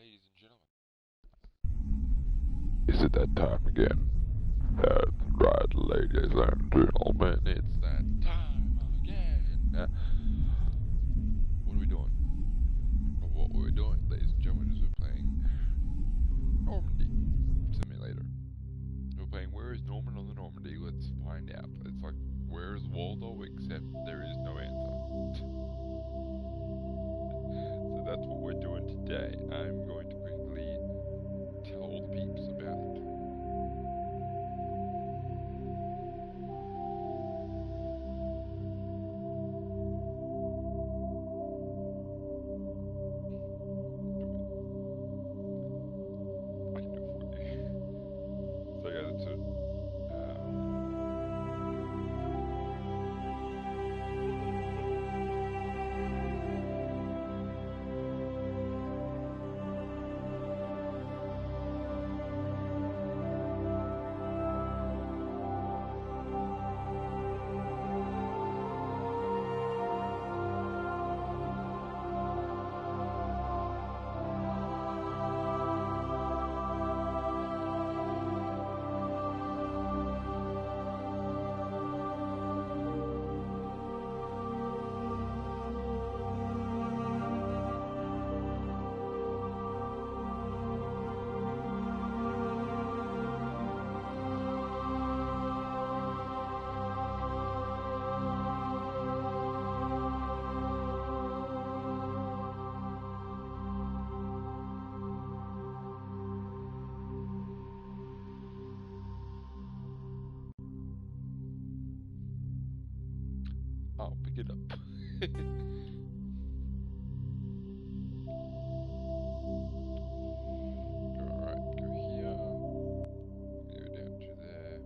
ladies and gentlemen. Is it that time again? That's right, ladies and gentlemen. It's that time again. What are we doing? Or what were we doing, ladies and gentlemen, is we're playing Normandy Simulator. We're playing Where is Norman on the Normandy? Let's find out. It's like, where is Waldo? Except there is no answer. So that's what we're doing today. I'm going to quickly tell all the peeps about it. I can do it for you. So yeah, that's it. I'll pick it up. Alright, go here. Go down to there.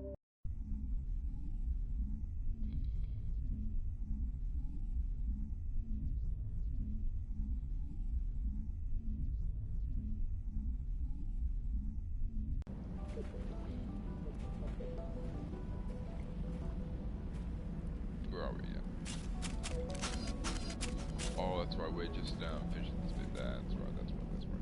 Where are we at? Oh, that's right, we're just finishing this bit. That's right, that's right, that's right.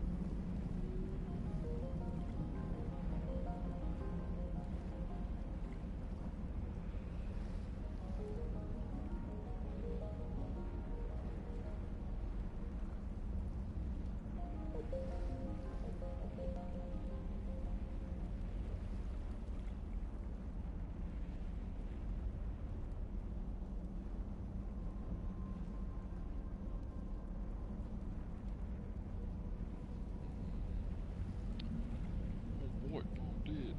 Oh boy, Paul did.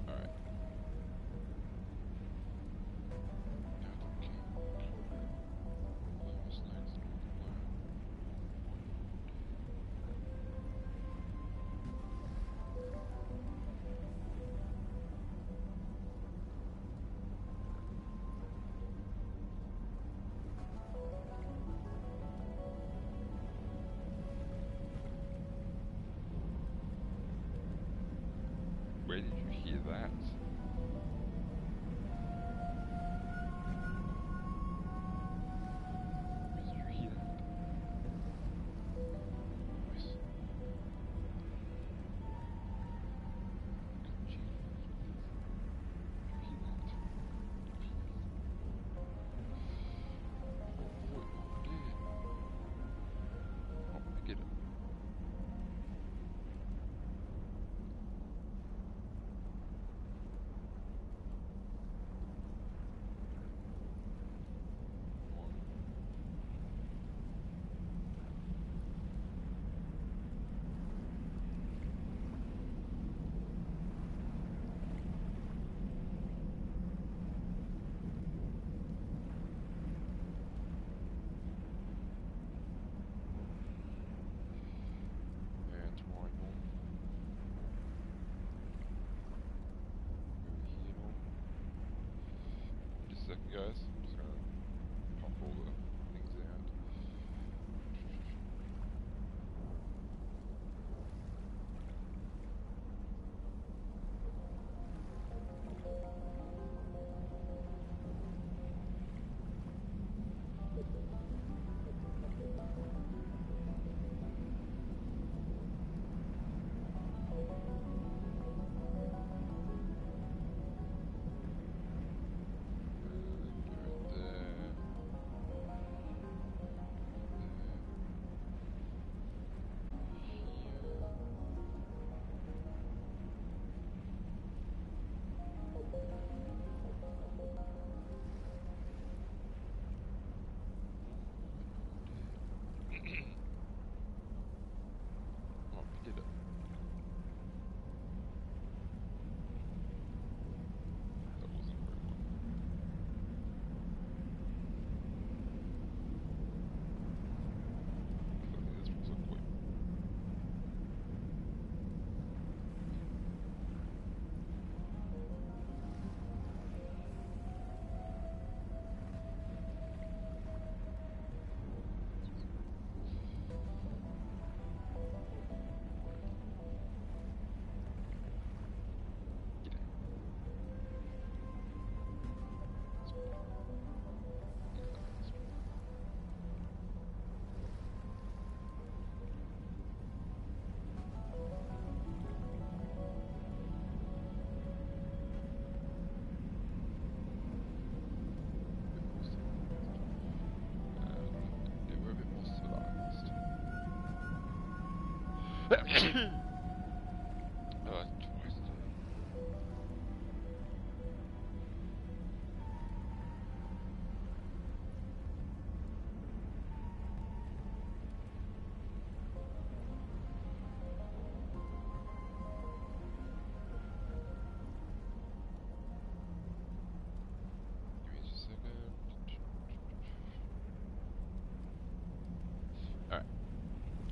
Alright. Now the king, last night's northern land. Where did you hear that? Where did you hear that? Voice. Did you hear that? Oh boy, Paul did. I'll pick it up. One. And tomorrow Norman. Over here Norman. Just a second guys. I'm just gonna pop all the things out. Twice today. Give me just a second. Alright,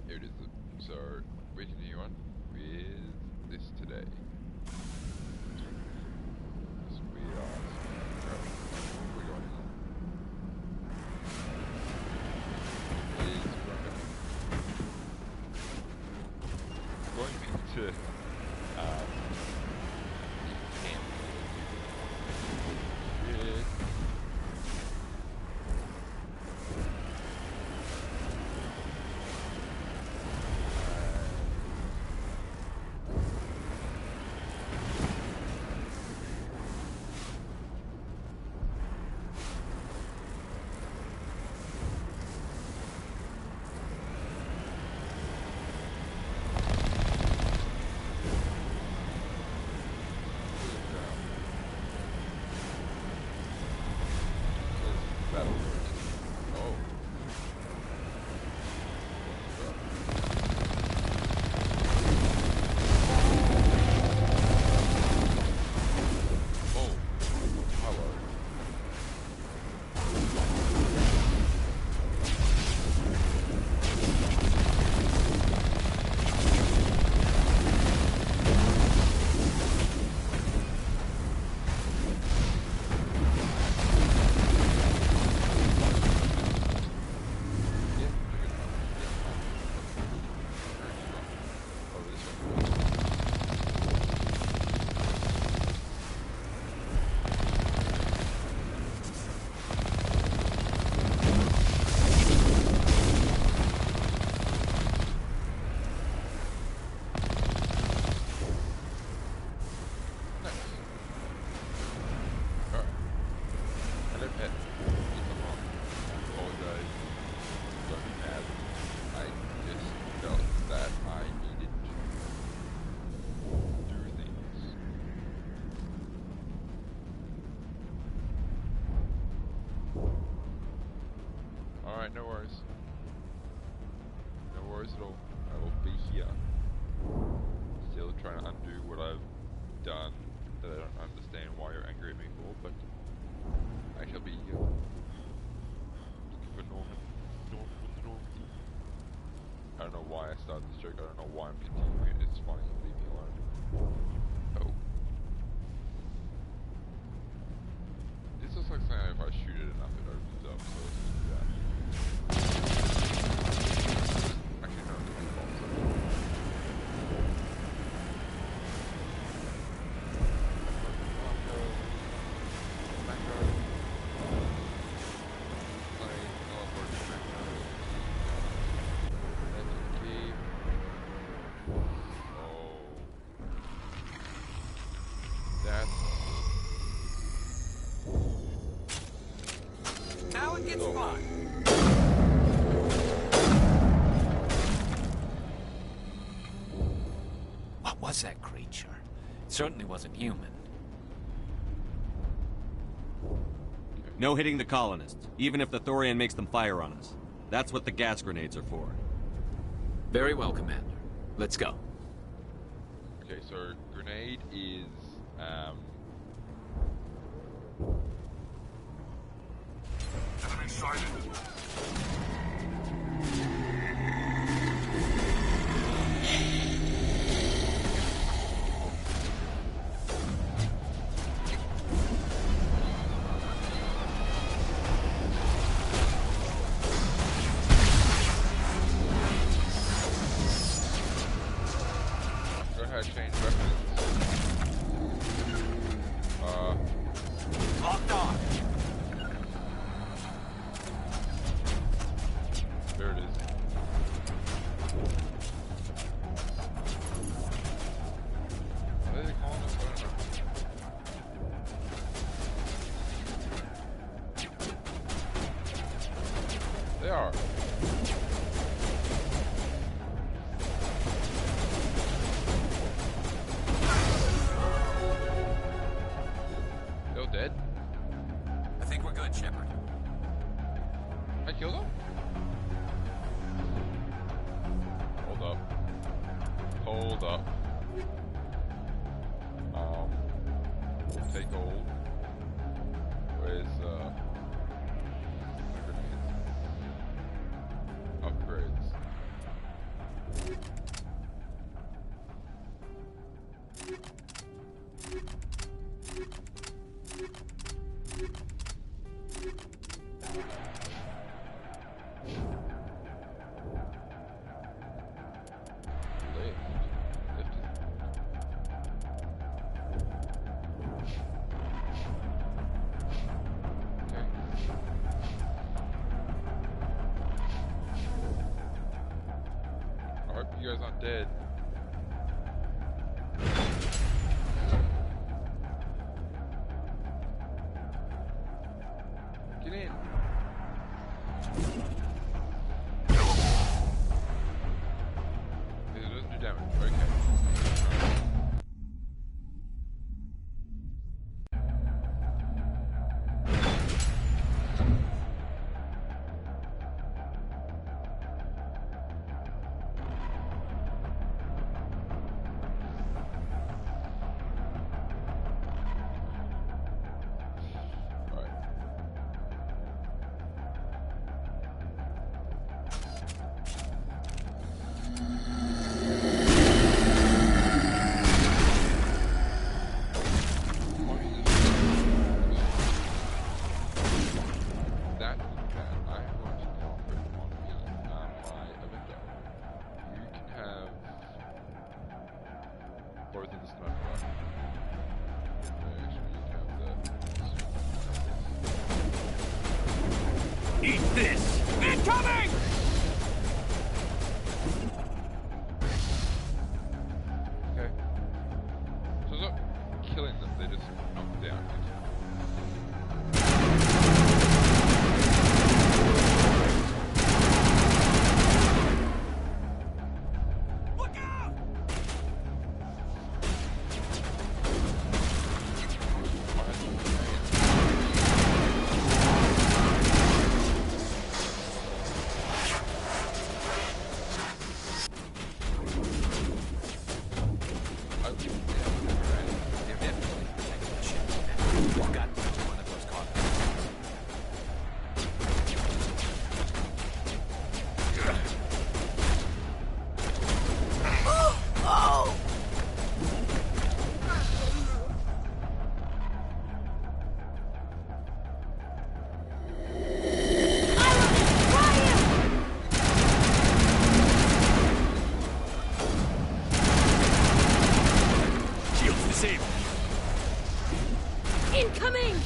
here it is. So, we continue on with this today. This weird ass. We're going on. It is going to camp. With Alright, no worries. No worries at all. I will be here. Still trying to undo what I've done that I don't understand why you're angry at me for, but I shall be here. Looking for Normandy. I don't know why I started this joke, I don't know why I'm continuing it, it's funny, leave me alone. Oh. This looks like something if I shoot it enough it opens up, so let's just do that. Actually no, there's two bombs up. Now it gets fun. What was that creature? It certainly wasn't human. No hitting the colonists, even if the Thorian makes them fire on us. That's what the gas grenades are for. Very well, Commander. Let's go. Okay, so grenade is Enemy sighted. go ahead, change weapons. Locked on. There it is. Are they calling us? I don't know. They are. healed up. We'll take gold. Where's upgrades? You guys aren't dead. Get in. It doesn't do damage. Okay. Eat this! Incoming! Okay. So it's not killing them, they just knock down. Look out! Incoming!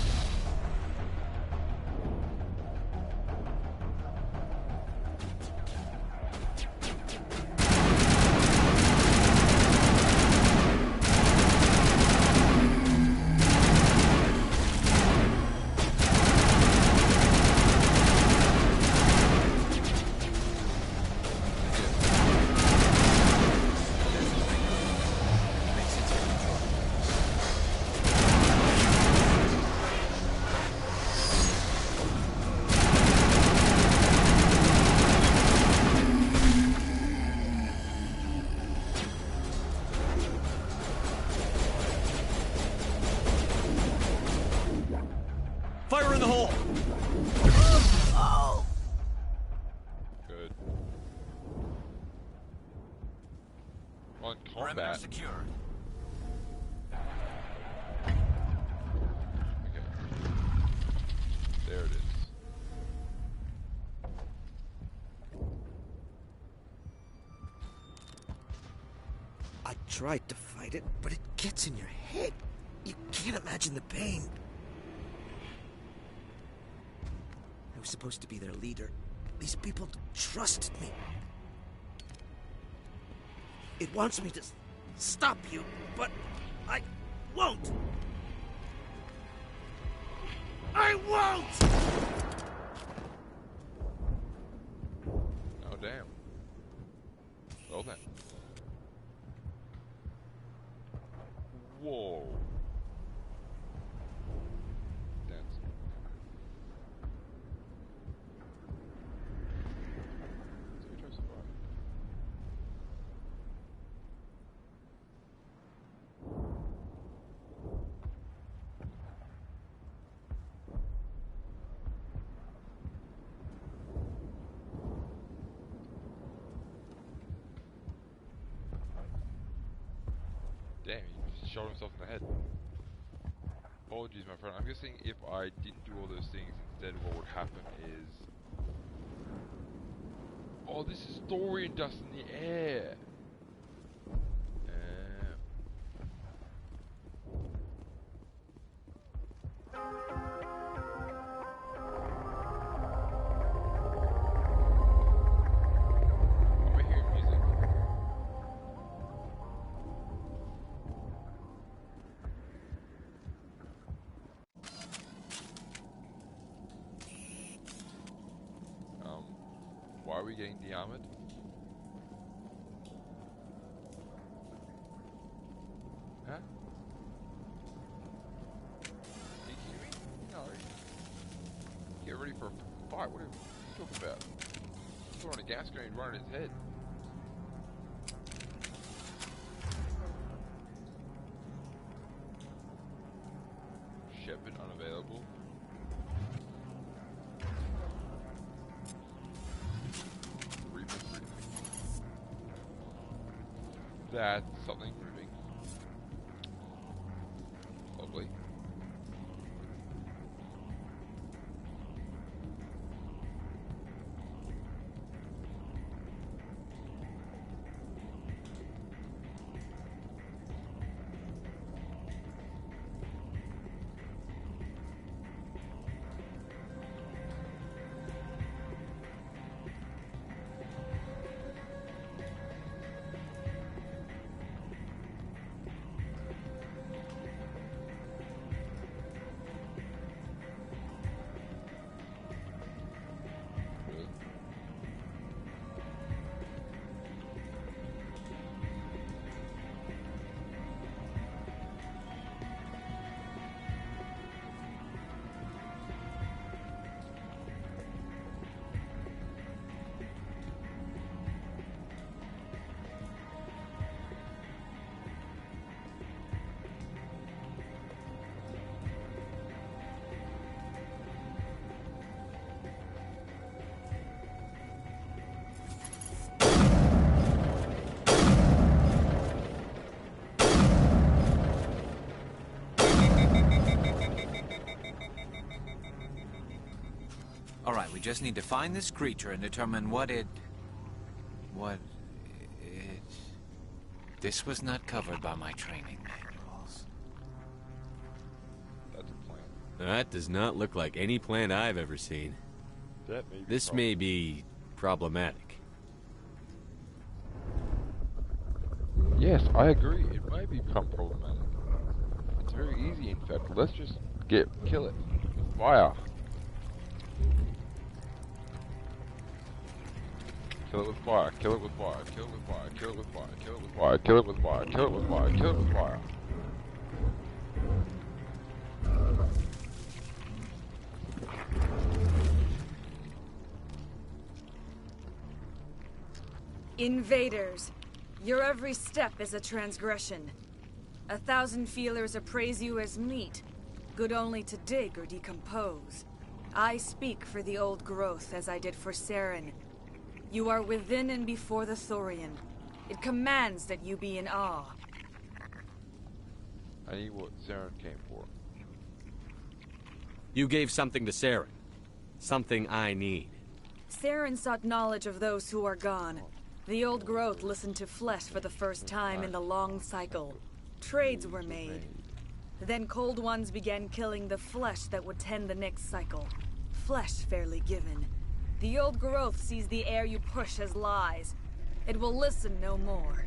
Fire in the hole! Oh! Good. On Perimeter combat. secured. Okay. There it is. I tried to fight it, but it gets in your head. You can't imagine the pain. I was supposed to be their leader. These people trusted me. It wants me to stop you, but I won't. I won't! Oh, damn. Well then. Whoa. Dance. So we try to survive. shot himself in the head. Apologies, my friend. I'm guessing if I didn't do all those things, instead what would happen is... Oh, this is thorium dust in the air! Am I hearing music? Why are we getting de-armored? Huh? Are you kidding me? No. Get ready for a fight. What are you talking about? Put on a gas grenade right in his head. Shepard unavailable. That's something moving. Lovely. Alright, we just need to find this creature and determine what it... This was not covered by my training manuals. That's a plan. That does not look like any plant I've ever seen. That may be This may be problematic. Yes, I agree. It may become problematic. It's very easy, in fact. Let's just kill it. Fire. Kill it with fire. Kill it with fire. Kill it with fire. Kill it with fire. Kill it with fire. Kill it with fire. Kill it with fire. Kill it with fire. Invaders, your every step is a transgression. 1,000 feelers appraise you as meat, good only to dig or decompose. I speak for the old growth as I did for Saren. You are within and before the Thorian. It commands that you be in awe. I need what Saren came for. You gave something to Saren. Something I need. Saren sought knowledge of those who are gone. The old growth listened to flesh for the first time in the long cycle. Trades were made. Then cold ones began killing the flesh that would tend the next cycle. Flesh fairly given. The old growth sees the air you push as lies. It will listen no more.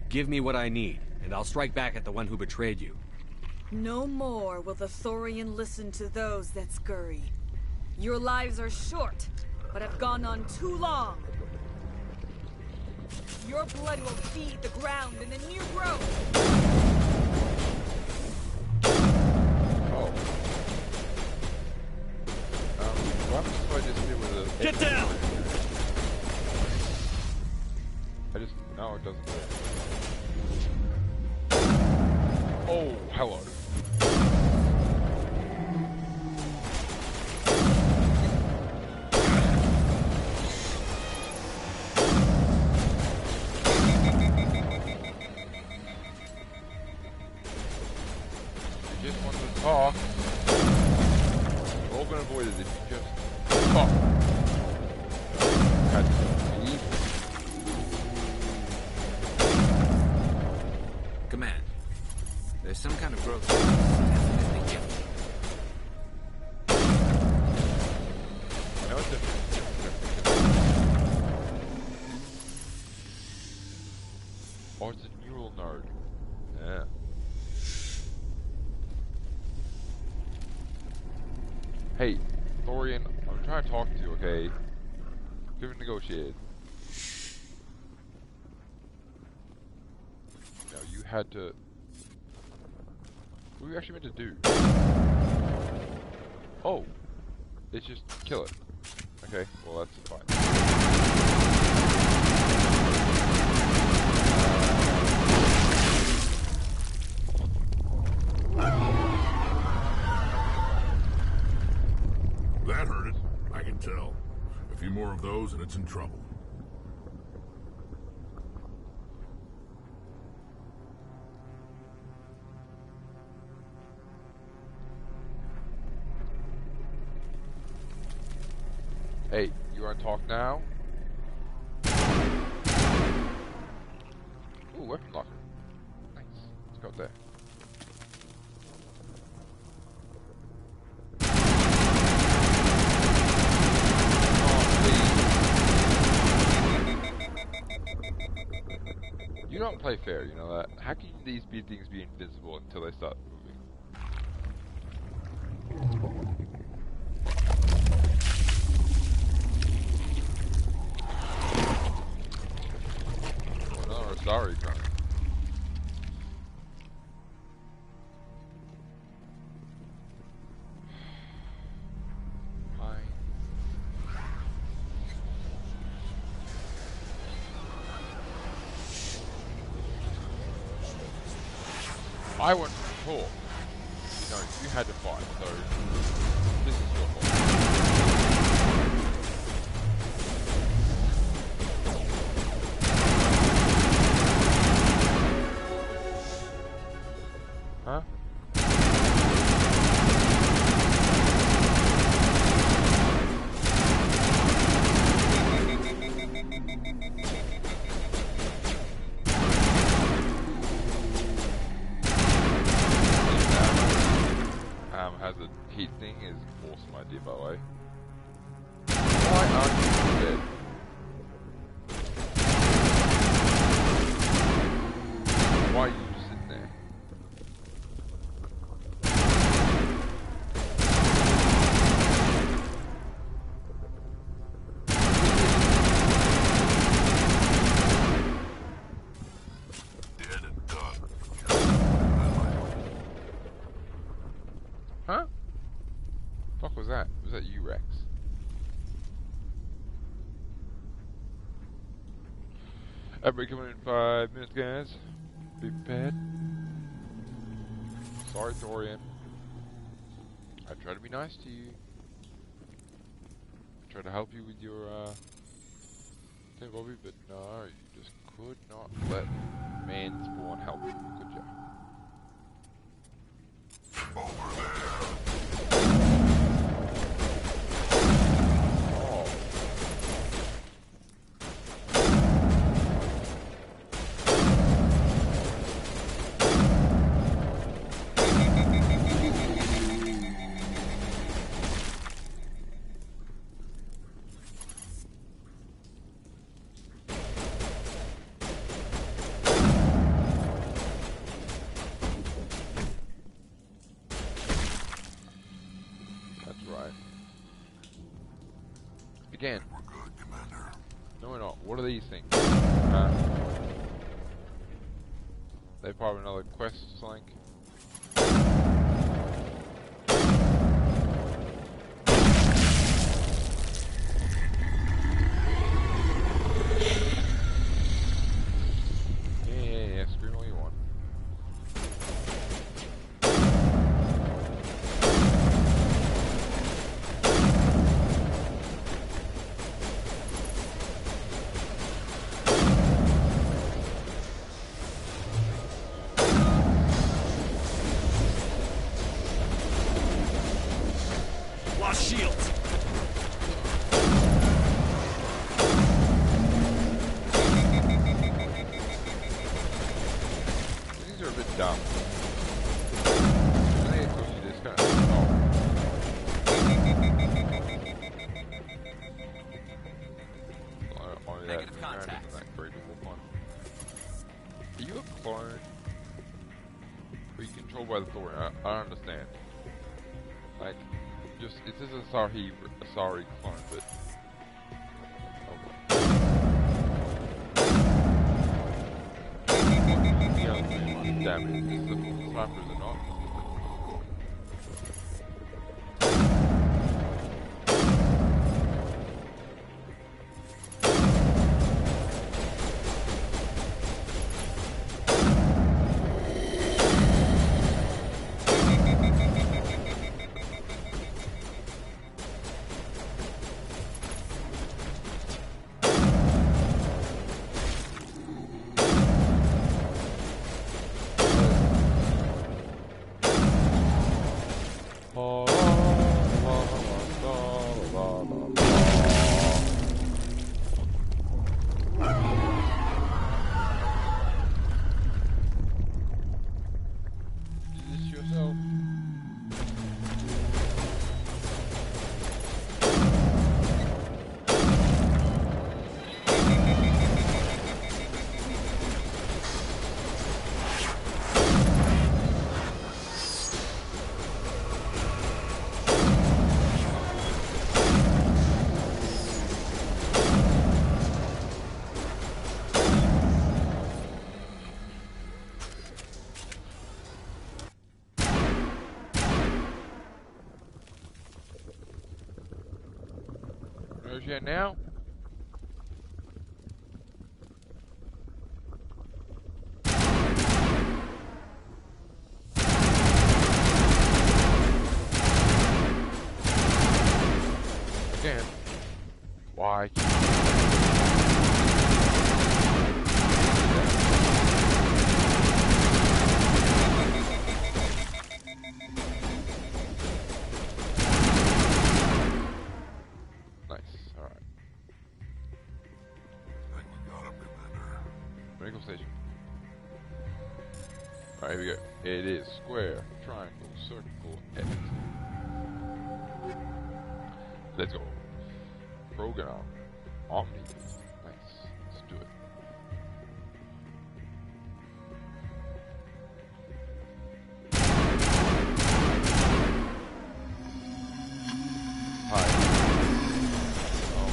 Give me what I need, and I'll strike back at the one who betrayed you. No more will the Thorian listen to those that scurry. Your lives are short, but have gone on too long. Your blood will feed the ground in the new growth. Oh. What if I just do with a... Get down! I just... No, it doesn't do it. Oh, hello. growth is definitely different. No, it's different. Oh, it's a neural node. Yeah. Hey, Thorian, I'm trying to talk to you, okay? We haven't negotiated. No, you had to... What were you actually meant to do? Oh! It's just kill it. Okay, well that's fine. That hurt it. I can tell. A few more of those and it's in trouble. Hey, you wanna talk now? Ooh, weapon locker. Nice. Let's go there. You don't play fair, you know that? How can these things be invisible until they start moving? Oh, no, sorry, Colonel. I want to talk. No, you had to fight, so this is your fault. Huh? Has a heat thing is awesome idea, by the way. Why aren't you dead? Why are you just sitting there? Dead and done. Huh? Fuck was that? Was that you, Rex? Everybody coming in 5 minutes, guys. Be prepared. Sorry, Thorian. I try to be nice to you. I try to help you with your thing, Bobby, but no, you just could not let man spawn help you, could you? Over there. Again. We're good, Commander. No, we're not. What are these things? They probably another quest link. Yeah, scream all you want. contact. Isn't that great before fun? Are you a clone? Or are you controlled by the Thorian? I don't understand. Like, just, it says Asari clone, but... Damn it, is the sniper is it not? Yet now? Again, why? Station. Alright, here we go. It is square, triangle, circle, X. Let's go. Program. Omni. Nice. Let's do it. Hi. Oh,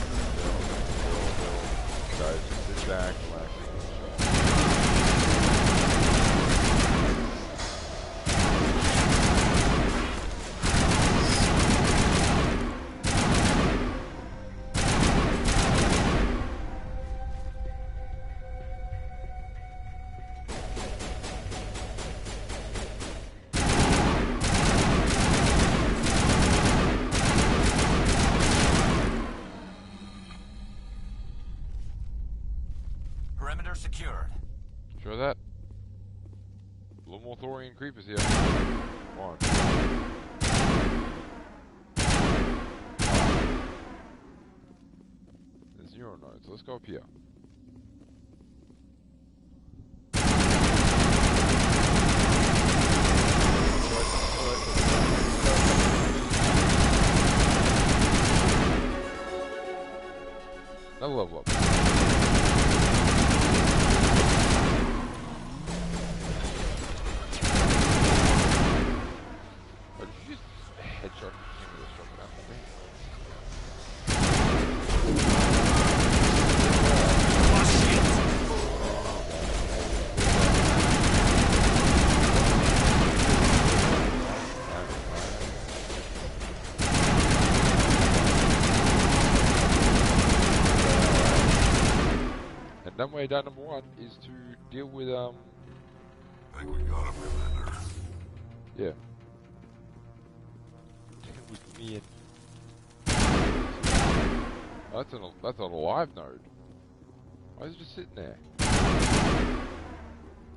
guys, just sit back, relax. Secured. Sure that? A little more Thorian creepers here. One. There's 0 nodes. Let's go up here. Another level up. Way down number 1 is to deal with I think we got him, Commander. Yeah. Deal with me and oh, that's an alive node. Why is it just sitting there?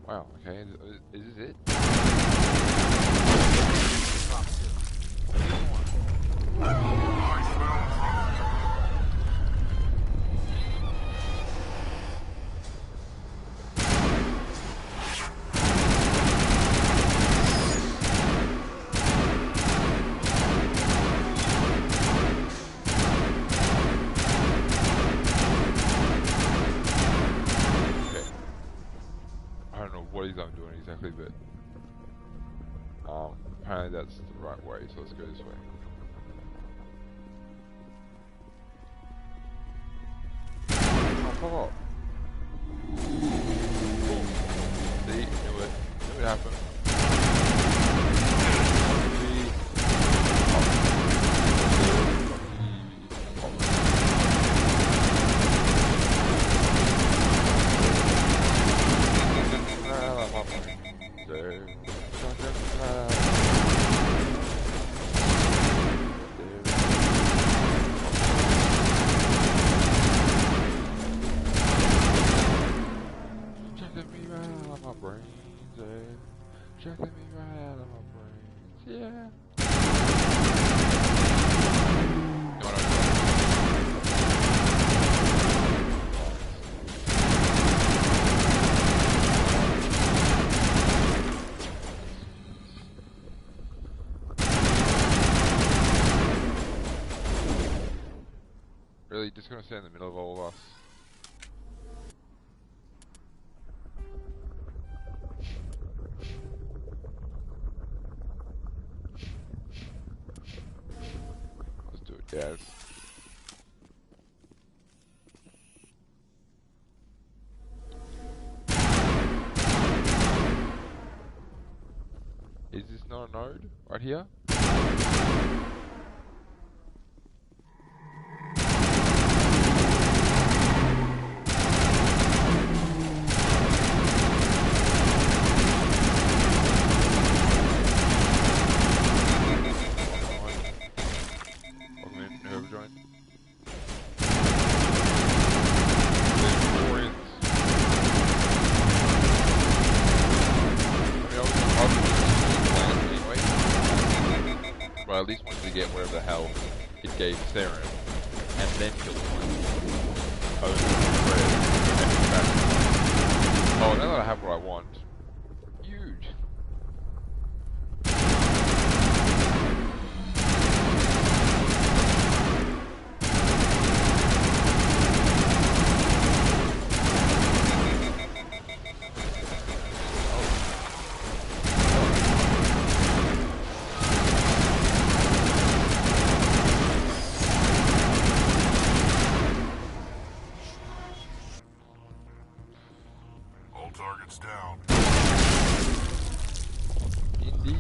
Wow, okay, is this it? things I'm doing exactly, but apparently that's the right way, so let's go this way. Oh, pop up. See, knew it happened. Checking me right out of my brains, yeah. Really, just gonna stay in the middle of all of us? Yes. Is this not a node? Right here? Well, at least wanted to get whatever the hell it gave Saren, and then kill one. Oh, now that I have what I want. Huge. Targets down. Indeed.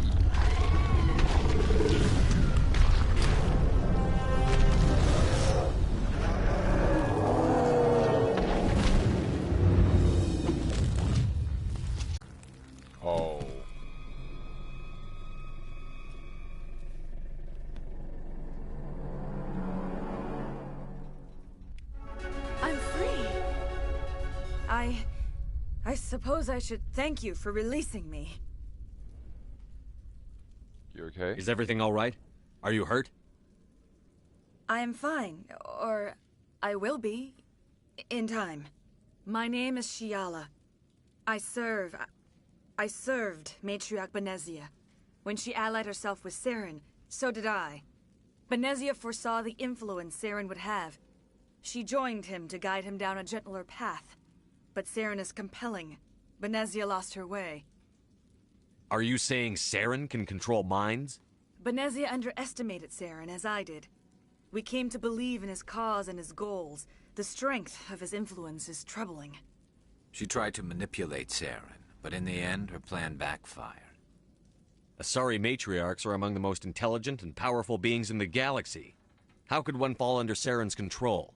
Oh. I'm free. I suppose I should thank you for releasing me. You okay? Is everything all right? Are you hurt? I am fine, or I will be, in time. My name is Shiala. I served Matriarch Benezia. When she allied herself with Saren, so did I. Benezia foresaw the influence Saren would have. She joined him to guide him down a gentler path. But Saren is compelling. Benezia lost her way. Are you saying Saren can control minds? Benezia underestimated Saren, as I did. We came to believe in his cause and his goals. The strength of his influence is troubling. She tried to manipulate Saren, but in the end, her plan backfired. Asari matriarchs are among the most intelligent and powerful beings in the galaxy. How could one fall under Saren's control?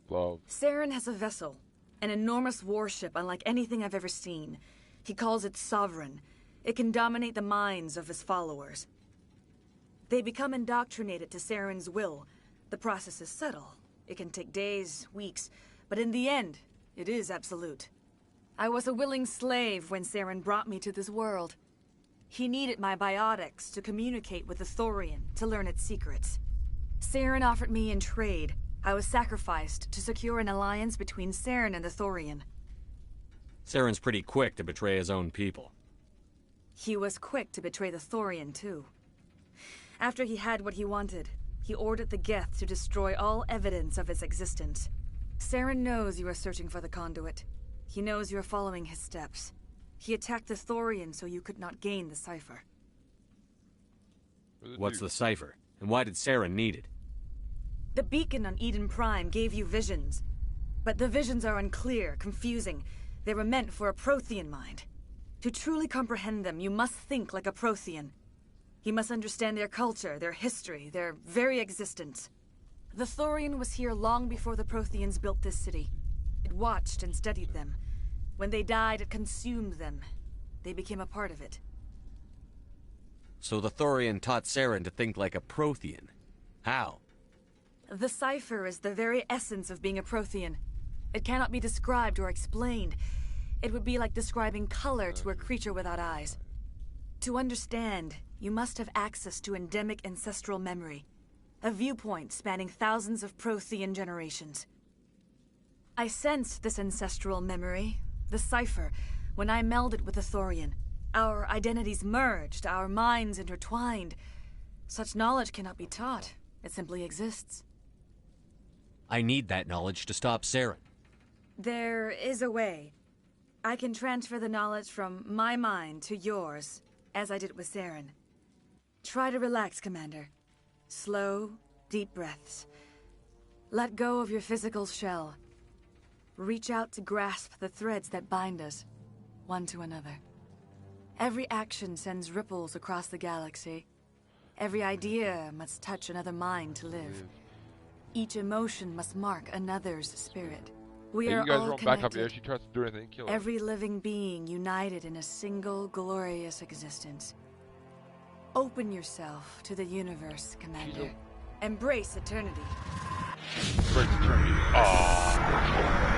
Love. Saren has a vessel. An enormous warship unlike anything I've ever seen. He calls it Sovereign. It can dominate the minds of his followers. They become indoctrinated to Saren's will. The process is subtle. It can take days, weeks, but in the end, it is absolute. I was a willing slave when Saren brought me to this world. He needed my biotics to communicate with the Thorian, to learn its secrets. Saren offered me in trade. I was sacrificed to secure an alliance between Saren and the Thorian. Saren's pretty quick to betray his own people. He was quick to betray the Thorian, too. After he had what he wanted, he ordered the Geth to destroy all evidence of its existence. Saren knows you are searching for the conduit. He knows you are following his steps. He attacked the Thorian so you could not gain the cipher. What's the cipher? And why did Saren need it? The beacon on Eden Prime gave you visions. But the visions are unclear, confusing. They were meant for a Prothean mind. To truly comprehend them, you must think like a Prothean. You must understand their culture, their history, their very existence. The Thorian was here long before the Protheans built this city. It watched and studied them. When they died, it consumed them. They became a part of it. So the Thorian taught Saren to think like a Prothean. How? The cipher is the very essence of being a Prothean. It cannot be described or explained. It would be like describing color to a creature without eyes. To understand, you must have access to endemic ancestral memory. A viewpoint spanning thousands of Prothean generations. I sensed this ancestral memory, the cipher, when I melded with the Thorian. Our identities merged, our minds intertwined. Such knowledge cannot be taught. It simply exists. I need that knowledge to stop Saren. There is a way. I can transfer the knowledge from my mind to yours, as I did with Saren. Try to relax, Commander. Slow, deep breaths. Let go of your physical shell. Reach out to grasp the threads that bind us, one to another. Every action sends ripples across the galaxy. Every idea must touch another mind to live. Each emotion must mark another's spirit. We Hey, are you guys all run back up there. connected. She tries to do anything, kill her. Every living being united in a single glorious existence. Open yourself to the universe, Commander. Embrace eternity. Breaks eternity. Aww.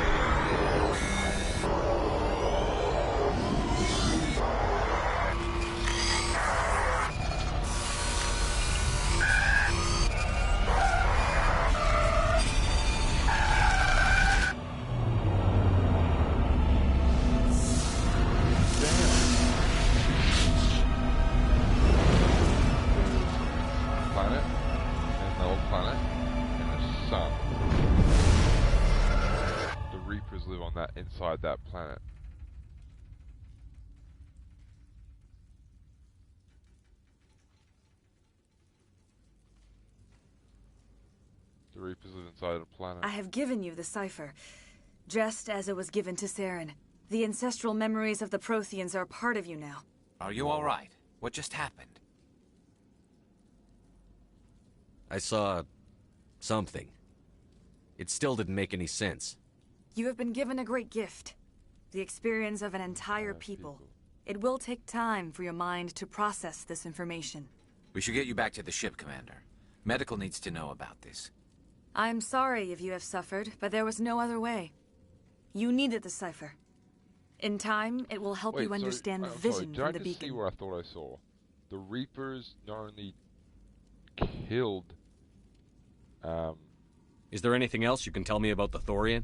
Planet, and the old planet, and the sun. The Reapers live on that inside that planet. The Reapers live inside the planet. I have given you the cipher, just as it was given to Saren. The ancestral memories of the Protheans are part of you now. Are you all right? What just happened? I saw something. It still didn't make any sense. You have been given a great gift. The experience of an entire people. It will take time for your mind to process this information. We should get you back to the ship, Commander. Medical needs to know about this. I'm sorry if you have suffered, but there was no other way. You needed the cipher. In time, it will help you understand the vision Did I from the just see beacon. what I thought I saw? The Reapers not only killed Is there anything else you can tell me about the Thorian?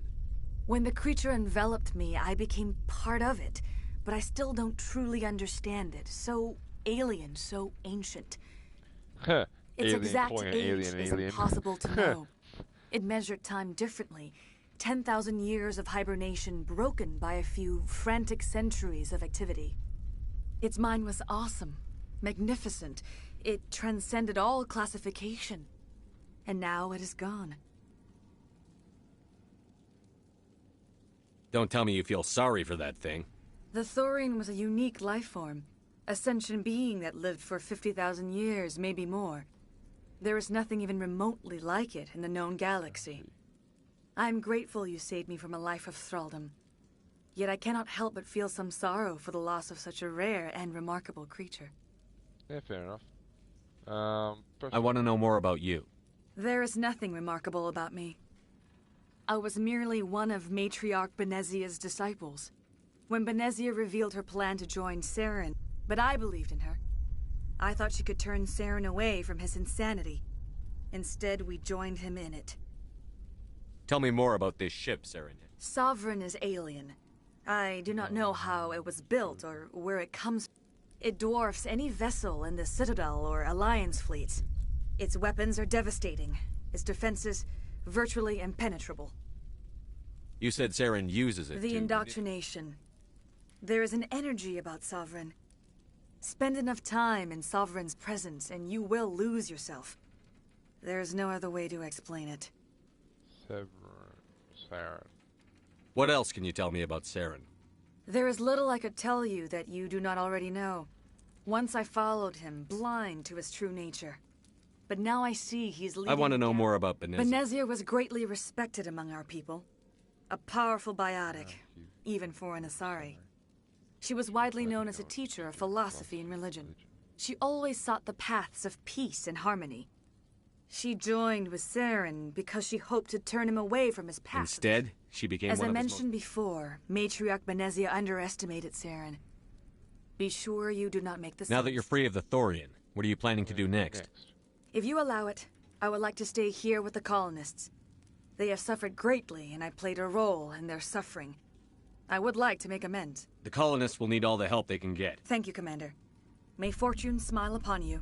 When the creature enveloped me, I became part of it, but I still don't truly understand it. So alien, so ancient. Its alien exact calling an age alien is alien. impossible to know. It measured time differently. 10,000 years of hibernation broken by a few frantic centuries of activity. Its mind was awesome, magnificent. It transcended all classification. And now it is gone. Don't tell me you feel sorry for that thing. The Thorian was a unique life form. A sentient being that lived for 50,000 years, maybe more. There is nothing even remotely like it in the known galaxy. I am grateful you saved me from a life of thraldom. Yet I cannot help but feel some sorrow for the loss of such a rare and remarkable creature. Yeah, fair enough. I want to know more about you. There is nothing remarkable about me. I was merely one of Matriarch Benezia's disciples. When Benezia revealed her plan to join Saren, but I believed in her. I thought she could turn Saren away from his insanity. Instead, we joined him in it. Tell me more about this ship, Saren. Sovereign is alien. I do not know how it was built or where it comes from. It dwarfs any vessel in the Citadel or Alliance fleets. Its weapons are devastating. Its defenses virtually impenetrable. You said Saren uses it The to... indoctrination. There is an energy about Sovereign. Spend enough time in Sovereign's presence and you will lose yourself. There's no other way to explain it. Saren. What else can you tell me about Saren? There is little I could tell you that you do not already know. Once I followed him, blind to his true nature. But now I see he's leading. I want to know more about Benezia. Benezia was greatly respected among our people. A powerful biotic, even for an Asari. She was widely known as a teacher of philosophy and religion. She always sought the paths of peace and harmony. She joined with Saren because she hoped to turn him away from his path. Instead, she became As one I of his mentioned before, Matriarch Benezia underestimated Saren. Be sure you do not make the Now that you're free of the Thorian, what are you planning to do next? If you allow it, I would like to stay here with the colonists. They have suffered greatly, and I played a role in their suffering. I would like to make amends. The colonists will need all the help they can get. Thank you, Commander. May fortune smile upon you.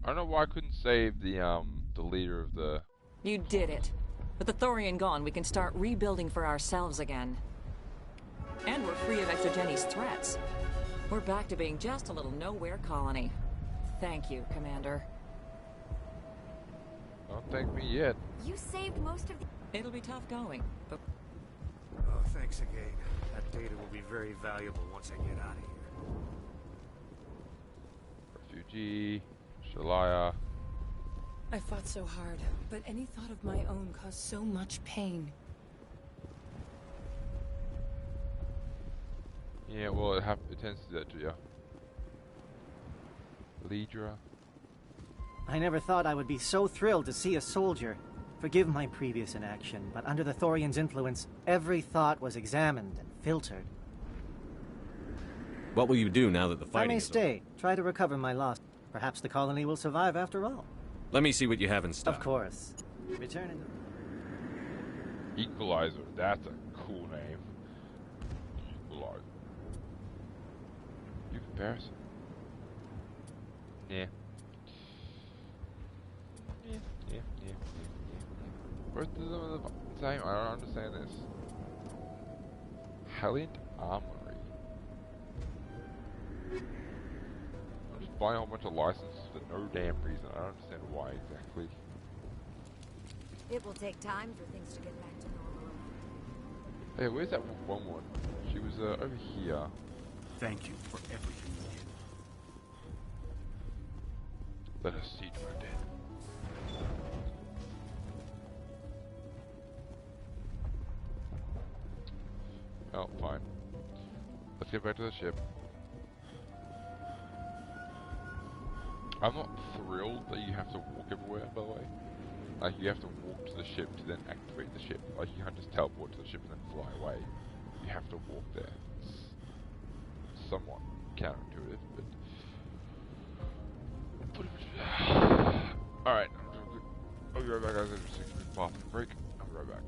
I don't know why I couldn't save the leader of the... You did it. With the Thorian gone, we can start rebuilding for ourselves again. And we're free of Exogeni's threats. We're back to being just a little nowhere colony. Thank you, Commander. Don't thank me yet. You saved most of the... It'll be tough going, but... Oh, thanks again. That data will be very valuable once I get out of here. Refugee, Shalaya. I fought so hard, but any thought of my own caused so much pain. Yeah, well, it tends to do that to you. Lidra. I never thought I would be so thrilled to see a soldier. Forgive my previous inaction, but under the Thorian's influence, every thought was examined and filtered. What will you do now that the I fighting may is over? stay, try to recover my loss. Perhaps the colony will survive after all. Let me see what you have in stock. Of course. Return in the... Equalizer. That's a cool name. Equalizer. You comparison. Yeah. Yeah. Where's the same? I don't understand this. Helliant Armory. I'm just buying a whole bunch of licenses for no damn reason. I don't understand why exactly. It will take time for things to get back to normal. Hey, where's that one? She was over here. Thank you for everything you did. Let us see to our dead. Oh, fine. Let's get back to the ship. I'm not thrilled that you have to walk everywhere, by the way. Like, you have to walk to the ship to then activate the ship. Like, you can't just teleport to the ship and then fly away. You have to walk there. It's somewhat counterintuitive, but... Alright, I'll be right back. I was going to 6-minute bathroom break. I'll be right back.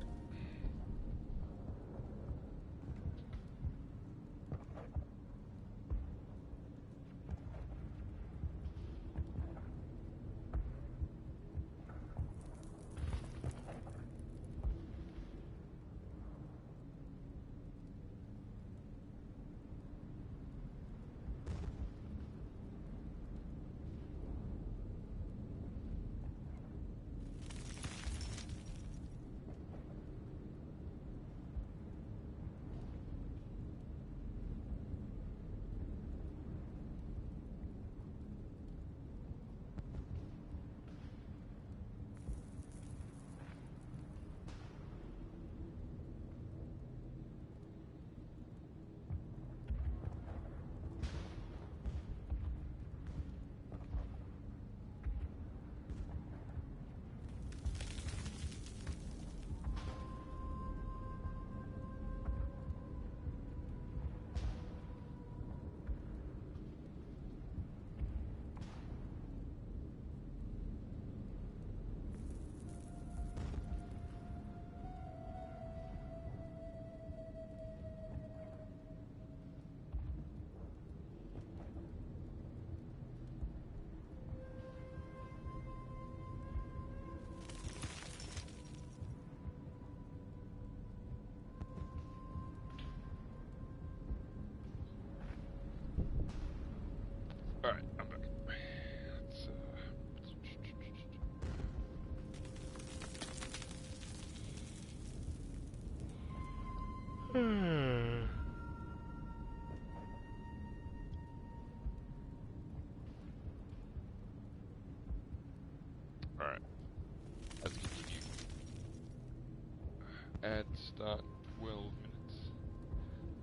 and start 12 minutes.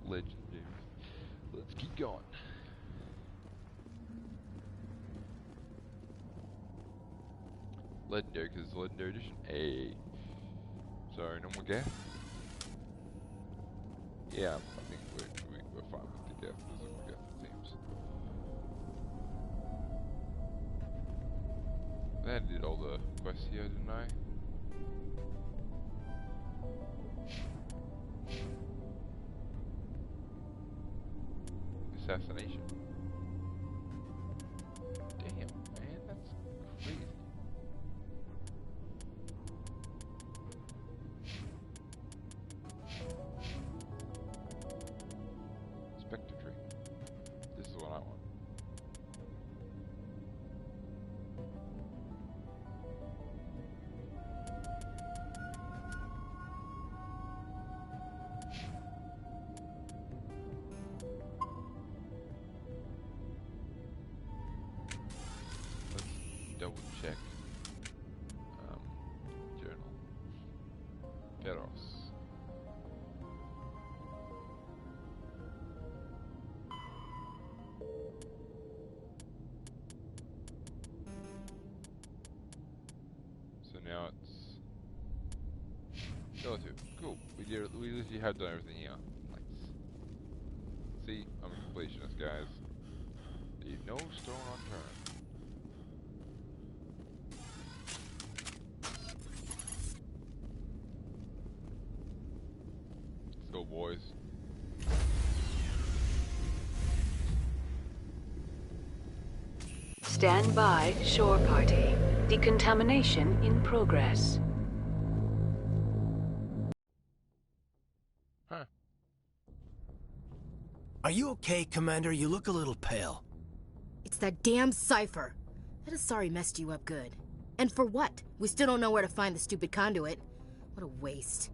Legendary. Let's keep going. Legendary, because it's Legendary Edition. A. Sorry, no more gas? Yeah, I think we're fine with the gas. There's no more gas, it seems. That did all the quests here, didn't I? Assassination. Damn, man, that's crazy. Spectre tree. This is what I want. Double check. Journal. Peros. So now it's Dollar 2. Cool. We literally have done everything here. Nice. See, I'm a completionist, guys. Leave no stone unturned. Let's go, boys. Stand by, shore party. Decontamination in progress. Huh. Are you okay, Commander? You look a little pale. It's that damn cipher. That Asari messed you up good. And for what? We still don't know where to find the stupid conduit. What a waste.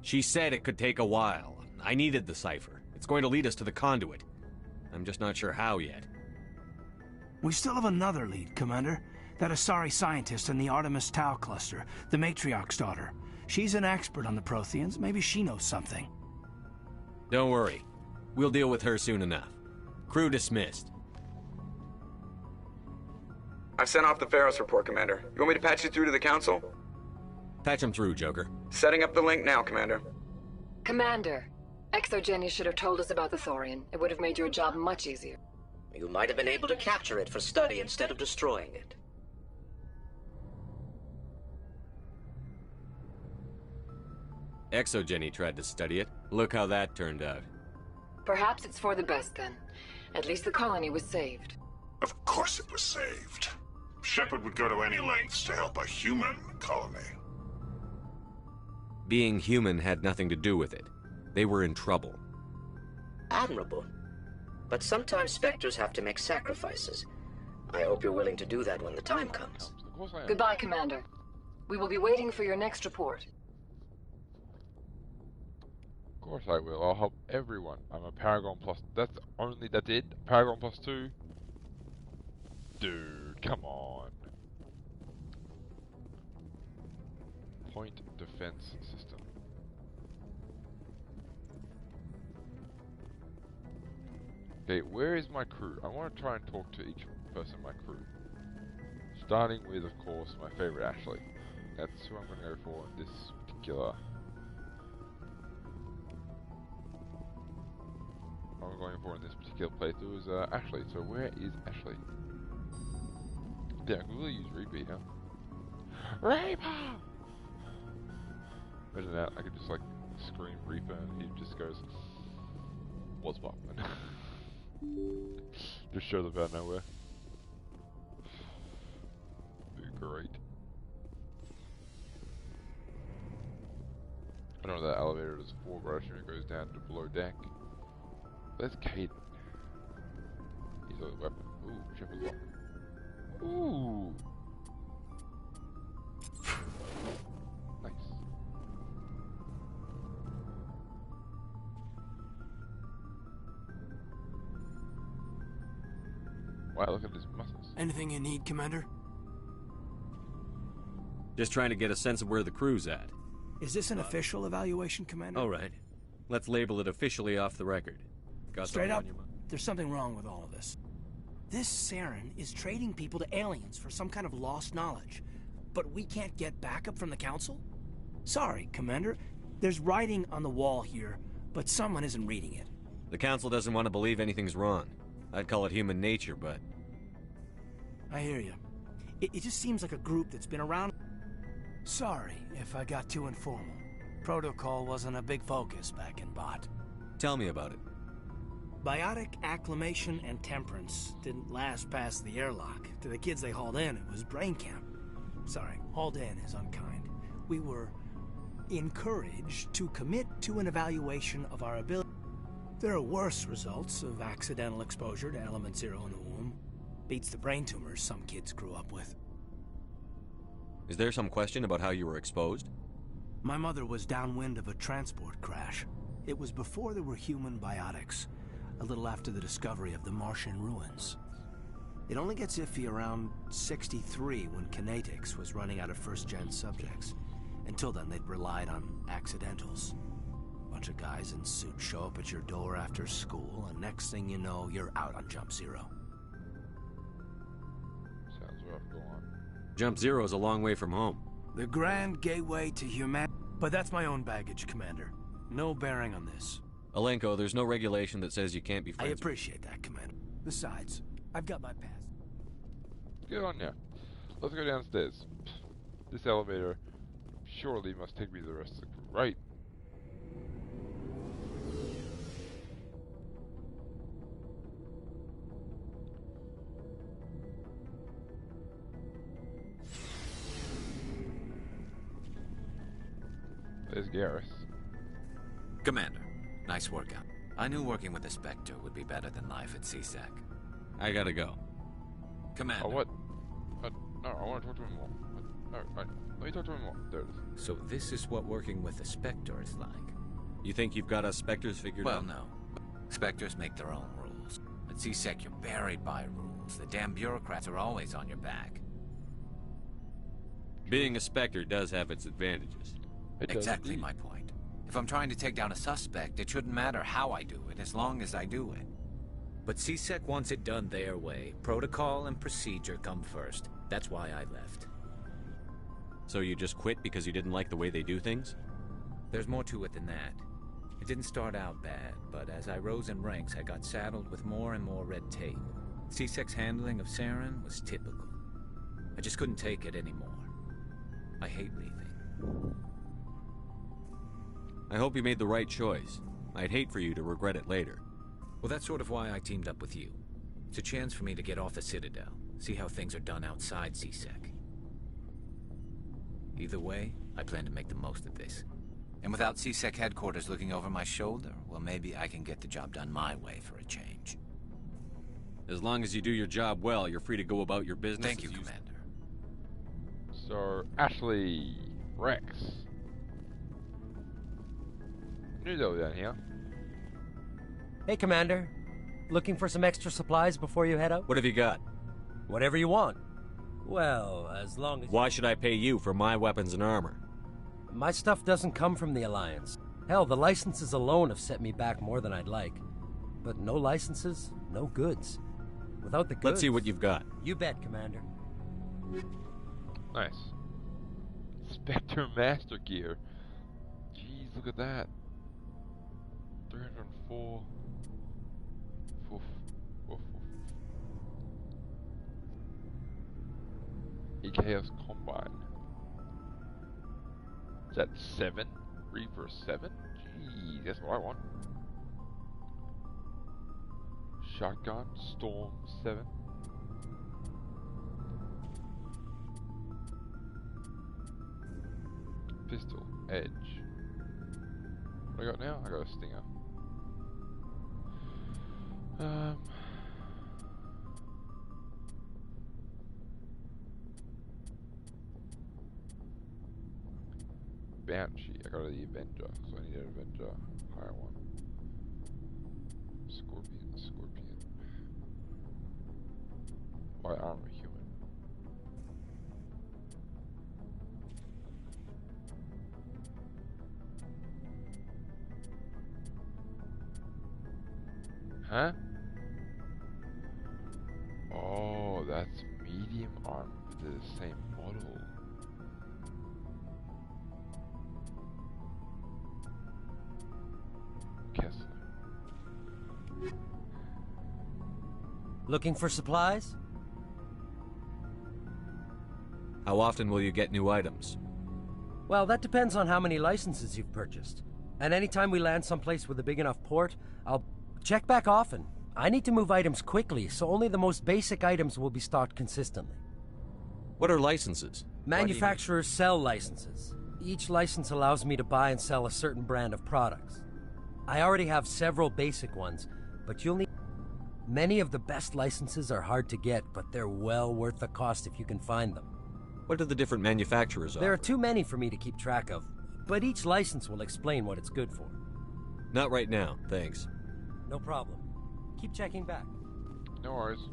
She said it could take a while. I needed the cipher. It's going to lead us to the conduit. I'm just not sure how yet. We still have another lead, Commander. That Asari scientist in the Artemis Tau cluster, the Matriarch's daughter. She's an expert on the Protheans. Maybe she knows something. Don't worry. We'll deal with her soon enough. Crew dismissed. I've sent off the Pharos report, Commander. You want me to patch you through to the Council? Patch him through, Joker. Setting up the link now, Commander. Commander, Exogeny should have told us about the Thorian. It would have made your job much easier. You might have been able to capture it for study instead of destroying it. Exogeny tried to study it. Look how that turned out. Perhaps it's for the best then. At least the colony was saved. Of course it was saved. Shepard would go to any lengths to help a human colony. Being human had nothing to do with it. They were in trouble. Admirable. But sometimes Spectres have to make sacrifices. I hope you're willing to do that when the time comes. Goodbye, Commander. We will be waiting for your next report. Of course I will. I'll help everyone. I'm a Paragon Plus. That's it? Paragon Plus 2? Dude, come on. Point defense system. Okay, where is my crew? I want to try and talk to each person in my crew. Starting with, of course, my favorite Ashley. That's who I'm going to go for in this particular... I'm going for in this particular playthrough is Ashley. So where is Ashley? Yeah, I can really use Reaper, huh? Reaper! Imagine that, I could just like scream Reaper and he just goes, what's poppin'? Just shows up out of nowhere. Be great. I don't know that elevator is for, but I assume it goes down to below deck. There's Caden. He's got a weapon. Ooh, Shepard's lock. Ooh! Nice. Wow, look at his muscles. Anything you need, Commander? Just trying to get a sense of where the crew's at. Is this an official evaluation, Commander? All right. Let's label it officially off the record. Got Straight something up, on your mind? there's something wrong with all of this. This Saren is trading people to aliens for some kind of lost knowledge. But we can't get backup from the Council? Sorry, Commander. There's writing on the wall here, but someone isn't reading it. The Council doesn't want to believe anything's wrong. I'd call it human nature, but... I hear you. It just seems like a group that's been around... Sorry if I got too informal. Protocol wasn't a big focus back in BOT. Tell me about it. Biotic acclimation and temperance didn't last past the airlock. To the kids they hauled in, it was brain camp. Sorry, hauled in is unkind. We were encouraged to commit to an evaluation of our ability. There are worse results of accidental exposure to element zero in the womb. Beats the brain tumors some kids grew up with. Is there some question about how you were exposed? My mother was downwind of a transport crash. It was before there were human biotics, a little after the discovery of the Martian ruins. It only gets iffy around 63 when Kinetics was running out of first-gen subjects. Until then, they'd relied on accidentals. Bunch of guys in suits show up at your door after school, and next thing you know, you're out on Jump Zero. Sounds rough, go on. Jump Zero is a long way from home. The grand gateway to humanity. But that's my own baggage, Commander. No bearing on this. Alenko, there's no regulation that says you can't be friends. I appreciate that, Commander. Besides, I've got my pass. Get on there. Let's go downstairs. This elevator surely must take me to the rest of the crew, right? There's Garrus. Commander, nice workout. I knew working with the Spectre would be better than life at CSEC. I gotta go. Commander. Oh, what? No, I want to talk to him more. Alright, let me talk to him more. There it is. So this is what working with the Spectre is like? You think you've got us Spectres figured out? Well, no. Spectres make their own rules. At CSEC, you're buried by rules. The damn bureaucrats are always on your back. Being a Spectre does have its advantages. Exactly my point. If I'm trying to take down a suspect, it shouldn't matter how I do it, as long as I do it. But CSEC wants it done their way. Protocol and procedure come first. That's why I left. So you just quit because you didn't like the way they do things? There's more to it than that. It didn't start out bad, but as I rose in ranks, I got saddled with more and more red tape. CSEC's handling of Saren was typical. I just couldn't take it anymore. I hate leaving. I hope you made the right choice. I'd hate for you to regret it later. Well, that's sort of why I teamed up with you. It's a chance for me to get off the Citadel, see how things are done outside CSEC. Either way, I plan to make the most of this. And without CSEC headquarters looking over my shoulder, well, maybe I can get the job done my way for a change. As long as you do your job well, you're free to go about your business. Thank you, Commander. So, Ashley, Rex. Nudo down here. Hey, Commander. Looking for some extra supplies before you head out? What have you got? Whatever you want. Well, as long as... Why should I pay you for my weapons and armor? My stuff doesn't come from the Alliance. Hell, the licenses alone have set me back more than I'd like. But no licenses, no goods. Without the goods... Let's see what you've got. You bet, Commander. Nice. Spectre Master Gear. Jeez, look at that. 304. Oof. Oof, oof. EKS Combine. Is that 7? Reaper 7? Jeez, that's what I want. Shotgun, Storm 7. Pistol, Edge. What I got now? I got a Stinger. Banshee. I got the Avenger, so I need an Avenger. Higher one. Scorpion. Why armor human? Huh? Oh, that's medium armor for the same model. Kessler. Looking for supplies? How often will you get new items? Well, that depends on how many licenses you've purchased. And anytime we land someplace with a big enough port, I'll check back often. I need to move items quickly, so only the most basic items will be stocked consistently. What are licenses? Manufacturers sell licenses. Each license allows me to buy and sell a certain brand of products. I already have several basic ones, but you'll need... Many of the best licenses are hard to get, but they're well worth the cost if you can find them. What do the different manufacturers There are offer? too many for me to keep track of, but each license will explain what it's good for. Not right now, thanks. No problem. Keep checking back. No worries.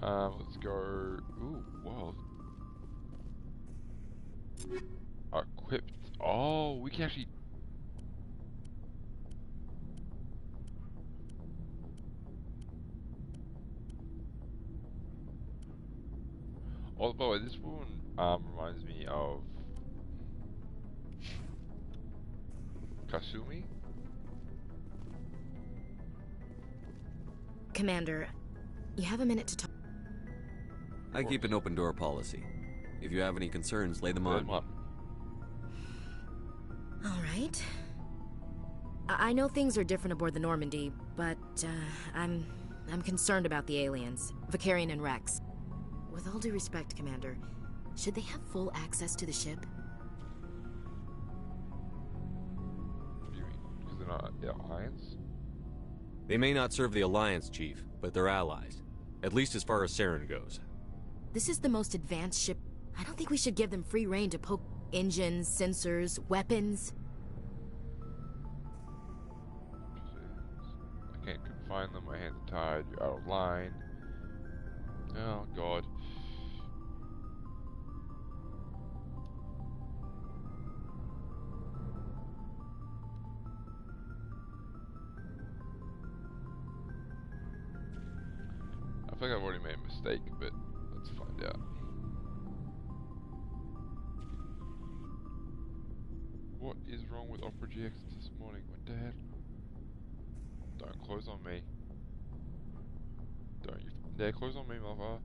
Let's go. Ooh, wow. Equipped. Oh, we can actually. Oh, by the way, this one reminds me of Kasumi. Commander, you have a minute to talk. I keep an open door policy. If you have any concerns, lay them on me. All right. I know things are different aboard the Normandy, but I'm concerned about the aliens, Vicarian and Rex. With all due respect, Commander, should they have full access to the ship? What do you mean? Because they're not the Alliance? They may not serve the Alliance, Chief, but they're allies. At least as far as Saren goes. This is the most advanced ship. I don't think we should give them free rein to poke engines, sensors, weapons. I can't confine them, my hands are tied, you're out of line. Oh, God. I feel like I've already made a mistake, but let's find out. What is wrong with Opera GX this morning? What the hell? Don't close on me. Don't you dare close on me, mother.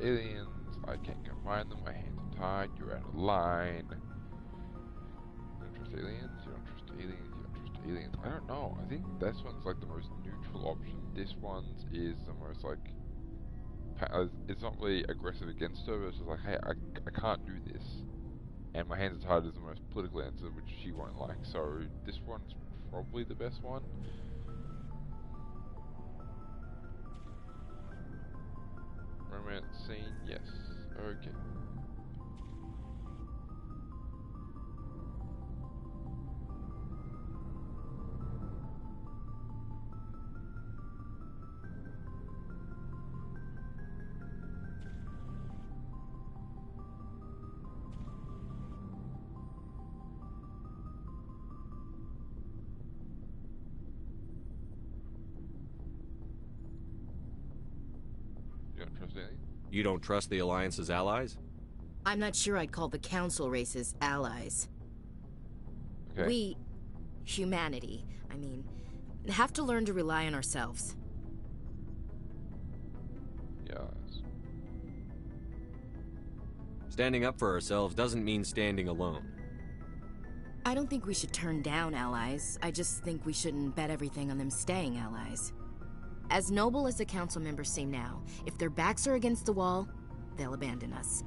Aliens, I can't confine them, my hands are tied, you're out of line. You don't trust aliens, you don't trust aliens, you don't trust aliens. I don't know, I think this one's like the most neutral option. This one's is the most like, it's not really aggressive against her, but it's just like, hey, I can't do this. And my hands are tied is the most political answer, which she won't like. So this one's probably the best one. Romance scene, yes. Okay. You don't trust anything? You don't trust the Alliance's allies? I'm not sure I'd call the Council races allies. Okay. We, humanity, I mean, have to learn to rely on ourselves. Yes. Standing up for ourselves doesn't mean standing alone. I don't think we should turn down allies. I just think we shouldn't bet everything on them staying allies. As noble as the council members seem now, if their backs are against the wall, they'll abandon us.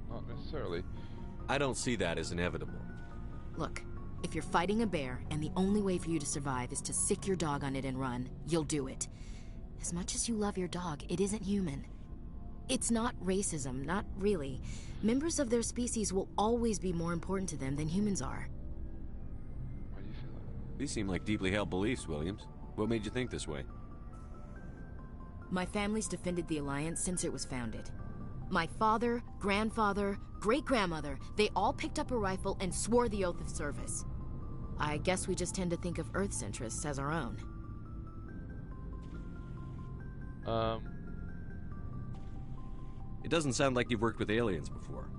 Not necessarily. I don't see that as inevitable. Look, If you're fighting a bear, and the only way for you to survive is to sick your dog on it and run, you'll do it. As much as you love your dog, it isn't human. It's not racism, not really. Members of their species will always be more important to them than humans are. Why do you feel that? These seem like deeply held beliefs, Williams. What made you think this way? My family's defended the Alliance since it was founded. My father, grandfather, great-grandmother, they all picked up a rifle and swore the oath of service. I guess we just tend to think of Earth's interests as our own. It doesn't sound like you've worked with aliens before.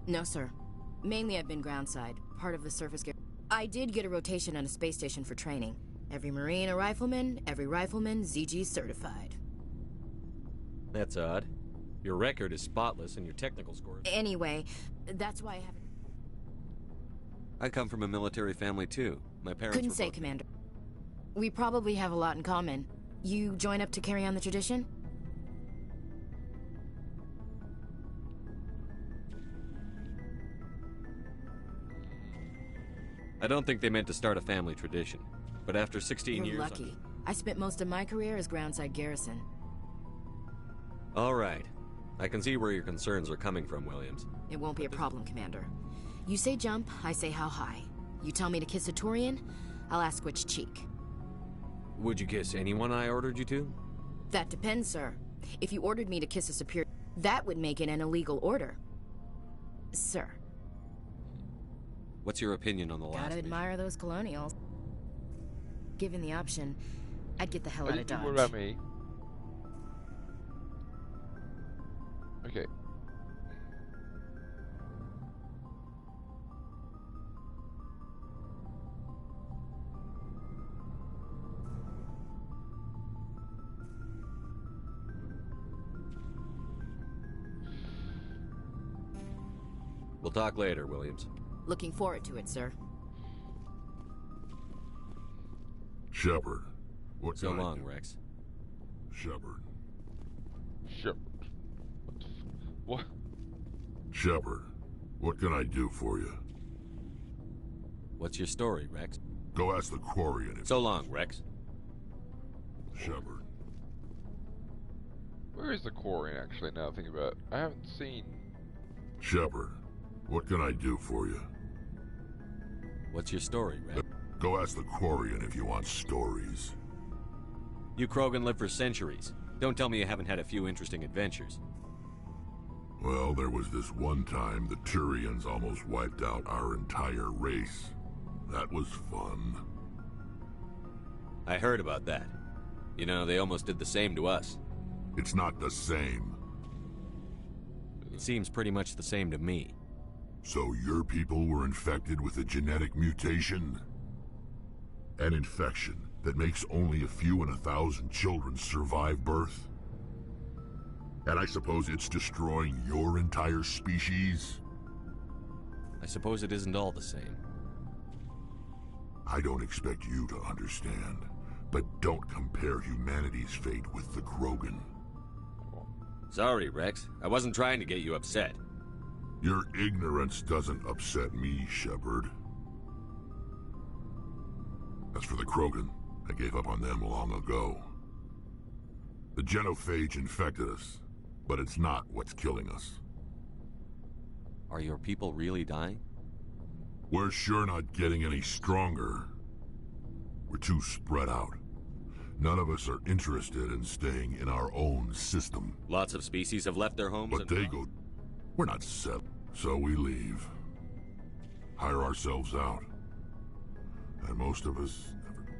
No, sir. Mainly I've been groundside, part of the surface gear. I did get a rotation on a space station for training. Every Marine a rifleman, every rifleman ZG certified. That's odd. Your record is spotless and your technical scores... Anyway, that's why I haven't... I come from a military family too. My parents Couldn't say, Commander. We probably have a lot in common. You join up to carry on the tradition? I don't think they meant to start a family tradition. But after 16 You're years... lucky. I spent most of my career as groundside garrison. All right. I can see where your concerns are coming from, Williams. It won't be a problem, Commander. You say jump, I say how high. You tell me to kiss a Turian, I'll ask which cheek. Would you kiss anyone I ordered you to? That depends, sir. If you ordered me to kiss a superior, that would make it an illegal order. Sir. What's your opinion on the last Gotta mission? admire those colonials. Given the option, I'd get the hell out of Dodge. What about me? Okay. We'll talk later, Williams. Looking forward to it, sir. Shepard, what So can I long, do? Rex. Shepard. Shepard. What? Shepard, what can I do for you? What's your story, Rex? Go ask the Quarian if... So long, Rex. Shepard. Where is the Quarian actually, now that I think about it? I haven't seen... Shepard, what can I do for you? What's your story, Rex? Go ask the Quarian if you want stories. You Krogan lived for centuries. Don't tell me you haven't had a few interesting adventures. Well, there was this one time the Turians almost wiped out our entire race. That was fun. I heard about that. You know, they almost did the same to us. It's not the same. It seems pretty much the same to me. So your people were infected with a genetic mutation? An infection that makes only a few in 1,000 children survive birth? And I suppose it's destroying your entire species? I suppose it isn't all the same. I don't expect you to understand, but don't compare humanity's fate with the Krogan. Sorry, Rex. I wasn't trying to get you upset. Your ignorance doesn't upset me, Shepard. As for the Krogan, I gave up on them long ago. The genophage infected us, but it's not what's killing us. Are your people really dying? We're sure not getting any stronger. We're too spread out. None of us are interested in staying in our own system. Lots of species have left their homes But they go... We're not set, so we leave. Hire ourselves out. And most of us...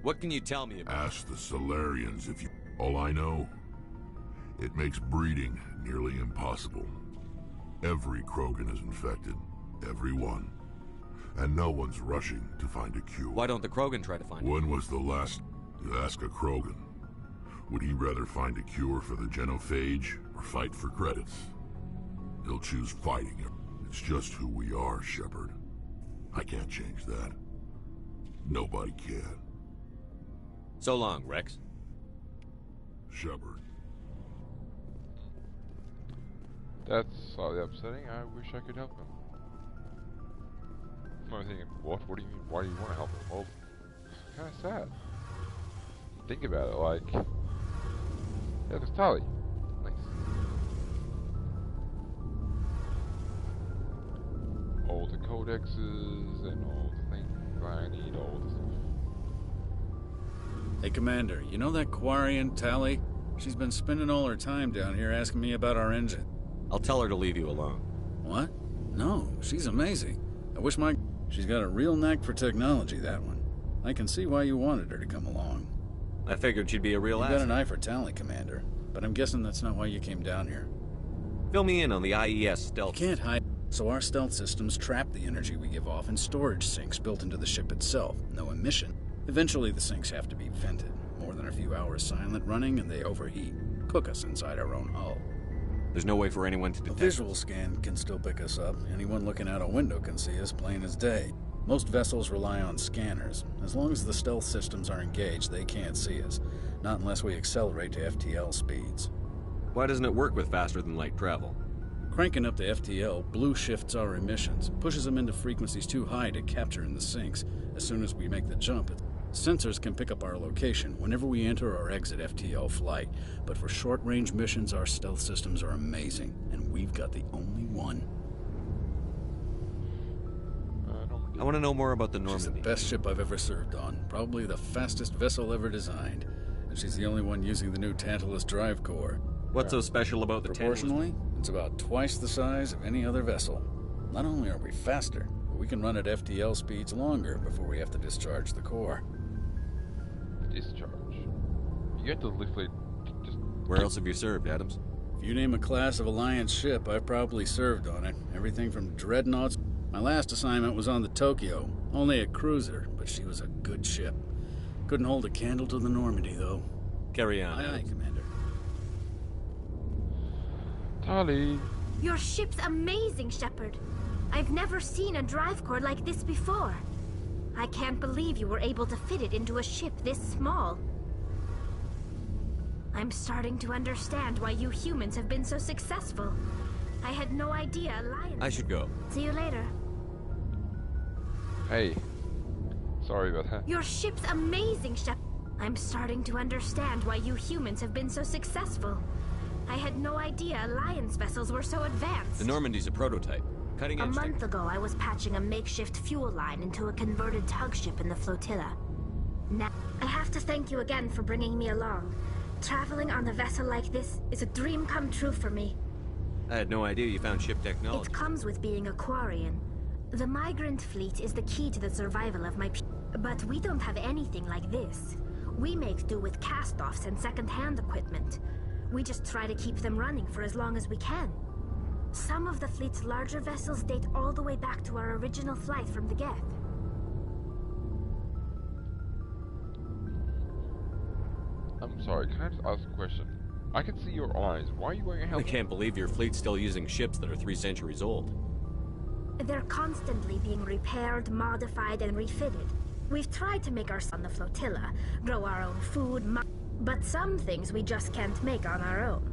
What can you tell me about... Ask the Solarians if you... All I know, it makes breeding nearly impossible. Every Krogan is infected. Every one. And no one's rushing to find a cure. Why don't the Krogan try to find it? When was the last... You ask a Krogan. Would he rather find a cure for the genophage or fight for credits? He'll choose fighting. It's just who we are, Shepard. I can't change that. Nobody can. So long, Rex. Shepard. That's slightly upsetting. I wish I could help him. I'm thinking, what? What do you mean? Why do you want to help him? Well, it's kind of sad. Think about it, like, yeah, there's Tali. Nice. All the codexes and all the things I need, all the stuff. Hey, Commander, you know that Quarian, Tali? She's been spending all her time down here asking me about our engine. I'll tell her to leave you alone. What? No, she's amazing. I wish my... She's got a real knack for technology, that one. I can see why you wanted her to come along. I figured she'd be a real asset. You got an eye for Tali, Commander, but I'm guessing that's not why you came down here. Fill me in on the IES stealth. You can't hide... So our stealth systems trap the energy we give off in storage sinks built into the ship itself. No emission. Eventually the sinks have to be vented. More than a few hours silent running and they overheat. Cook us inside our own hull. There's no way for anyone to detect A visual scan can still pick us up. Anyone looking out a window can see us plain as day. Most vessels rely on scanners. As long as the stealth systems are engaged, they can't see us. Not unless we accelerate to FTL speeds. Why doesn't it work with faster-than-light travel? Cranking up to FTL blue shifts our emissions, pushes them into frequencies too high to capture in the sinks. As soon as we make the jump, sensors can pick up our location whenever we enter or exit FTL flight. But for short-range missions, our stealth systems are amazing, and we've got the only one. I want to know more about the Normandy. She's the best ship I've ever served on. Probably the fastest vessel ever designed. And she's the only one using the new Tantalus drive core. What's so special about the Proportionally, it's about twice the size of any other vessel. Not only are we faster, but we can run at FTL speeds longer before we have to discharge the core. Discharge? You have to literally just... Where else have you served, Adams? If you name a class of Alliance ship, I've probably served on it. Everything from dreadnoughts. My last assignment was on the Tokyo, only a cruiser, but she was a good ship. Couldn't hold a candle to the Normandy, though. Carry on. Aye, aye, Commander. Tali. Your ship's amazing, Shepard. I've never seen a drive core like this before. I can't believe you were able to fit it into a ship this small. I'm starting to understand why you humans have been so successful. I had no idea Alliance... I should go. See you later. Hey. Sorry about that. Your ship's amazing, Shepard. I'm starting to understand why you humans have been so successful. I had no idea Alliance vessels were so advanced. The Normandy's a prototype. Cutting edge. A month ago, I was patching a makeshift fuel line into a converted tug ship in the flotilla. Now, I have to thank you again for bringing me along. Traveling on a vessel like this is a dream come true for me. I had no idea you found ship technology. It comes with being a Quarian. The migrant fleet is the key to the survival of my people. But we don't have anything like this. We make do with cast-offs and second-hand equipment. We just try to keep them running for as long as we can. Some of the fleet's larger vessels date all the way back to our original flight from the Geth. I'm sorry, can I just ask a question? I can see your eyes. Why are you wearing a helmet? I can't believe your fleet's still using ships that are 3 centuries old. They're constantly being repaired, modified, and refitted. We've tried to make our on the flotilla, grow our own food, but some things we just can't make on our own.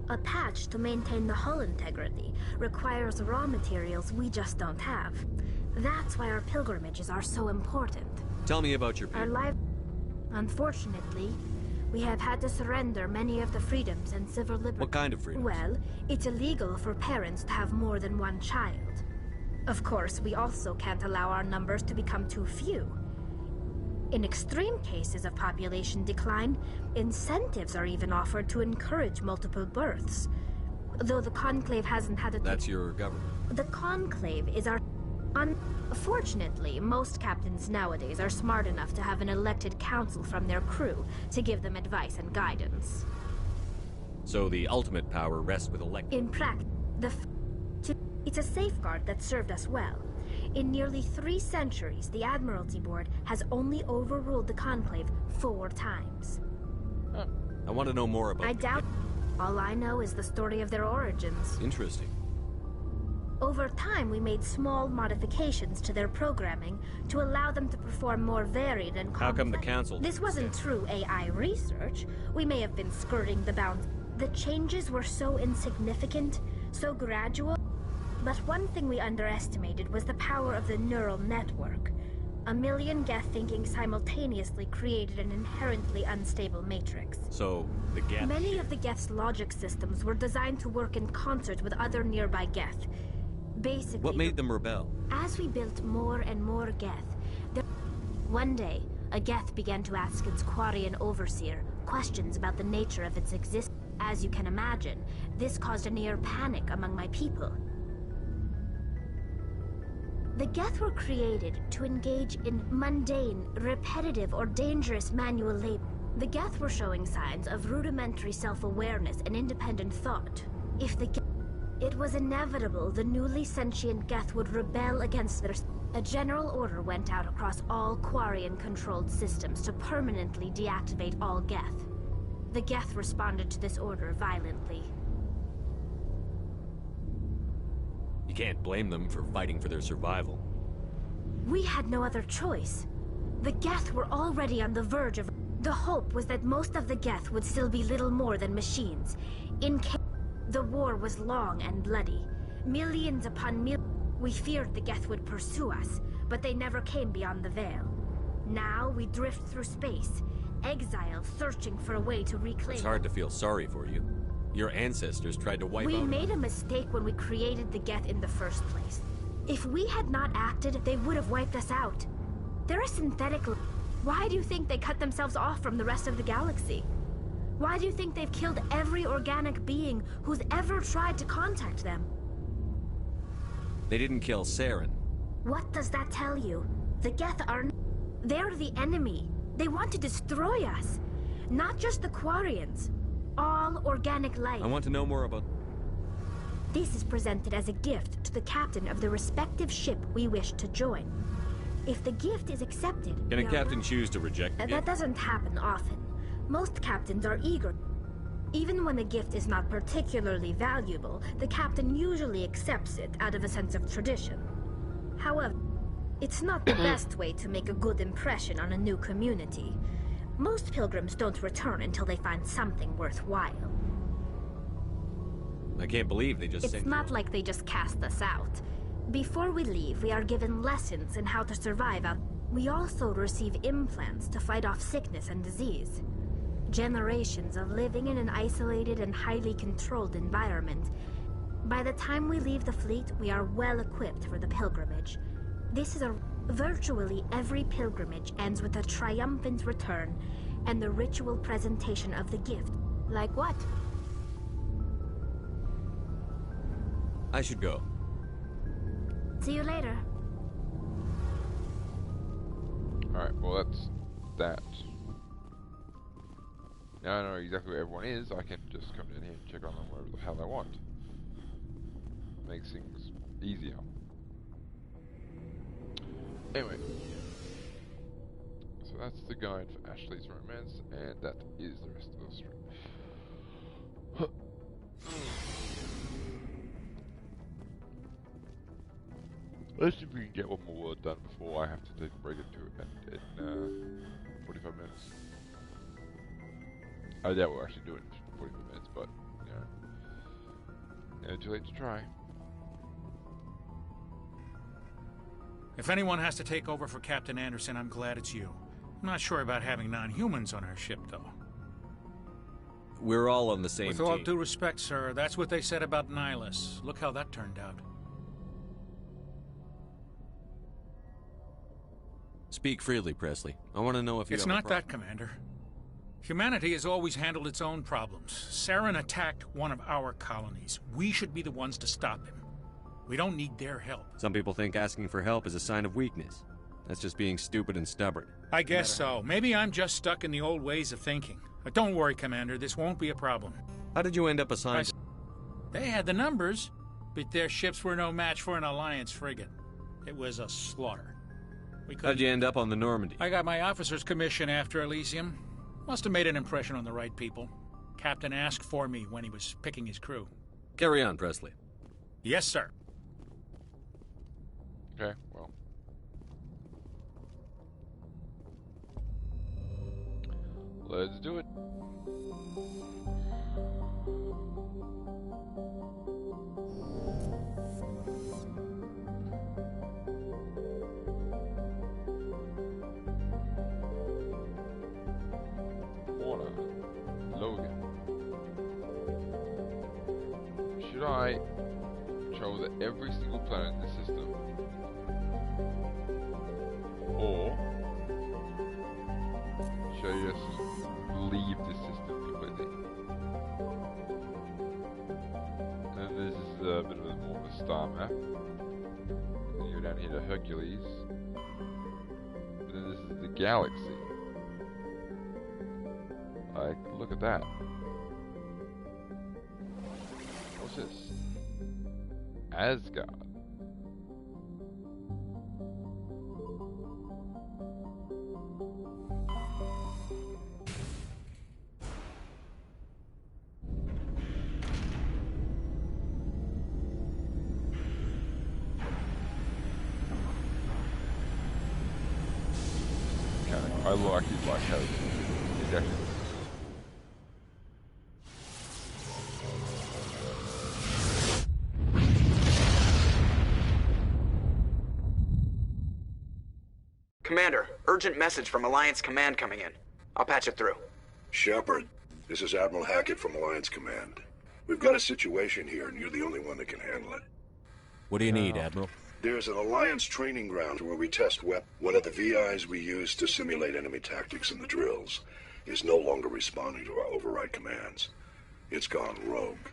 A patch to maintain the hull integrity requires raw materials we just don't have. That's why our pilgrimages are so important. Tell me about your Our life... Unfortunately, we have had to surrender many of the freedoms and civil liberties. What kind of freedoms? Well, it's illegal for parents to have more than one child. Of course, we also can't allow our numbers to become too few. In extreme cases of population decline, incentives are even offered to encourage multiple births. Though the Conclave hasn't had a... That's your government. The Conclave is our... Unfortunately, most captains nowadays are smart enough to have an elected council from their crew to give them advice and guidance. So the ultimate power rests with elected... In practice, it's a safeguard that served us well. In nearly 3 centuries, the Admiralty Board has only overruled the Conclave 4 times. I want to know more about... I doubt... All I know is the story of their origins. Interesting. Over time, we made small modifications to their programming to allow them to perform more varied and complex... How come the Council... This wasn't true AI research. We may have been skirting the bounds. The changes were so insignificant, so gradual... But one thing we underestimated was the power of the neural network. A million Geth thinking simultaneously created an inherently unstable matrix. So, the Geth... Many of the Geth's logic systems were designed to work in concert with other nearby Geth. Basically... What made them rebel? As we built more and more Geth, one day, a Geth began to ask its Quarian overseer questions about the nature of its existence. As you can imagine, this caused a near panic among my people. The Geth were created to engage in mundane, repetitive, or dangerous manual labor. The Geth were showing signs of rudimentary self-awareness and independent thought. It was inevitable the newly sentient Geth would rebel against their... A general order went out across all Quarian-controlled systems to permanently deactivate all Geth. The Geth responded to this order violently. You can't blame them for fighting for their survival. We had no other choice. The Geth were already on the verge of... The hope was that most of the Geth would still be little more than machines. In case... The war was long and bloody. Millions upon millions... We feared the Geth would pursue us, but they never came beyond the Veil. Now we drift through space, exile searching for a way to reclaim... It's hard to feel sorry for you. Your ancestors tried to wipe out... We made a mistake when we created the Geth in the first place. If we had not acted, they would have wiped us out. They're a synthetic... Why do you think they cut themselves off from the rest of the galaxy? Why do you think they've killed every organic being who's ever tried to contact them? They didn't kill Saren. What does that tell you? The Geth are... They're the enemy. They want to destroy us. Not just the Quarians. All organic life. I want to know more about... This is presented as a gift to the captain of the respective ship we wish to join. If the gift is accepted... Can a captain choose to reject the gift? That doesn't happen often. Most captains are eager. Even when the gift is not particularly valuable, the captain usually accepts it out of a sense of tradition. However, it's not the best way to make a good impression on a new community. Most pilgrims don't return until they find something worthwhile. I can't believe they just sent It's you. not like they just cast us out. Before we leave, we are given lessons in how to survive out. We also receive implants to fight off sickness and disease. Generations of living in an isolated and highly controlled environment. By the time we leave the fleet, we are well equipped for the pilgrimage. This is virtually every pilgrimage ends with a triumphant return and the ritual presentation of the gift. Like what? I should go. See you later. Alright, well that's that. Now I know exactly where everyone is, I can just come in here and check on them wherever the hell I want. Makes things easier. Anyway. So that's the guide for Ashley's romance, and that is the rest of the story. Let's see if we can get one more word done before I have to take a break in 45 minutes. I doubt we'll actually do it in 45 minutes, but, you know. Never too late to try. If anyone has to take over for Captain Anderson, I'm glad it's you. I'm not sure about having non-humans on our ship, though. We're all on the same With team. all due respect, sir, that's what they said about Nihilus. Look how that turned out. Speak freely, Presley. I want to know if you It's have a not problem. that, Commander. Humanity has always handled its own problems. Saren attacked one of our colonies. We should be the ones to stop him. We don't need their help. Some people think asking for help is a sign of weakness. That's just being stupid and stubborn. I guess so. Maybe I'm just stuck in the old ways of thinking. But don't worry, Commander. This won't be a problem. How did you end up assigned? They had the numbers, but their ships were no match for an Alliance frigate. It was a slaughter. How'd you end up on the Normandy? I got my officer's commission after Elysium. Must have made an impression on the right people. Captain asked for me when he was picking his crew. Carry on, Presley. Yes, sir. Okay, well. Let's do it. Should I travel to every single planet in the system? Or should I just leave the system completely? And this is a bit of more of a star map. Then you go down here to Hercules. And then this is the galaxy. Like, look at that. What's this? Asgard. I like it like how it's actually. Commander, urgent message from Alliance Command coming in. I'll patch it through. Shepard, this is Admiral Hackett from Alliance Command. We've got a situation here, and you're the only one that can handle it. What do you need, Admiral? There's an Alliance training ground where we test weapons. One of the VIs we use to simulate enemy tactics in the drills is no longer responding to our override commands. It's gone rogue.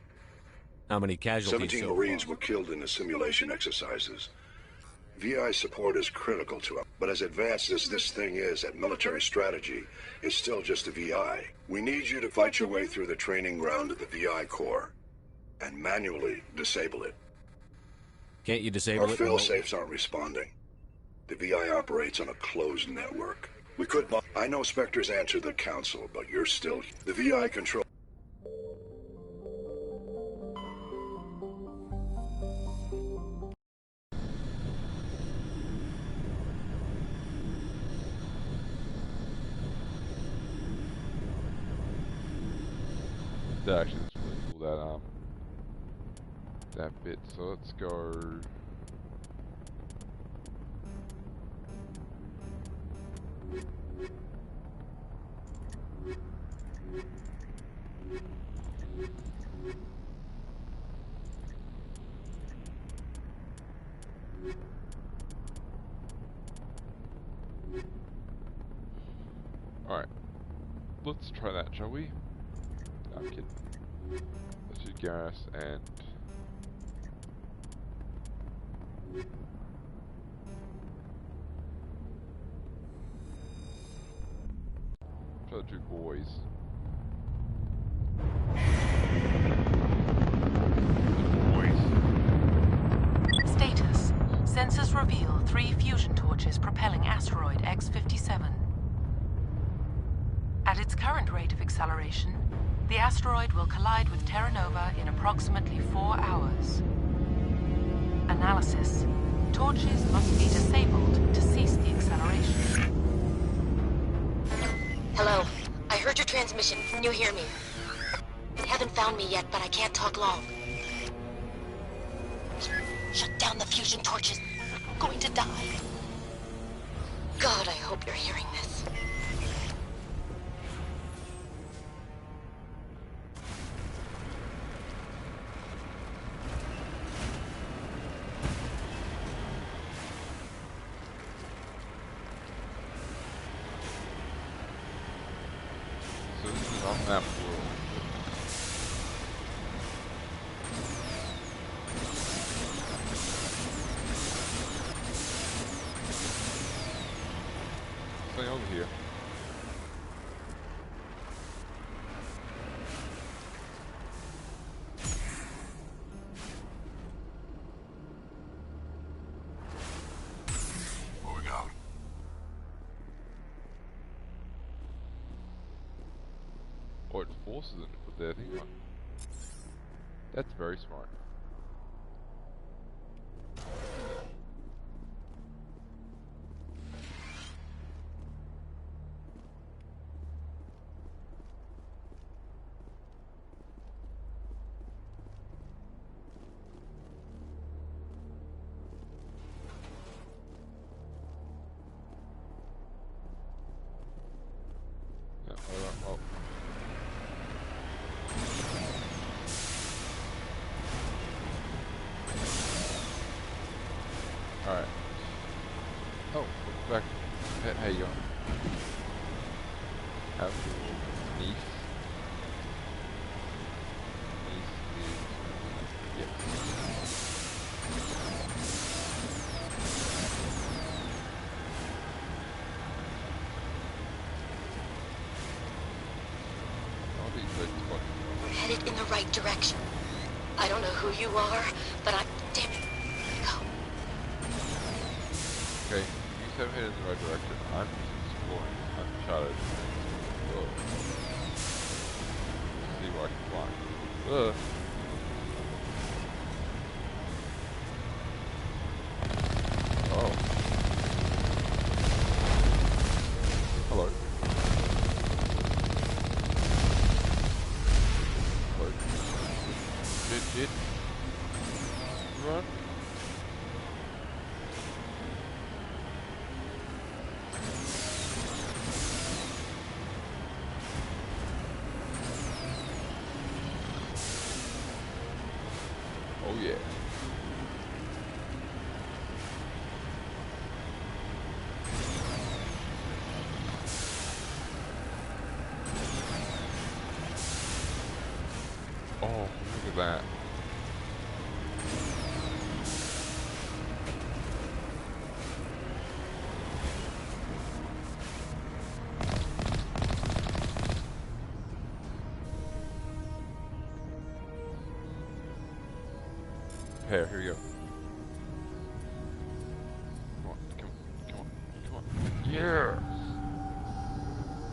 How many casualties 17 Marines were killed in the simulation exercises. VI support is critical to us, but as advanced as this thing is at military strategy, it's still just a VI. We need you to fight your way through the training ground of the VI core and manually disable it. Can't you disable it? Our fail-safes aren't responding. The VI operates on a closed network. We could... I know Spectres answer the Council, but you're still... The VI control... That actually looks really cool, that bit. So let's go. Alright. Let's try that, shall we? No, I'm kidding. Let's use gas and... try the two boys. Status. Sensors reveal 3 fusion torches propelling asteroid X-57. At its current rate of acceleration, the asteroid will collide with Terra Nova in approximately 4 hours. Analysis. Torches must be disabled to cease the acceleration. Hello. I heard your transmission. Can you hear me? They haven't found me yet, but I can't talk long. Shut down the fusion torches. I'm going to die. God, I hope you're hearing this. So this is on that world. Something over here. Moving out. Or it forces them to put their thing on. That's very smart. Yeah, well. Alright. Oh, welcome back. Pet, how you going? How's your niece? Niece is... Yes. All these legs fucking... We're headed in the right direction. I don't know who you are, but damn it. Go. Okay, you seven headed in the right direction. I'm just exploring uncharted world. See what I can find. Oh. Hello. Hello. Shit. Run. Oh yeah. Oh, look at that. Here we go. Come on. Yes!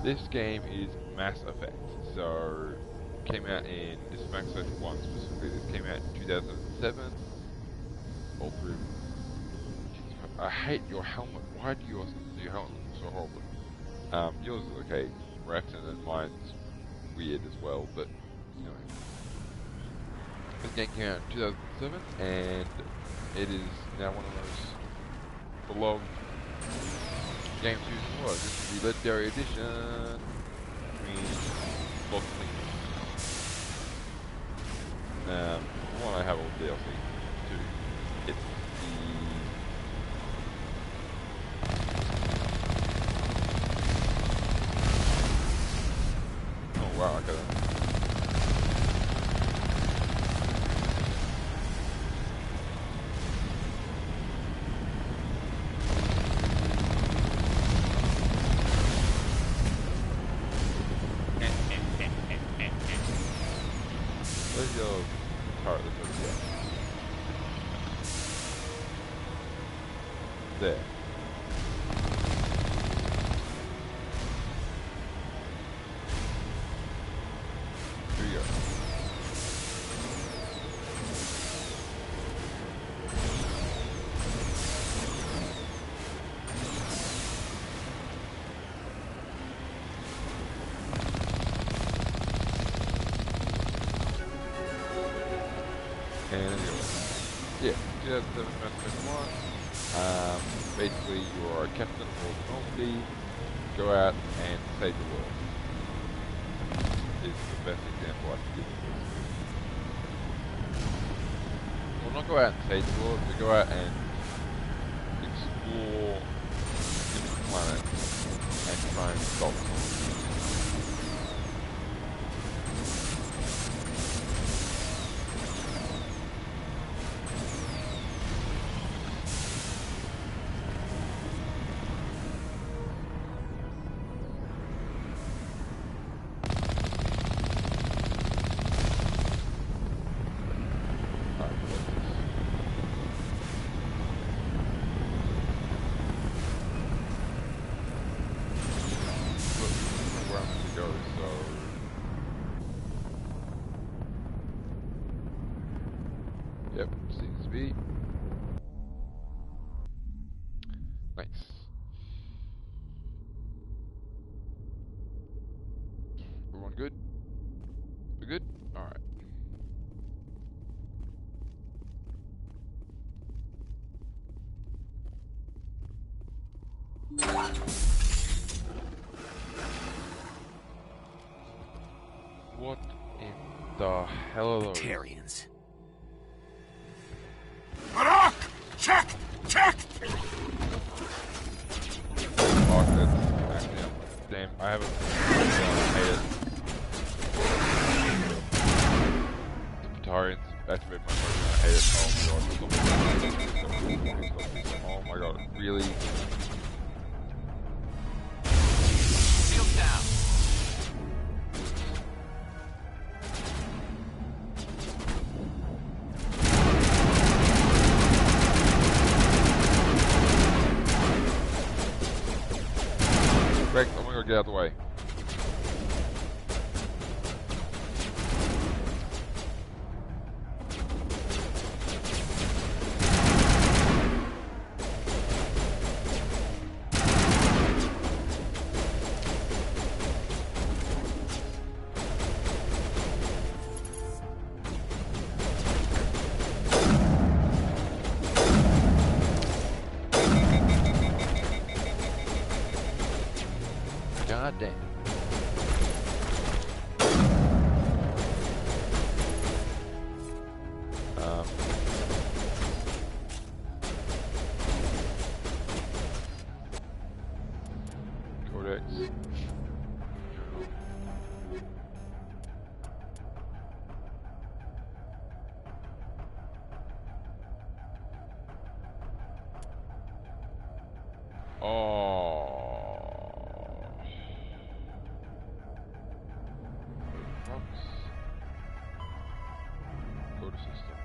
This game is Mass Effect. So, came out in, this is Mass Effect 1 specifically, this came out in 2007. All through. I hate your helmet. Why do your helmet look so horrible? Yours is okay, Rex, and then mine's weird as well, but, you know. This game came out in 2007, and it is now one of those beloved games used in the world. This is the Legendary Edition. I mean, lots of things. For one, I have all the DLC. Two, it's the... Oh wow, okay then. Where's your turret that's over here? There. Here we go. And yeah, 2007 Mass Effect 1. Basically, you are a captain of Normandy. Go out and save the world. Is the best example I can give of this. Well, not go out and save the world, but go out and explore different planets and try and solve them. Yep, seems to be. Nice. Everyone good? We good? Alright. What in the hell are those? Tarians. Barak! Check! Check! Centurions activate my program. I hate it. Oh my god, really? Shields down. Rex, oh my god, get out of the way. God damn. Codex. Go to system.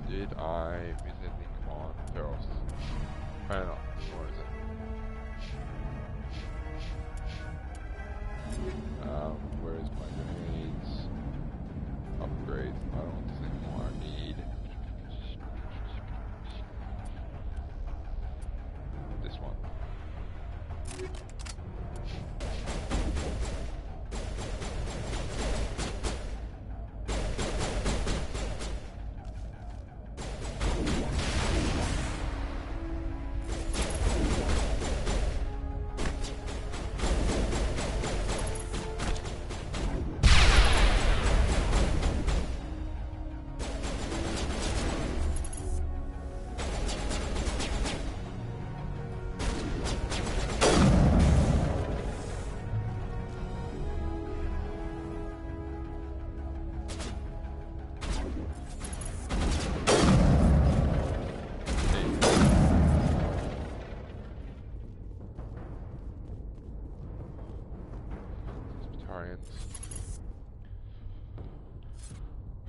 Did I miss anything on Theros? I don't know. What is it? Where is my grenades? Upgrades. I don't want this anymore. I need this one.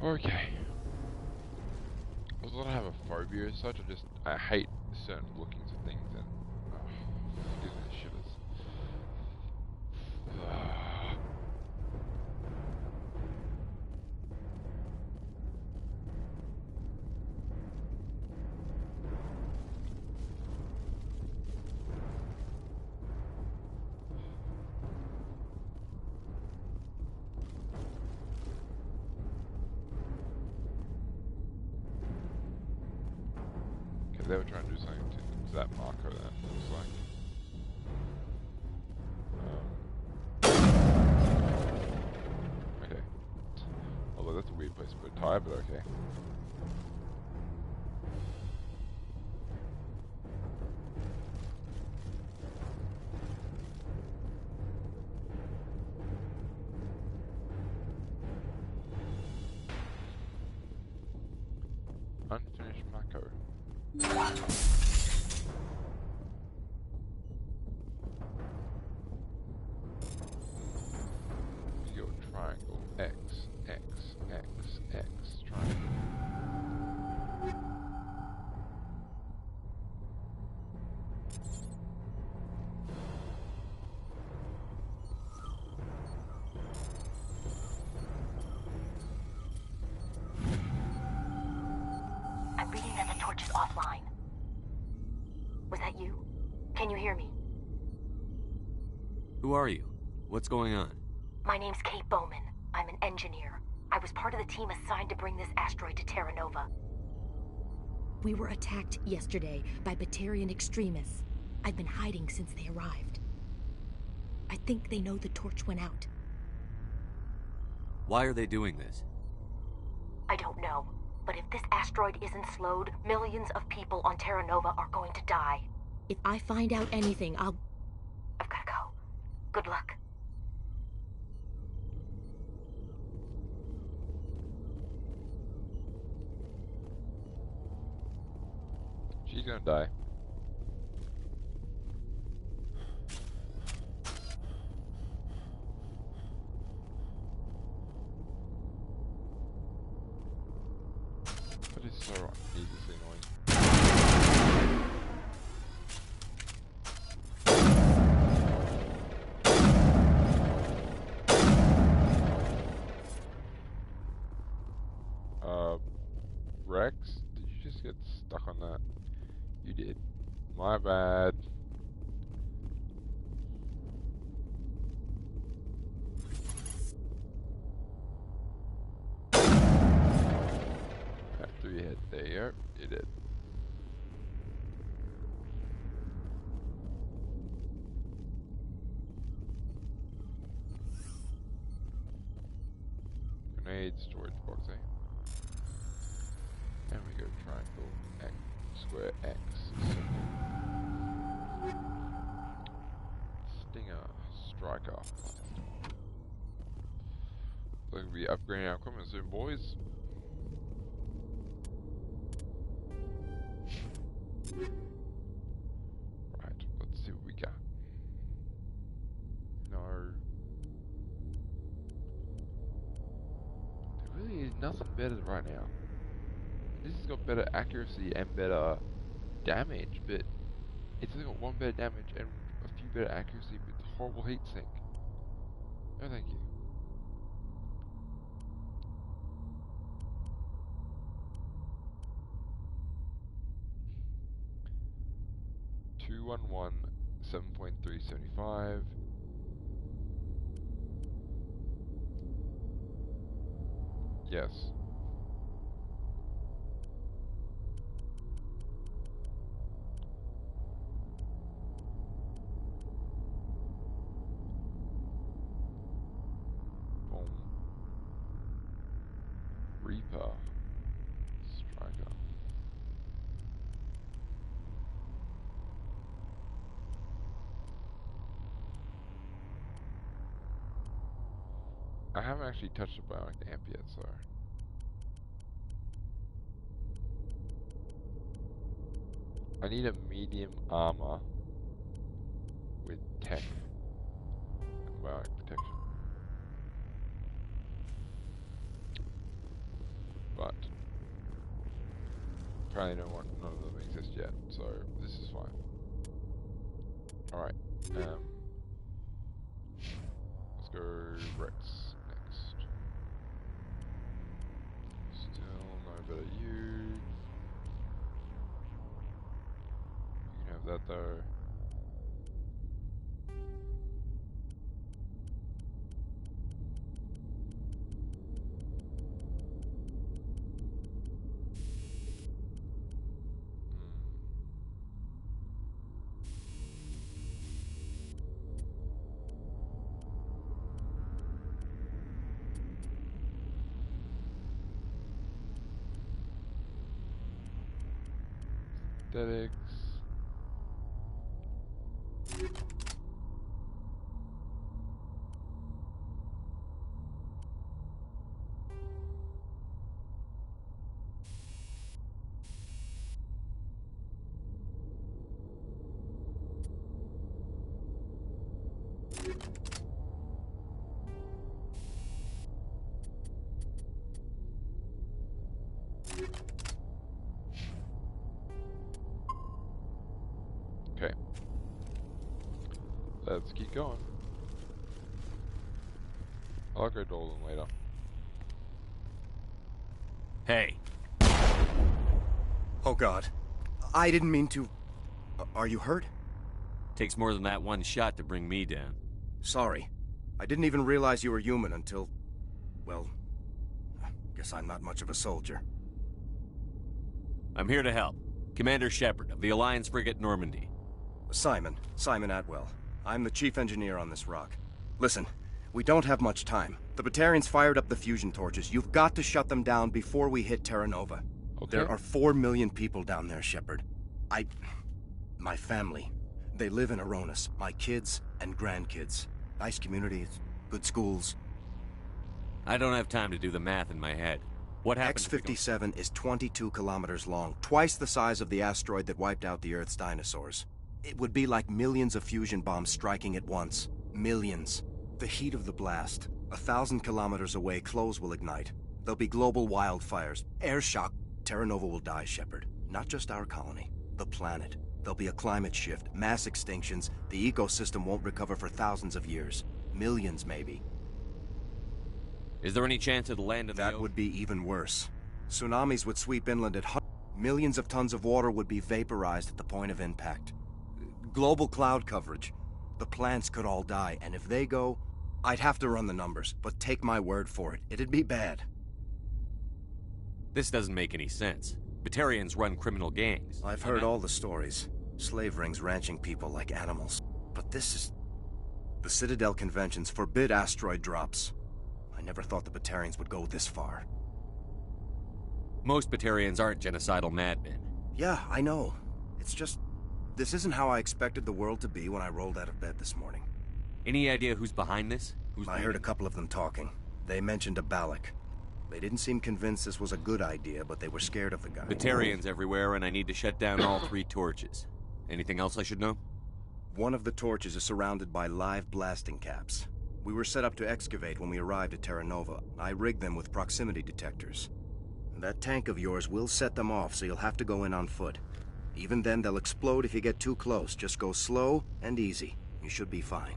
Okay. Although I don't have a phobia as such, I hate certain lookings of things and excuse me, shivers. They were trying to do something to that marker, that looks like. Okay. Although that's a weird place to put a tire, but okay. Unfinished macro. Your triangle X, X, X, X, triangle. I'm reading that the torch is offline. Was that you? Can you hear me? Who are you? What's going on? My name's Kate Bowman. I'm an engineer. I was part of the team assigned to bring this asteroid to Terra Nova. We were attacked yesterday by Batarian extremists. I've been hiding since they arrived. I think they know the torch went out. Why are they doing this? I don't know. But if this asteroid isn't slowed, millions of people on Terra Nova are going to die. If I find out anything, I've gotta go. Good luck. He's gonna die. That is so needlessly annoying. Rex, did you just get stuck on that? You did. My bad. After you hit there, you did. Grenade, storage box, eh? And we go triangle, X, square, X, circle. Stinger, striker. Looking to be upgrading our equipment soon, boys. Right, let's see what we got. No. There really is nothing better right now. This has got better accuracy and better damage, but it's only got one better damage and a few better accuracy with horrible heat sink. No thank you. (211) 7.375. Yes. Boom. Reaper. Striker. I haven't actually touched the bionic amp yet, so. I need a medium armor with tech and bionic protection. But apparently none of them exist yet, so this is fine. Alright, let's go Rex next. Still no better you. You can have that though. Aesthetics. Okay. Let's keep going. I'll go Dolan later. Hey. Oh God. I didn't mean to... Are you hurt? Takes more than that one shot to bring me down. Sorry. I didn't even realize you were human until... Well... Guess I'm not much of a soldier. I'm here to help. Commander Shepard of the Alliance frigate Normandy. Simon Atwell. I'm the chief engineer on this rock. Listen, we don't have much time. The Batarians fired up the fusion torches. You've got to shut them down before we hit Terra Nova. Okay. There are 4 million people down there, Shepard. My family, they live in Aronis. My kids and grandkids. Nice communities, good schools. I don't have time to do the math in my head. What happened? X-57 is 22 kilometers long, twice the size of the asteroid that wiped out the Earth's dinosaurs. It would be like millions of fusion bombs striking at once. Millions. The heat of the blast. 1,000 kilometers away, clothes will ignite. There'll be global wildfires. Air shock. Terra Nova will die, Shepard. Not just our colony. The planet. There'll be a climate shift, mass extinctions. The ecosystem won't recover for thousands of years. Millions, maybe. Is there any chance it'll land in the That would be even worse. Tsunamis would sweep inland at millions of tons of water would be vaporized at the point of impact. Global cloud coverage. The plants could all die, and if they go, I'd have to run the numbers, but take my word for it, it'd be bad. This doesn't make any sense. Batarians run criminal gangs. I've heard all the stories. Slave rings ranching people like animals. But this is... The Citadel conventions forbid asteroid drops. I never thought the Batarians would go this far. Most Batarians aren't genocidal madmen. Yeah, I know. It's just... This isn't how I expected the world to be when I rolled out of bed this morning. Any idea who's behind this? I heard a couple of them talking. They mentioned a Balak. They didn't seem convinced this was a good idea, but they were scared of the guy. Batarians everywhere, and I need to shut down all 3 torches. Anything else I should know? One of the torches is surrounded by live blasting caps. We were set up to excavate when we arrived at Terra Nova. I rigged them with proximity detectors. That tank of yours will set them off, so you'll have to go in on foot. Even then, they'll explode if you get too close. Just go slow and easy. You should be fine.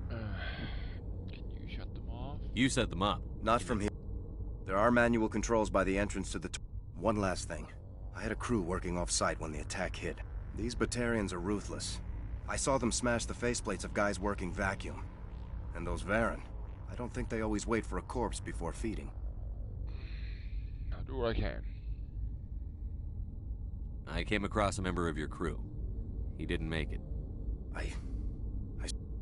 Can you shut them off? You set them up. Not from here. There are manual controls by the entrance to the... One last thing. I had a crew working off-site when the attack hit. These Batarians are ruthless. I saw them smash the faceplates of guys working vacuum. And those Varen, I don't think they always wait for a corpse before feeding. I'll do what I can. I came across a member of your crew. He didn't make it.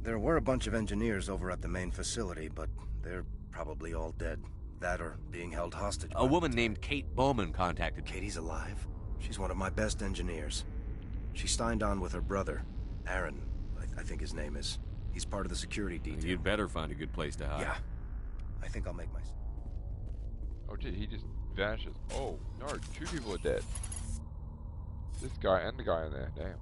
There were a bunch of engineers over at the main facility, but they're probably all dead. That or being held hostage. A woman named Kate Bowman contacted me. Katie's alive? She's one of my best engineers. She signed on with her brother, Aaron, I think his name is. He's part of the security detail. You'd better find a good place to hide. Yeah. I think I'll make my... Oh, gee, he just vanishes. Oh, no, 2 people are dead. This guy and the guy in there, damn.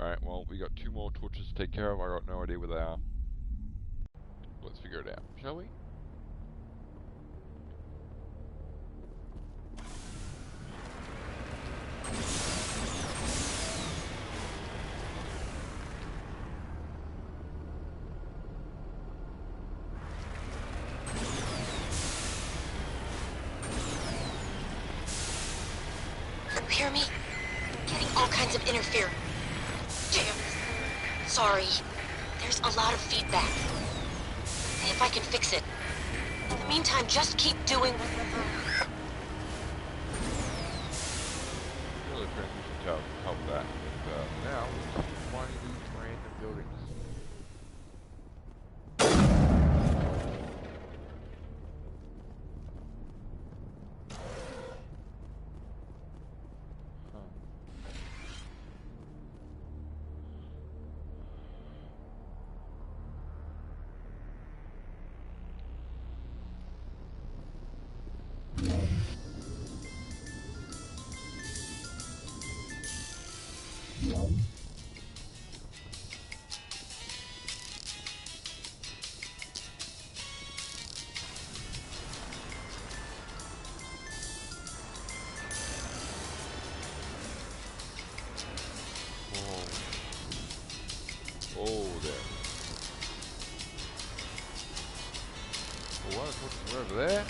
Alright, well, we got 2 more torches to take care of. I got no idea where they are. Let's figure it out, shall we? You hear me? Getting all kinds of interference. Damn. Sorry. There's a lot of feedback. See if I can fix it. In the meantime, just keep doing... Really transmission to help that. But now, we're just finding these random buildings. Oh, there. Oh, what? What's over there?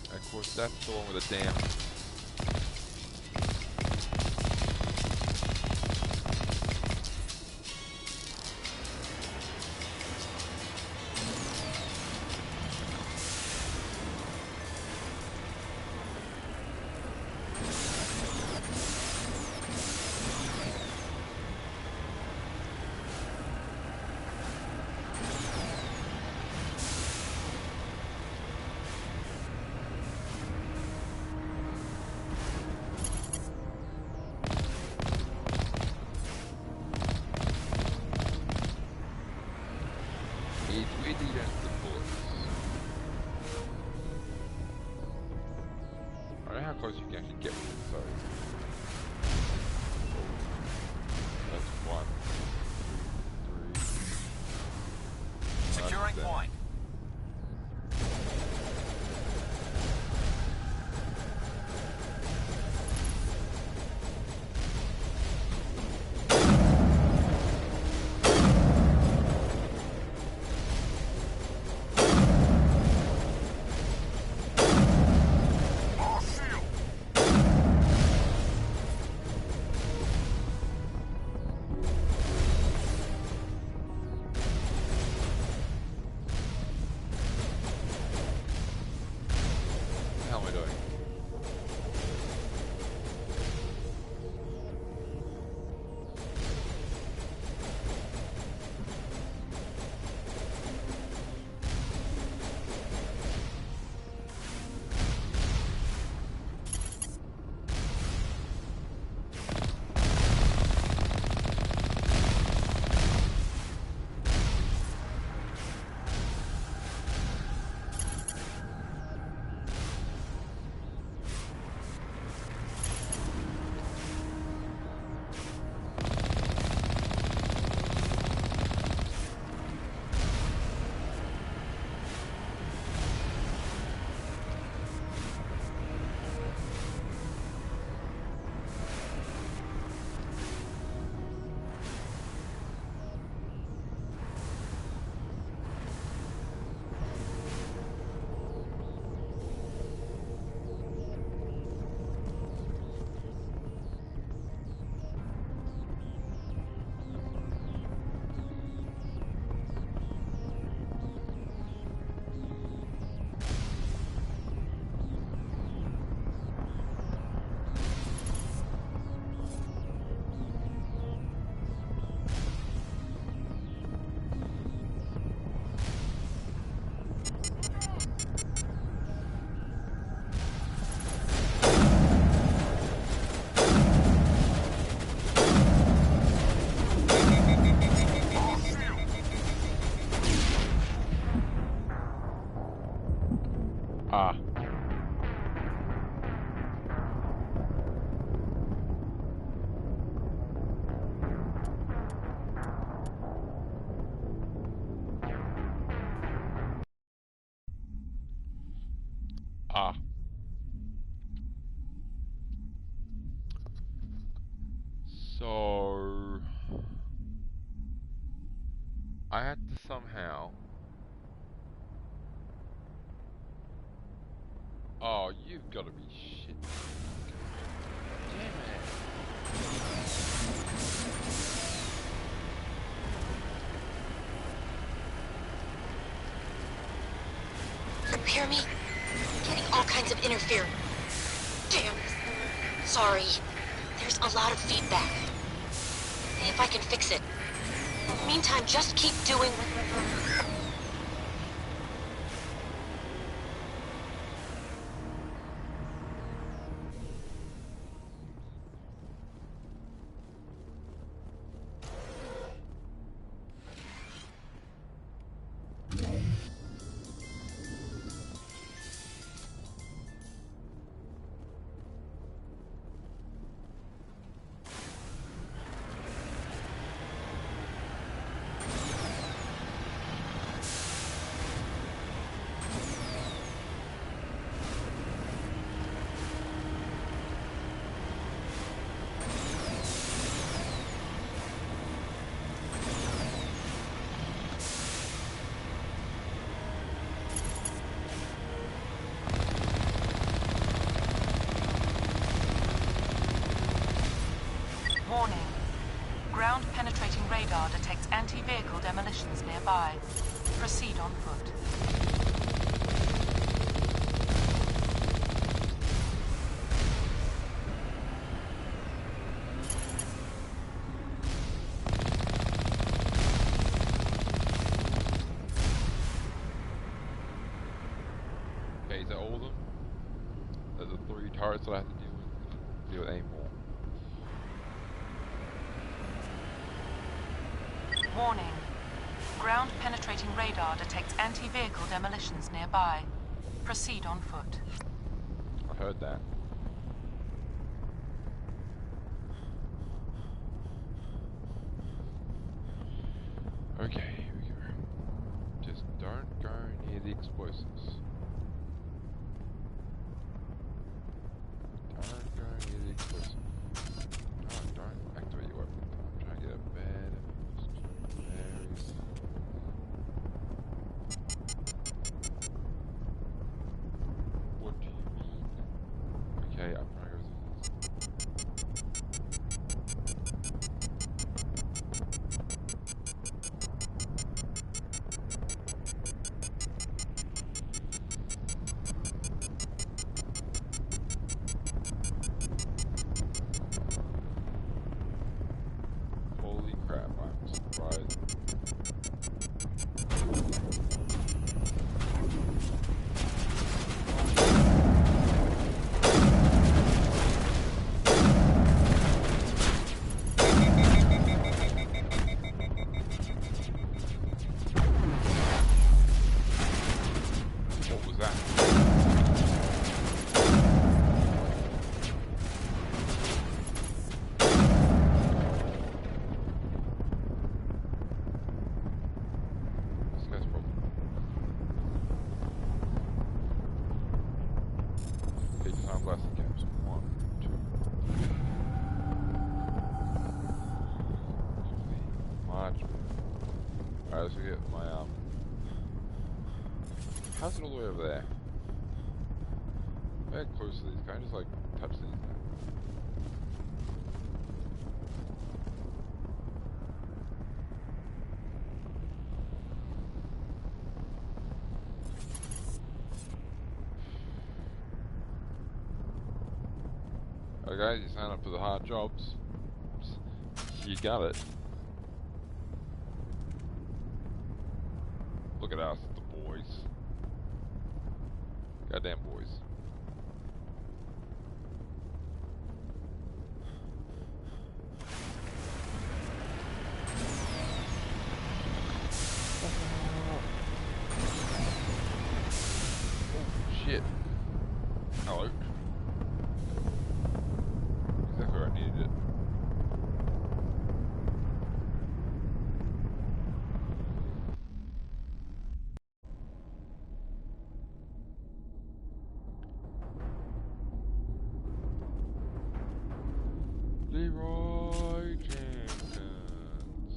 And of course, that's the one with the dam. I had to somehow... Oh, you've got to be shit. Damn it. You hear me? Getting all kinds of interference. Damn. Sorry. There's a lot of feedback. See if I can fix it. Meantime, just keep doing what... Warning. Ground-penetrating radar detects anti-vehicle demolitions nearby. Proceed on foot. Okay, is that all of them? There's the 3 turrets that I have to deal with anymore. Warning. Ground-penetrating radar detects anti-vehicle demolitions nearby. Proceed on foot. I heard that. Okay, here we go. Just don't go near the explosives. Don't go near the explosives. Don't activate your weapon. I'm trying to get a bad... What do you mean? Okay, I'm trying to go Holy crap, I'm surprised. What was that? This guy's broken. Okay, design blasting caps. 1, 2, 3. Much better. Alright, let's go get my how's it all the way over there? Very close to these. Can I just like touch these now? Alright guys, you sign up for the hard jobs. You got it. Look at us, the boys. Goddamn boys. Oh shit. Hello. Exactly where I needed it. Leroy Jenkins.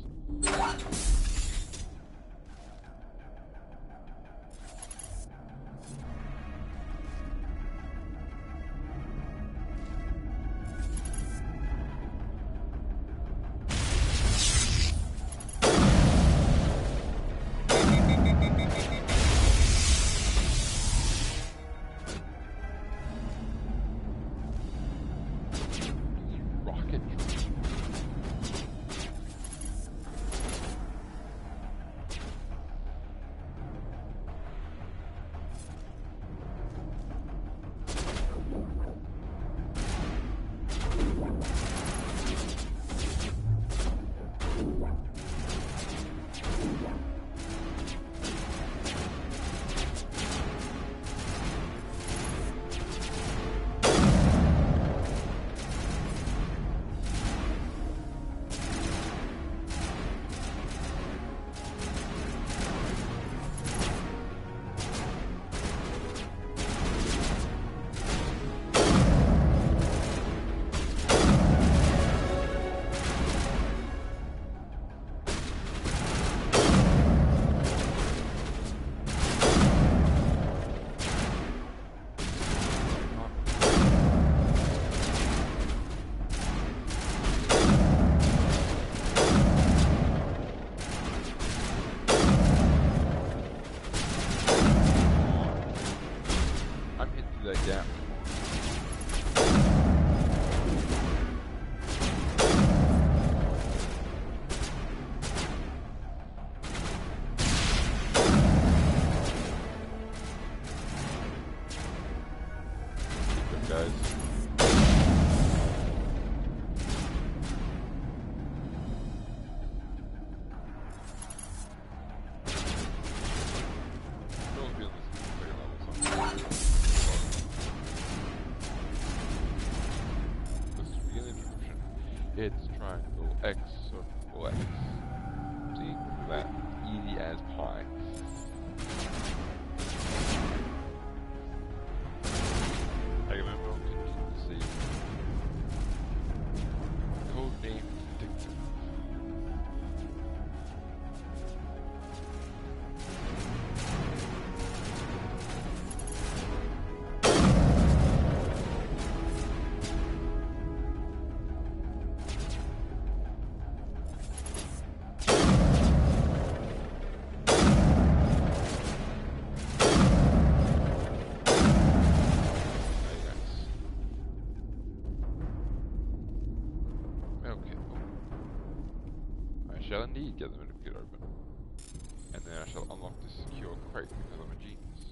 It's triangle X circle X. See? That easy as pie. I remember to see code name addictive. Shall indeed get them to get open. And then I shall unlock the secure crate because I'm a genius.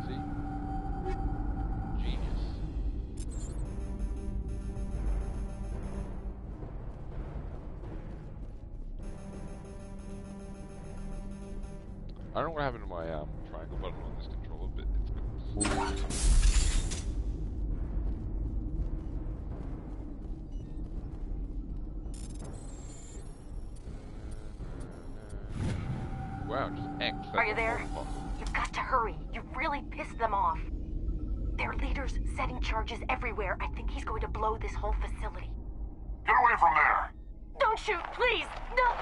See? Genius. I don't know what happened to my triangle button on this controller, but it's completely... Wow, just X. Are you there? You've got to hurry. You've really pissed them off. Their leader's setting charges everywhere. I think he's going to blow this whole facility. Get away from there! Don't shoot, please! No!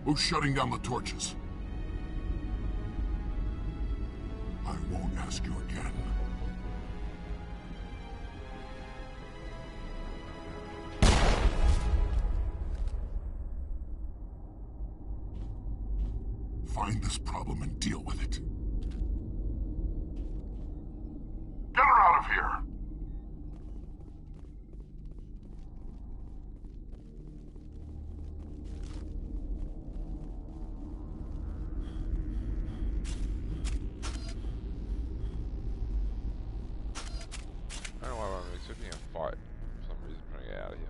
Who's shutting down the torches? I won't ask you again. Find this problem and deal with it. Get her out of here! I don't know why I'm expecting a fight for some reason trying to get out of here.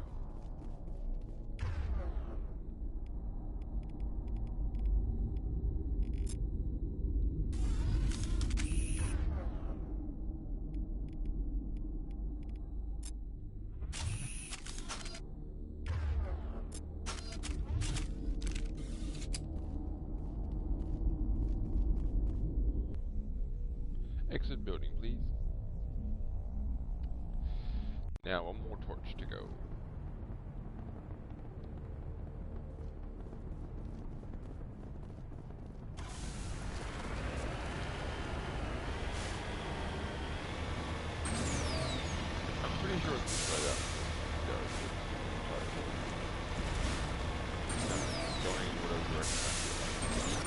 Exit building, please. Now, one more torch to go. I'm pretty sure it's straight up. Going in whatever direction I feel like.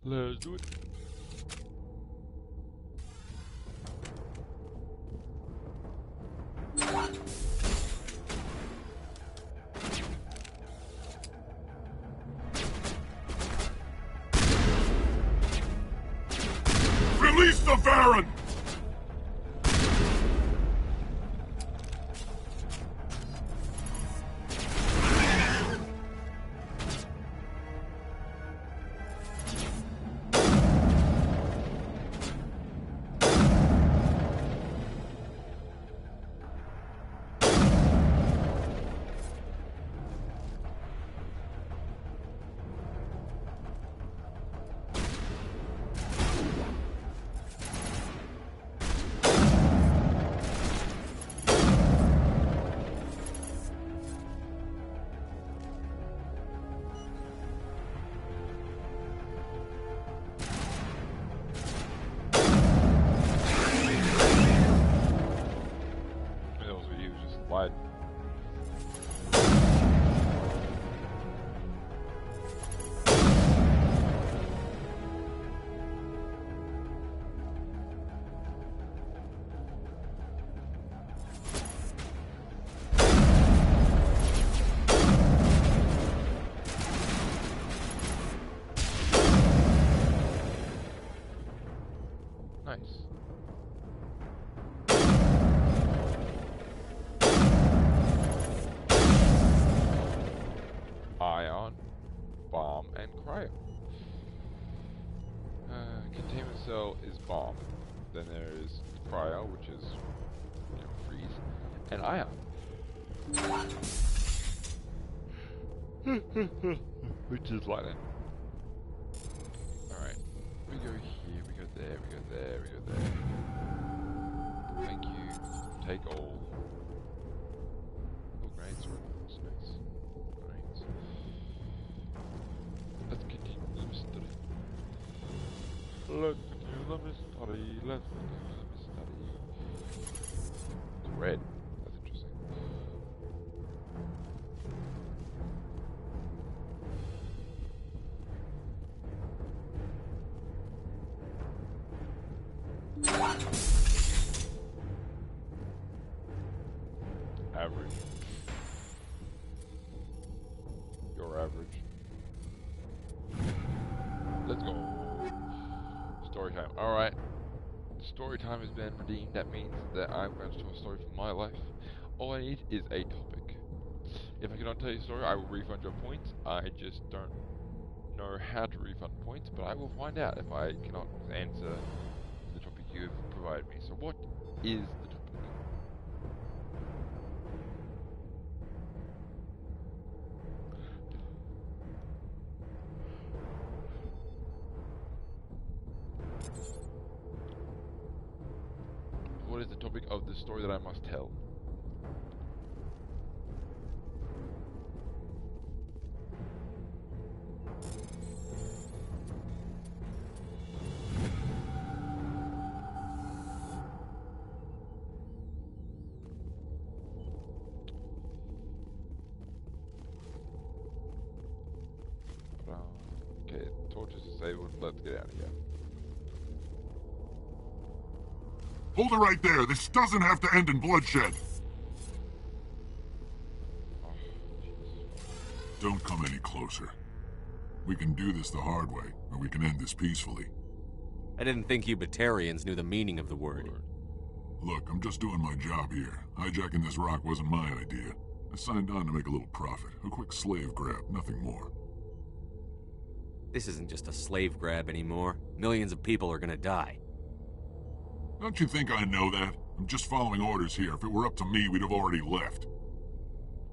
Let's do it. Release the Baron! What? Nice. Ion, bomb, and cryo. Containment cell is bomb. Then there is cryo, which is, you know, freeze, and ion. Which is lightning. Alright. We go here, we go there, we go there, we go there. Thank you. Take all. Oh, grenades are nice. Grenades. Let's continue the mystery. Let's continue the mystery. Let's continue the mystery. It's red. That's interesting. Average. You're average. Let's go. Story time. Alright. Story time has been redeemed. That means that I'm going to tell a story from my life. All I need is a topic. If I cannot tell you a story, I will refund your points. I just don't know how to refund points, but I will find out if I cannot answer the topic you've provided me. So what is the topic? What is the topic of the story that I must tell? Okay, torches disabled. Let's get out of here. Hold it right there. This doesn't have to end in bloodshed. Oh, Don't come any closer. We can do this the hard way, or we can end this peacefully. I didn't think you Batarians knew the meaning of the word. Look, I'm just doing my job here. Hijacking this rock wasn't my idea. I signed on to make a little profit. A quick slave grab, nothing more. This isn't just a slave grab anymore. Millions of people are gonna die. Don't you think I know that? I'm just following orders here. If it were up to me, we'd have already left.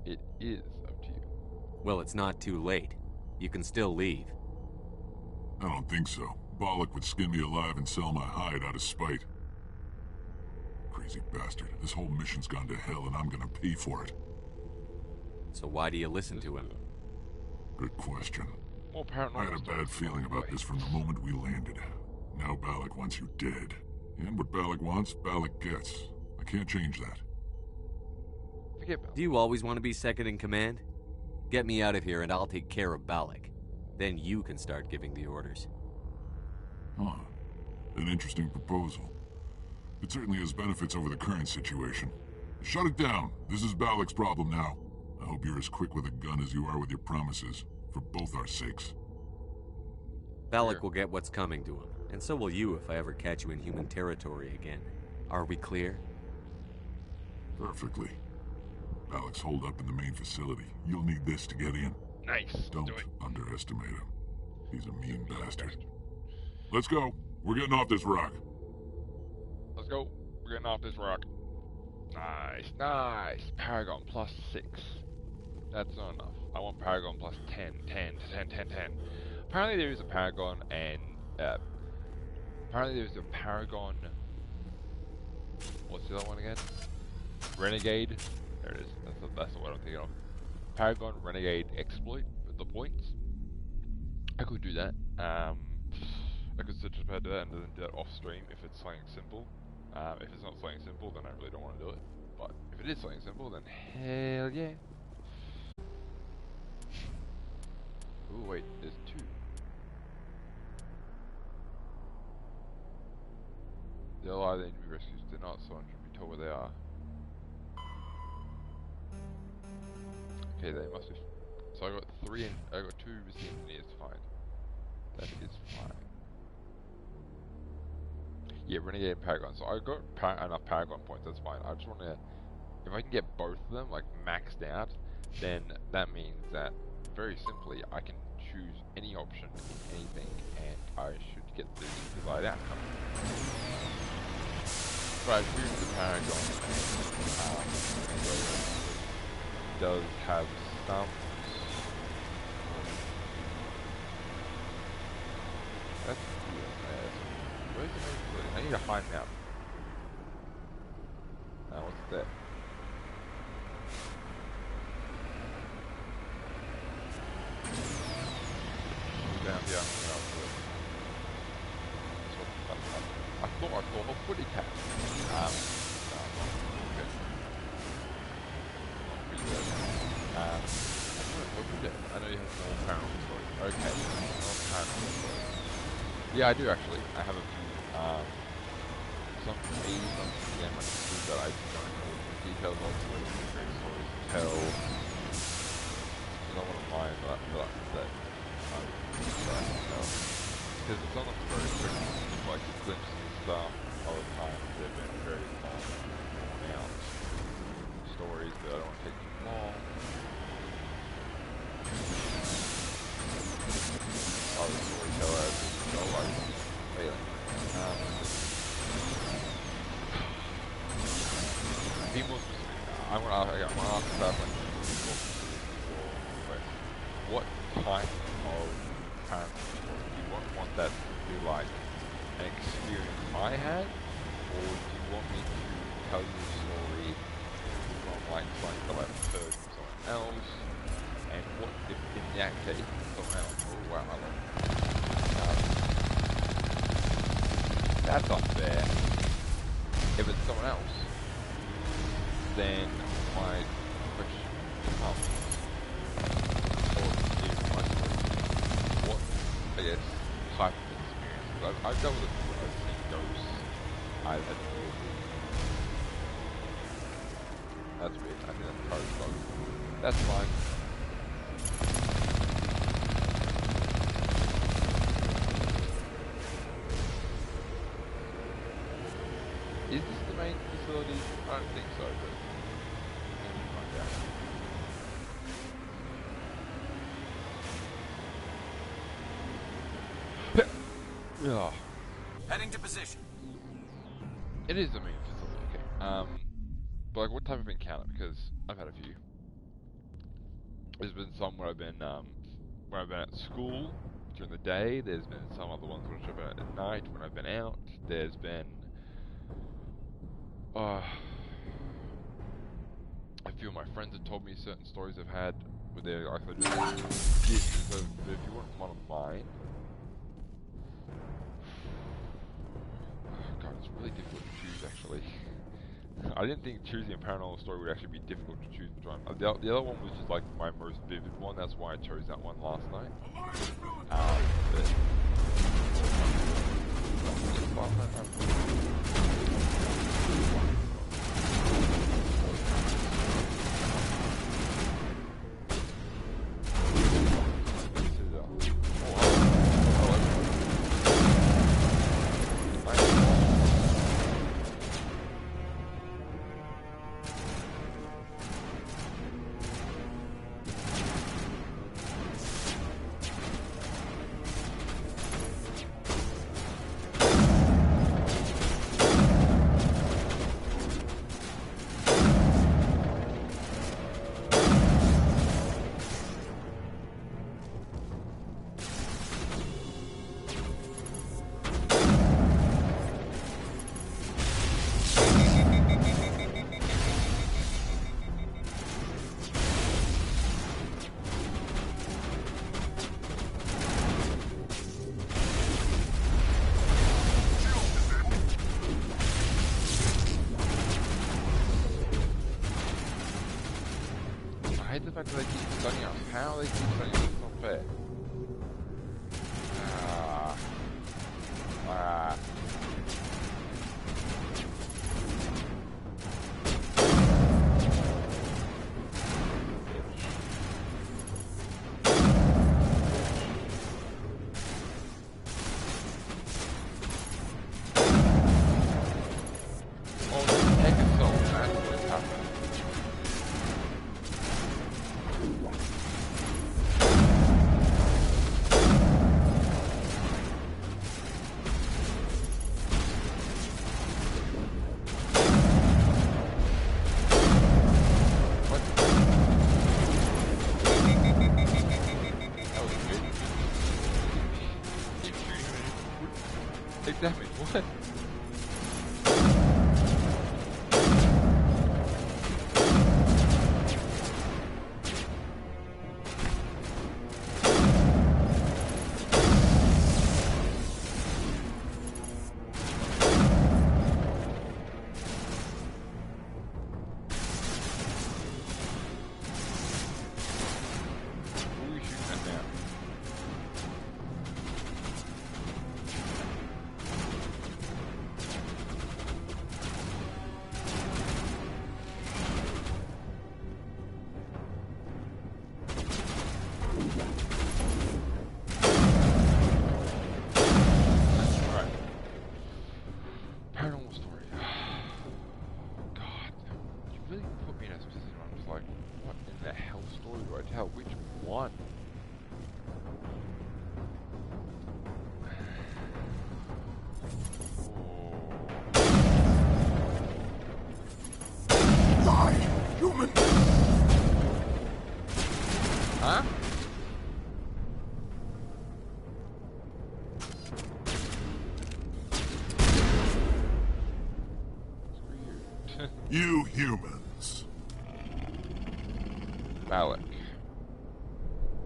It is up to you. Well, it's not too late. You can still leave. I don't think so. Bollock would skin me alive and sell my hide out of spite. Crazy bastard. This whole mission's gone to hell and I'm gonna pay for it. So why do you listen to him? Good question. More paranormal I had a bad feeling about this from the moment we landed. Now Bollock wants you dead. And what Bollock wants, Bollock gets. I can't change that. Forget Bollock. Do you always want to be second in command? Get me out of here and I'll take care of Bollock. Then you can start giving the orders. Huh. An interesting proposal. It certainly has benefits over the current situation. Shut it down. This is Balak's problem now. I hope you're as quick with a gun as you are with your promises, for both our sakes. Balak will get what's coming to him, and so will you if I ever catch you in human territory again. Are we clear? Perfectly. Balak's holed up in the main facility. You'll need this to get in. Nice. Don't underestimate him. He's a mean bastard. Let's go. We're getting off this rock. Let's go. We're getting off this rock. Nice, nice. Paragon plus 6. That's not enough. I want Paragon plus 10, 10, 10, 10, 10. Apparently there is a Paragon and... apparently there's a Paragon... What's the other one again? Renegade. There it is. That's the one I'm thinking of. Paragon Renegade Exploit with the points. I could do that. I could just about do that and then do that off stream if it's something simple. If it's not something simple, then I really don't want to do it. But if it is something simple, then hell yeah. Ooh, wait, there's 2. The allied enemy rescues did not, so I should be told where they are. Okay, they must be. So I got 2 rescue engineers to find. That is fine. Yeah, Renegade and Paragon. So I got enough Paragon points, that's fine. I just want to, if I can get both of them, like, maxed out, then that means that, very simply, I can choose any option in anything, and I should get the desired outcome. But I choose the Paragon, it does have some... That's where's the main facility? I need a high map. What's that? Down here. I thought I saw a footy cat. No, not good. Not pretty good. I know you have more paranormal stories. Okay, more paranormal stories. Yeah, I do actually. I have a few, some sequences that I don't know the details of, so it's a great story to tell. There's not one of mine that I can tell. Because it's not very quick, just like glimpses and stuff all the time. They've been very long, drawn out stories that I don't want to take too long. Oh, the storyteller has no life. Failing. Be more specific. I want to ask about what type of paranormal story do you want that to be like an experience I had, or do you want me to tell you a story from like something that I've heard from someone else? And what if in that case someone else? Oh wow, I love it. That's unfair. If it's someone else, then my question becomes, or if my story, what, I guess, type of experience? I've dealt with it, I've seen ghosts, I've had that's weird. I think that's part of the bug. That's fine. Is this the main facility? I don't think so, but let me find out. Yeah. Heading to position. It is the main facility, okay. But like, what type of encounter? Because I've had a few. There's been some where I've been at school during the day. There's been some other ones which I've been at night when I've been out. There's been a few of my friends have told me certain stories they've had where they're like, so if you want one of mine, God, it's really difficult to choose actually. I didn't think choosing a paranormal story would actually be difficult to choose which one. The other one was just like my most vivid one, that's why I chose that one last night. do they keep stunning us? How do they keep stunning us? It's not fair. Damage, what? You humans. Alec.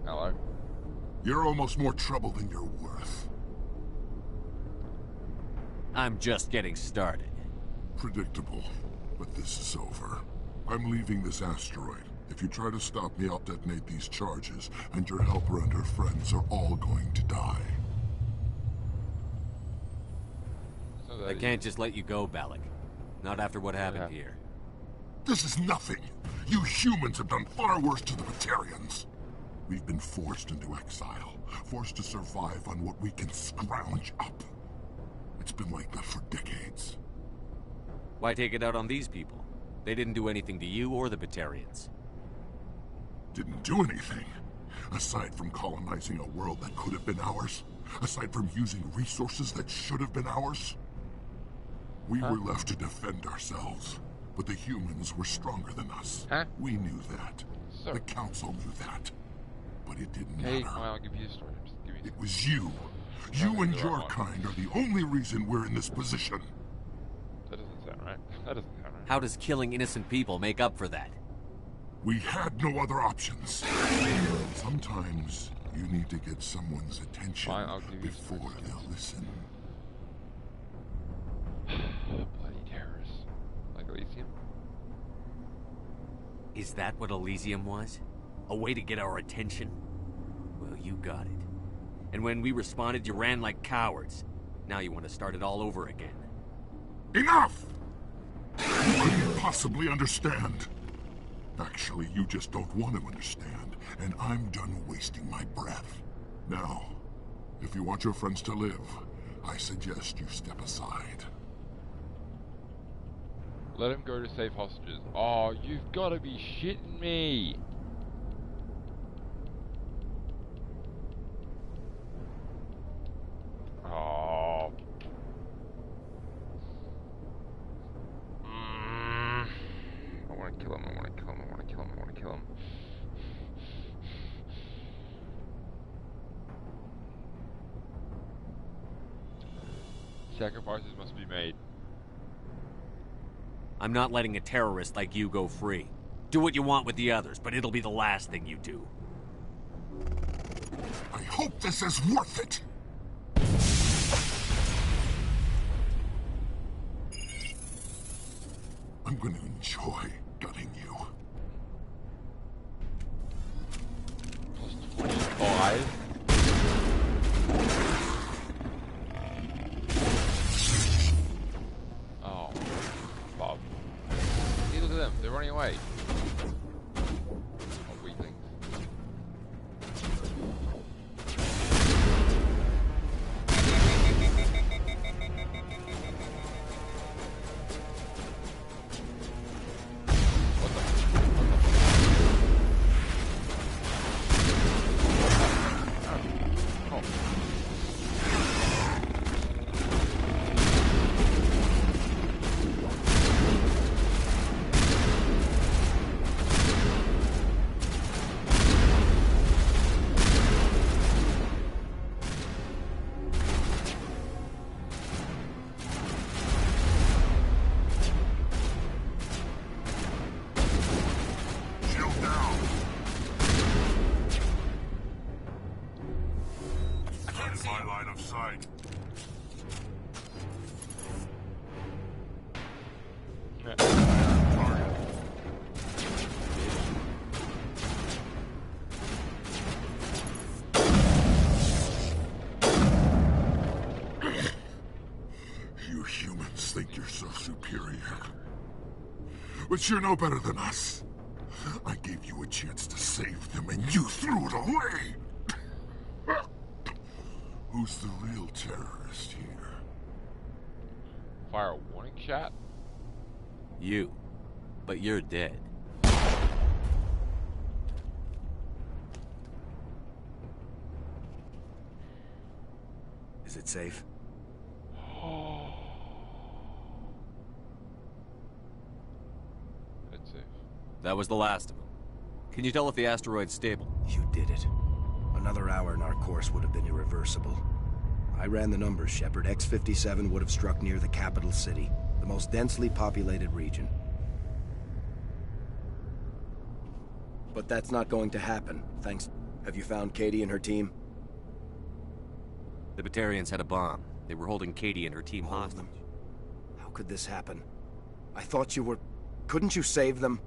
Hello. You're almost more trouble than you're worth. I'm just getting started. Predictable, but this is over. I'm leaving this asteroid. If you try to stop me, I'll detonate these charges, and your helper and her friends are all going to die. I can't just let you go, Balak. Not after what happened here. This is nothing. You humans have done far worse to the Batarians. We've been forced into exile, forced to survive on what we can scrounge up. It's been like that for decades. Why take it out on these people? They didn't do anything to you or the Batarians. Didn't do anything. Aside from colonizing a world that could have been ours. Aside from using resources that should have been ours. We were left to defend ourselves. But the humans were stronger than us. We knew that. The Council knew that. But it didn't matter. I'll give you a story. Just give me it was you. You and your kind are the only reason we're in this position. That doesn't sound right. That doesn't sound right. How does killing innocent people make up for that? We had no other options. Sometimes you need to get someone's attention before they'll listen. Bloody terrorists. Like Elysium? Is that what Elysium was? A way to get our attention? Well, you got it. And when we responded, you ran like cowards. Now you want to start it all over again. Enough! You couldn't possibly understand. Actually, you just don't want to understand, and I'm done wasting my breath. Now, if you want your friends to live, I suggest you step aside. Let him go to save hostages. Oh, you've got to be shitting me. Oh. I want to kill him, I want to kill him, I want to kill him, I want to kill him. Sacrifices must be made. I'm not letting a terrorist like you go free. Do what you want with the others, but it'll be the last thing you do. I hope this is worth it! I'm going to enjoy gutting you. way. Oh, wee things. You humans think you're so superior. But you're no better than us. I gave you a chance to save them and you threw it away! Who's the real terrorist here? Fire a warning shot? You. But you're dead. Is it safe? It's safe. That was the last of them. Can you tell if the asteroid's stable? You did it. Another hour and our course would have been irreversible. I ran the numbers, Shepard. X-57 would have struck near the capital city, the most densely populated region. But that's not going to happen, thanks... Have you found Katie and her team? The Batarians had a bomb. They were holding Katie and her team hostage. How could this happen? I thought you were... Couldn't you save them?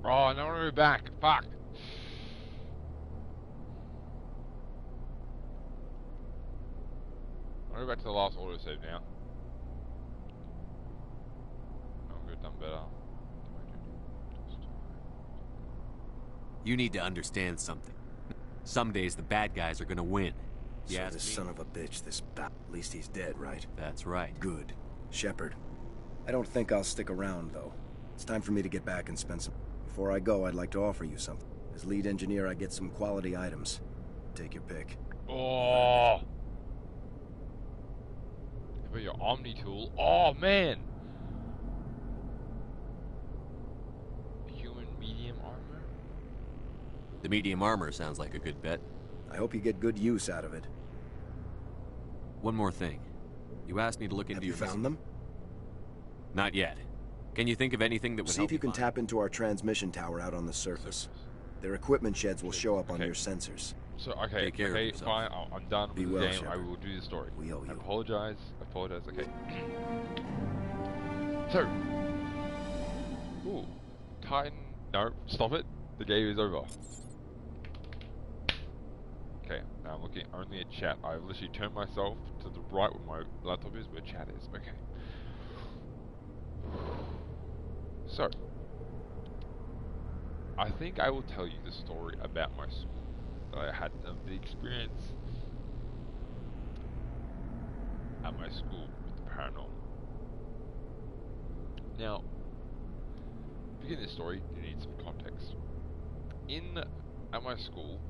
Oh, I don't want to be back. Fuck. I'll go back to the last autosave now. I could have done better. You need to understand something. Some days the bad guys are gonna win. So this son of a bitch, at least he's dead, right? That's right. Good. Shepard. I don't think I'll stick around, though. It's time for me to get back and spend some... Before I go, I'd like to offer you something. As lead engineer, I get some quality items. Take your pick. Oh! But your Omni tool. Oh, man! Human medium armor? The medium armor sounds like a good bet. I hope you get good use out of it. One more thing. You asked me to look into Have you found them? Not yet. Can you think of anything that would See help if you can tap into our transmission tower out on the surface. Their equipment sheds will show up on your sensors. So, okay, Take care of yourself. fine, I'm done with the game, Shepard. I will do the story. We owe you. I apologize, okay. So, ooh, Titan, no, stop it, the game is over. Okay, now I'm looking only at chat. I've literally turned myself to the right where my laptop is, where chat is, okay. So, I think I will tell you the story about my school. That I had of the experience at my school with the paranormal. Now, to begin this story, you need some context. At my school,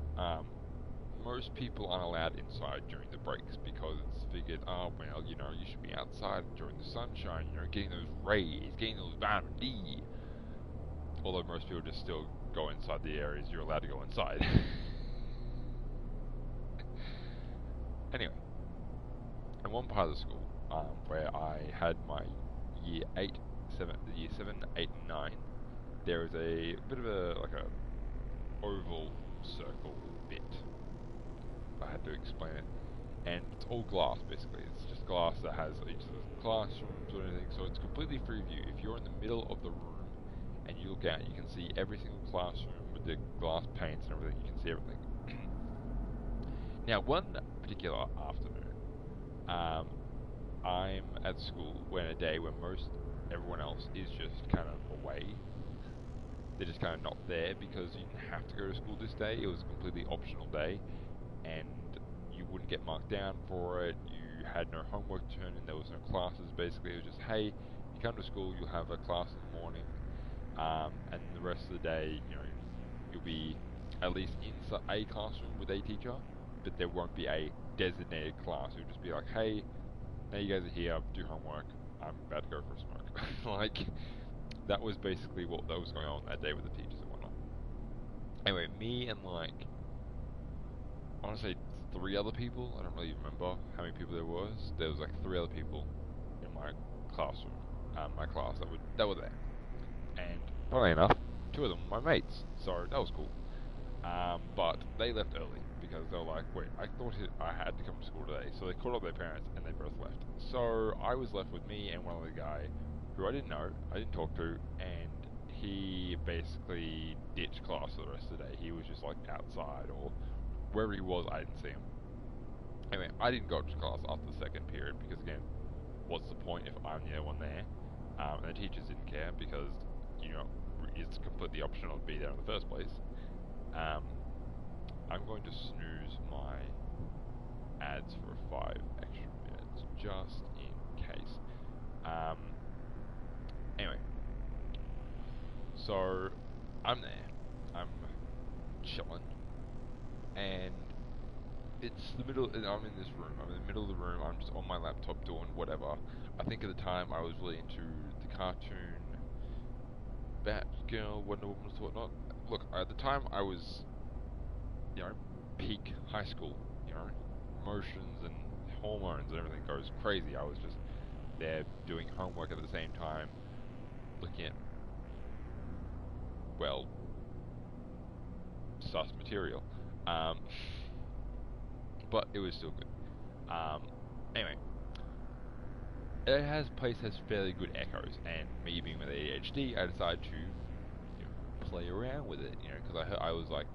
most people aren't allowed inside during the breaks because it's figured, oh well, you know, you should be outside during the sunshine, you know, getting those rays, getting those vitamin D. Although most people just still go inside the areas you're allowed to go inside. Anyway, in one part of the school, where I had my year 7, 8, and 9, there is a bit of a, like a oval circle bit. I had to explain it. And it's all glass, basically. It's just glass that has each of the classrooms or anything, so it's completely free view. If you're in the middle of the room and you look out, you can see every single classroom with the glass panes and everything. You can see everything. Now, one particular afternoon, I'm at school when a day when most everyone else is just kind of away. They're just kind of not there because you didn't have to go to school this day. It was a completely optional day, and you wouldn't get marked down for it. You had no homework to turn in. There was no classes. Basically, it was just, hey, you come to school, you'll have a class in the morning, and the rest of the day, you know, you'll be at least in a classroom with a teacher, but there won't be a designated class. It'll just be like, hey, now you guys are here, do homework, I'm about to go for a smoke. Like, that was basically what was going on that day with the teachers and whatnot. Anyway, me and like, I want to say 3 other people, I don't really remember how many people there was. There was like 3 other people in my classroom, my class that were there. And funnily enough, 2 of them were my mates, so that was cool. But they left early because they were like, wait, I thought I had to come to school today. So they called up their parents and they both left. So I was left with me and one other guy who I didn't know, I didn't talk to, and he basically ditched class for the rest of the day. He was just like outside or wherever he was, I didn't see him. Anyway, I didn't go to class after the second period because again, what's the point if I'm the only one there? And the teachers didn't care because, you know, it's completely optional to be there in the first place. I'm going to snooze my ads for 5 extra minutes, just in case. Anyway, so I'm there, I'm chilling, and it's the middle, I'm in this room, I'm in the middle of the room, I'm just on my laptop doing whatever. I think at the time I was really into the cartoon, Batgirl, Wonder Woman, and whatnot. Look, at the time I was, you know, peak high school, you know, emotions and hormones and everything goes crazy. I was just there doing homework at the same time, looking at, well, sus material. But it was still good. Anyway, place has fairly good echoes, and me being with ADHD, I decided to, you know, play around with it, you know, because I was like,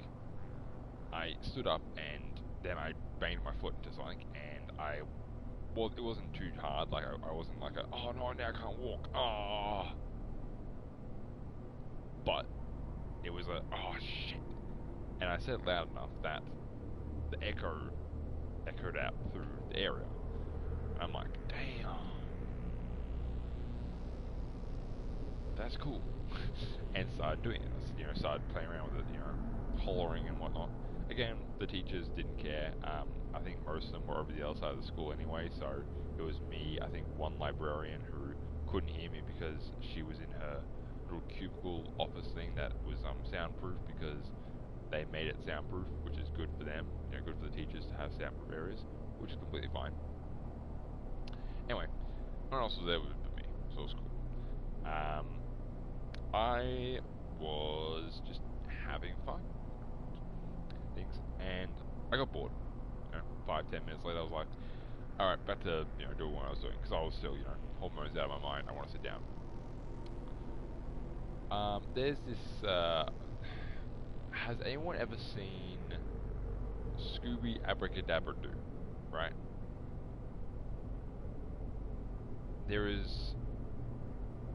I stood up and then I banged my foot into something, and it wasn't too hard, like I wasn't like oh no, now I can't walk, oh, but it was oh shit, and I said it loud enough that the echoed out through the area. I'm like, damn, that's cool. And started doing it, you know, started playing around with it, you know, hollering and whatnot. Again, the teachers didn't care. I think most of them were over the other side of the school anyway, so it was me, I think one librarian who couldn't hear me because she was in her little cubicle office thing that was soundproof, because they made it soundproof, which is good for them, you know, good for the teachers to have soundproof areas, which is completely fine. Anyway, no one else was there but me, so it was cool. I was just having fun, things, and I got bored. You know, 5-10 minutes later, I was like, alright, back to, you know, doing what I was doing, because I was still, you know, hormones out of my mind, I want to sit down. There's this, has anyone ever seen Scooby Abracadabra Do, right? There is,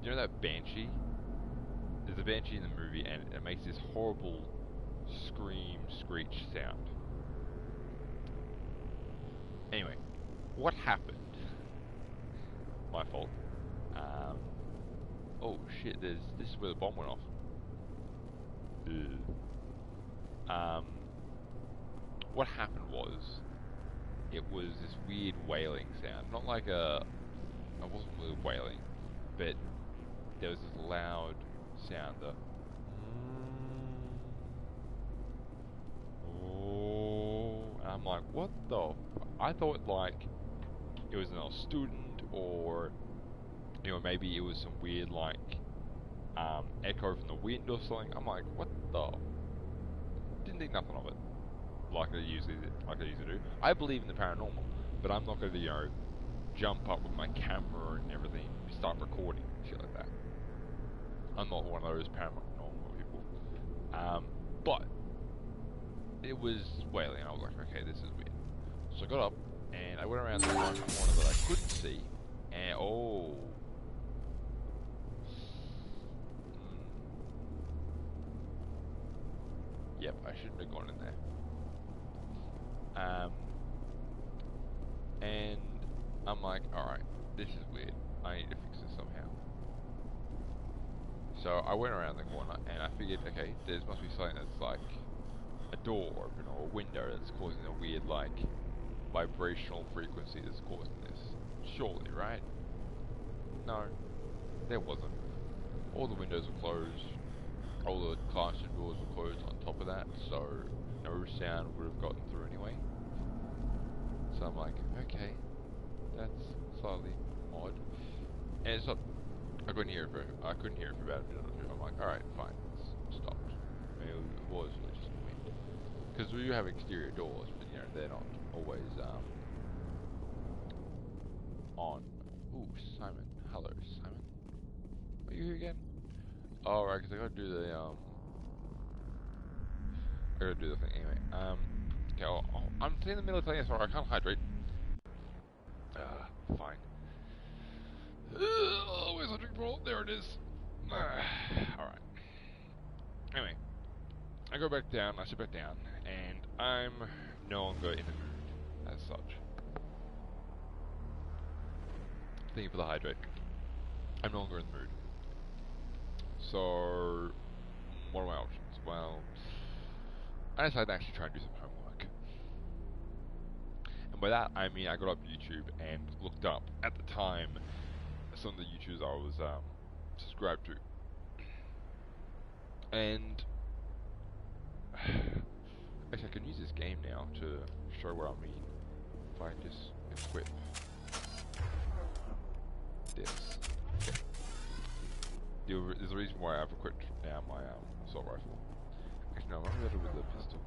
you know that banshee? There's a banshee in the movie, and it makes this horrible scream, screech sound. Anyway, what happened? My fault. Oh shit, this is where the bomb went off. What happened was, it was this weird wailing sound. Not like it wasn't really wailing, but there was this loud sound, and I'm like, what the I thought like it was another student, or you know, maybe it was some weird like echo from the wind or something. I'm like, what the? Didn't think nothing of it, like I usually do. I believe in the paranormal, but I'm not going to, you know, jump up with my camera and everything and start recording shit like that. I'm not one of those paranormal people. But it was wailing. I was like, okay, this is weird. So I got up and I went around the one corner that I couldn't see, and oh, shouldn't have gone in there. And I'm like, alright, this is weird. I need to fix this somehow. So I went around the corner and I figured, okay, there must be something that's like a door open or a window that's causing a weird, like, vibrational frequency that's causing this. Surely, right? No, there wasn't. All the windows were closed. All the classroom doors were closed on top of that, so no sound would have gotten through anyway. So I'm like, okay, that's slightly odd. And it's not. I couldn't hear it for about a minute or two. I'm like, alright, fine, it's stopped. Maybe it was just wind. Because we do have exterior doors, but you know, they're not always on. Ooh, Simon. Hello, Simon. Are you here again? Oh, right, because I gotta do the thing anyway. Okay, I'm in the middle of telling you, sorry, I can't hydrate. Fine. Where's the drink bottle? There it is. Alright. Anyway, I go back down, I sit back down, and I'm no longer in the mood as such. Thank you for the hydrate. I'm no longer in the mood. So, what are my options? Well, I decided to actually try and do some homework. And by that, I mean I got up YouTube and looked up, at the time, some of the YouTubers I was subscribed to. And actually I can use this game now to show what I mean. If I just equip this. Okay. There's a reason why I've equipped now my assault rifle. Actually no, I'm better with the pistol.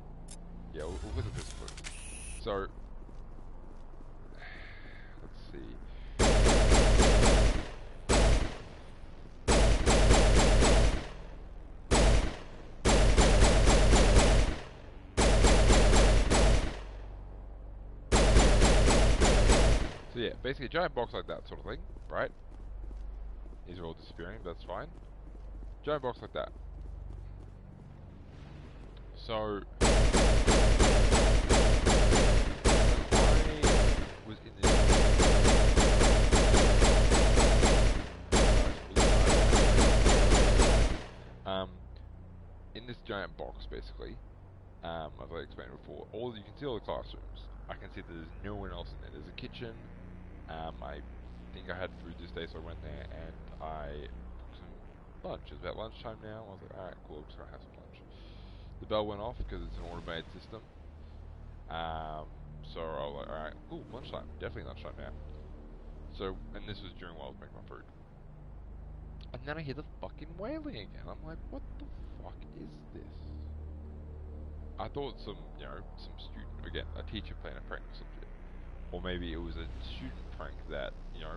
Yeah, we'll with the pistol. So let's see. So yeah, basically a giant box like that sort of thing, right? These are all disappearing, but that's fine. Giant box like that. So I was in this in this giant box basically, as I explained before, you can see all the classrooms. I can see that there's no one else in there. There's a kitchen. I think I had food this day, so I went there and I took some lunch. It's about lunchtime now. I was like, alright, cool, I'm just gonna have some lunch. The bell went off because it's an automated system. So I was like, alright, cool, lunchtime. Definitely lunchtime now. So, and this was during while I was making my food. And then I hear the fucking wailing again. I'm like, what the fuck is this? I thought some student, again, a teacher playing a prank or some shit. Or maybe it was a student prank that,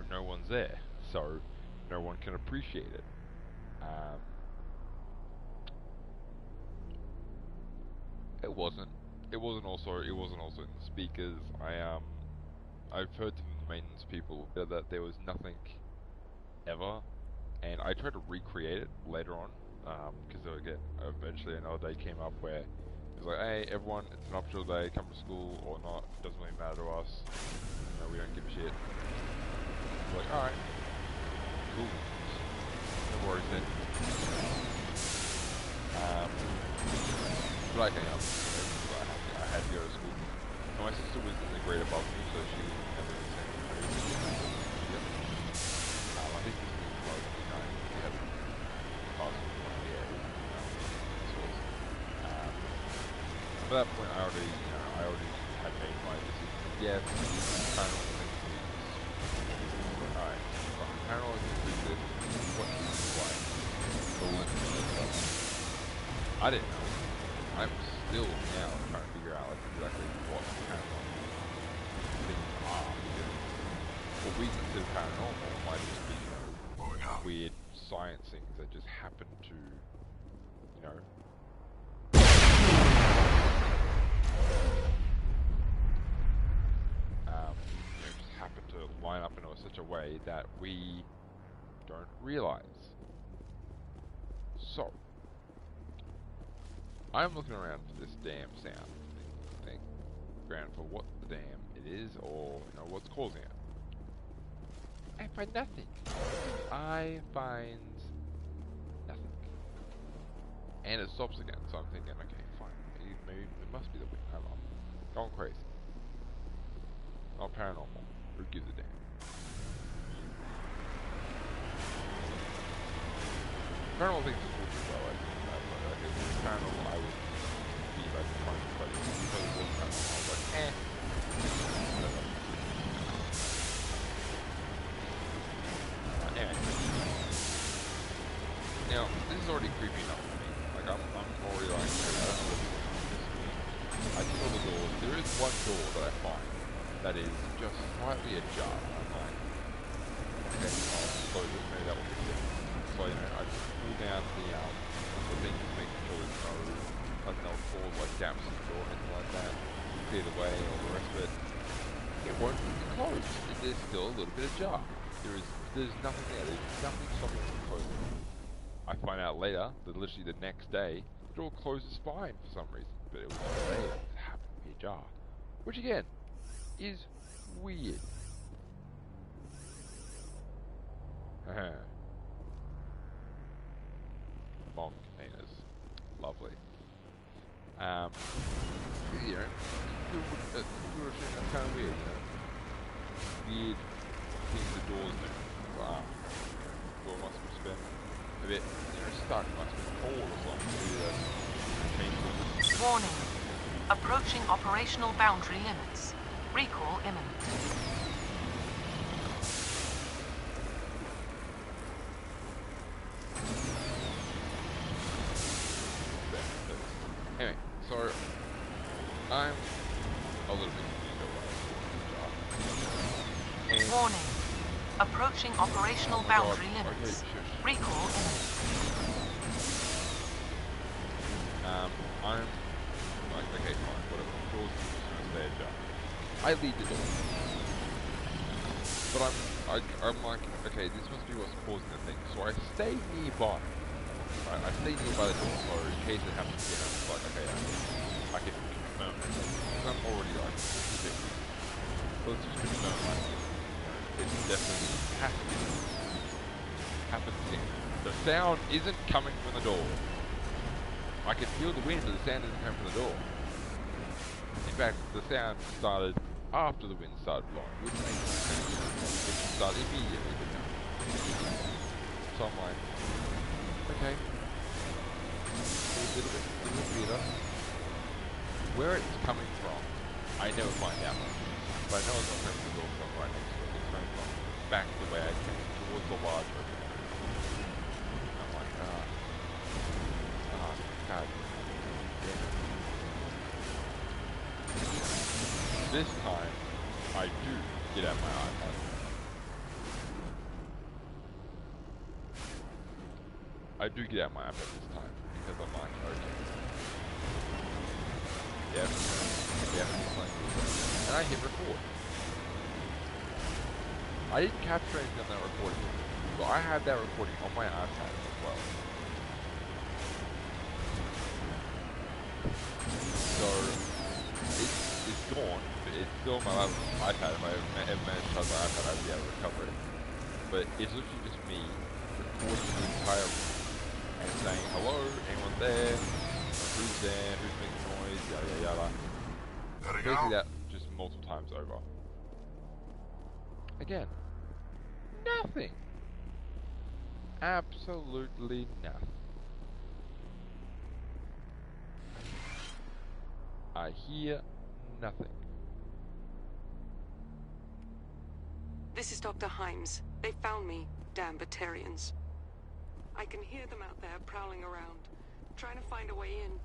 no one's there, so no one can appreciate it. It wasn't. It wasn't also in the speakers. I've heard from the maintenance people that there was nothing ever, and I tried to recreate it later on, because eventually another day came up where it was like, hey everyone, it's an optional day, come to school or not, it doesn't really matter to us, we don't give a shit. I'm like, alright, cool, no worries then. But I came up, I had to go to school. And my sister was in the grade above me, so she was never in the same grade. Yep. I think this was close to 9. We had a class of 28. At that point, I already had made my decision. Yeah, paranormal things do this. Alright, paranormal things do this. What is this like? I didn't know. I'm still now trying to figure out exactly what paranormal things are. What we consider paranormal might just be, weird science things that just happen to, just happen to line up in such a way that we don't realize. So, I'm looking around for this damn sound thing. Around for what the damn it is, or you know what's causing it. I find nothing. I find nothing. And it stops again, so I'm thinking, okay, fine. Maybe it must be the wind. I'm going crazy. Not paranormal. Who gives a damn? Paranormal things are cool too, by the way. Like, if it was paranormal, I would be like trying to study it. Because it wasn't paranormal, I was like, eh. Anyway. Now, this is already creepy enough for me. Like, I'm already like, I don't know what this means. I saw the doors. There is one door that I find that is just slightly ajar. I'm like, okay, I'll close it. Maybe that will fix it. So, you know, I just pull down the thing to make sure there's nothing else falls, like gaps in the door or anything like that. Clear the way, all the rest of it. It won't be closed. There's still a little bit ajar. There's nothing there. There's nothing stopping it from closing. I find out later that literally the next day, the door closes fine for some reason. But it was just there. It happened to be ajar. Which again, is weird. Bomb containers. Lovely. You know, that's kind of weird, you know. Weird things the doors do. Wow. Door must have been a bit, you know, stuck. Must have been cold or something. Maybe that's Warning. Approaching operational boundary limits. Recall imminent. Anyway, so I'm a little bit confused. Warning. Approaching operational boundary limits. Recall imminent. I'm like, okay, fine, whatever. Doors just gonna stay ajar. I lead the door. But I'm like, okay, this must be what's causing the thing. So I stay nearby. Right? I stay nearby the door, so in case it happens again, I'm just like, okay, I can confirm it. Because I'm already like, a bit weird. So let's just confirm like, it definitely has to be. Happens again. The sound isn't coming from the door. I can feel the wind, but the sound isn't coming from the door. In fact, the sound started after the wind started blowing, which makes no sense. It should start immediately. So I'm like, okay. A little bit weirder. Where it's coming from, I never find out. But I know it's not coming from the door from right next to it. It's coming from back the way I came, towards the large open area. I'm like, God. This time, I do get out my iPad. I do get out my iPad this time, because I'm like, okay. And I hit record. I didn't capture anything on that recording, so I had that recording on my iPad as well. So, it's gone, but it's still on my iPad. If I ever managed to touch my iPad, I'd be able to recover it. But it's literally just me recording the entire room and saying, hello, anyone there? Who's there? Who's making noise? Yada yada yada. Basically that just multiple times over. Again, nothing. Absolutely nothing. I hear nothing. This is Dr. Himes. They found me, damn Batarians. I can hear them out there prowling around, trying to find a way in.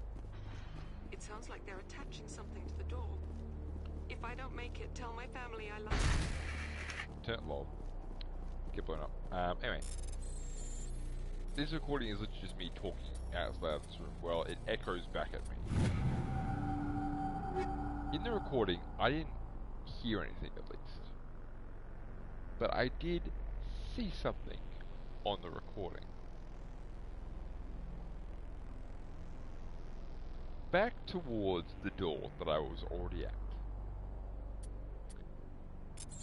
It sounds like they're attaching something to the door. If I don't make it, tell my family I love them. Lol. Get blown up. Anyway. This recording is literally just me talking out loud in this room. Well, it echoes back at me. In the recording, I didn't hear anything at least. But I did see something on the recording. back towards the door that I was already at.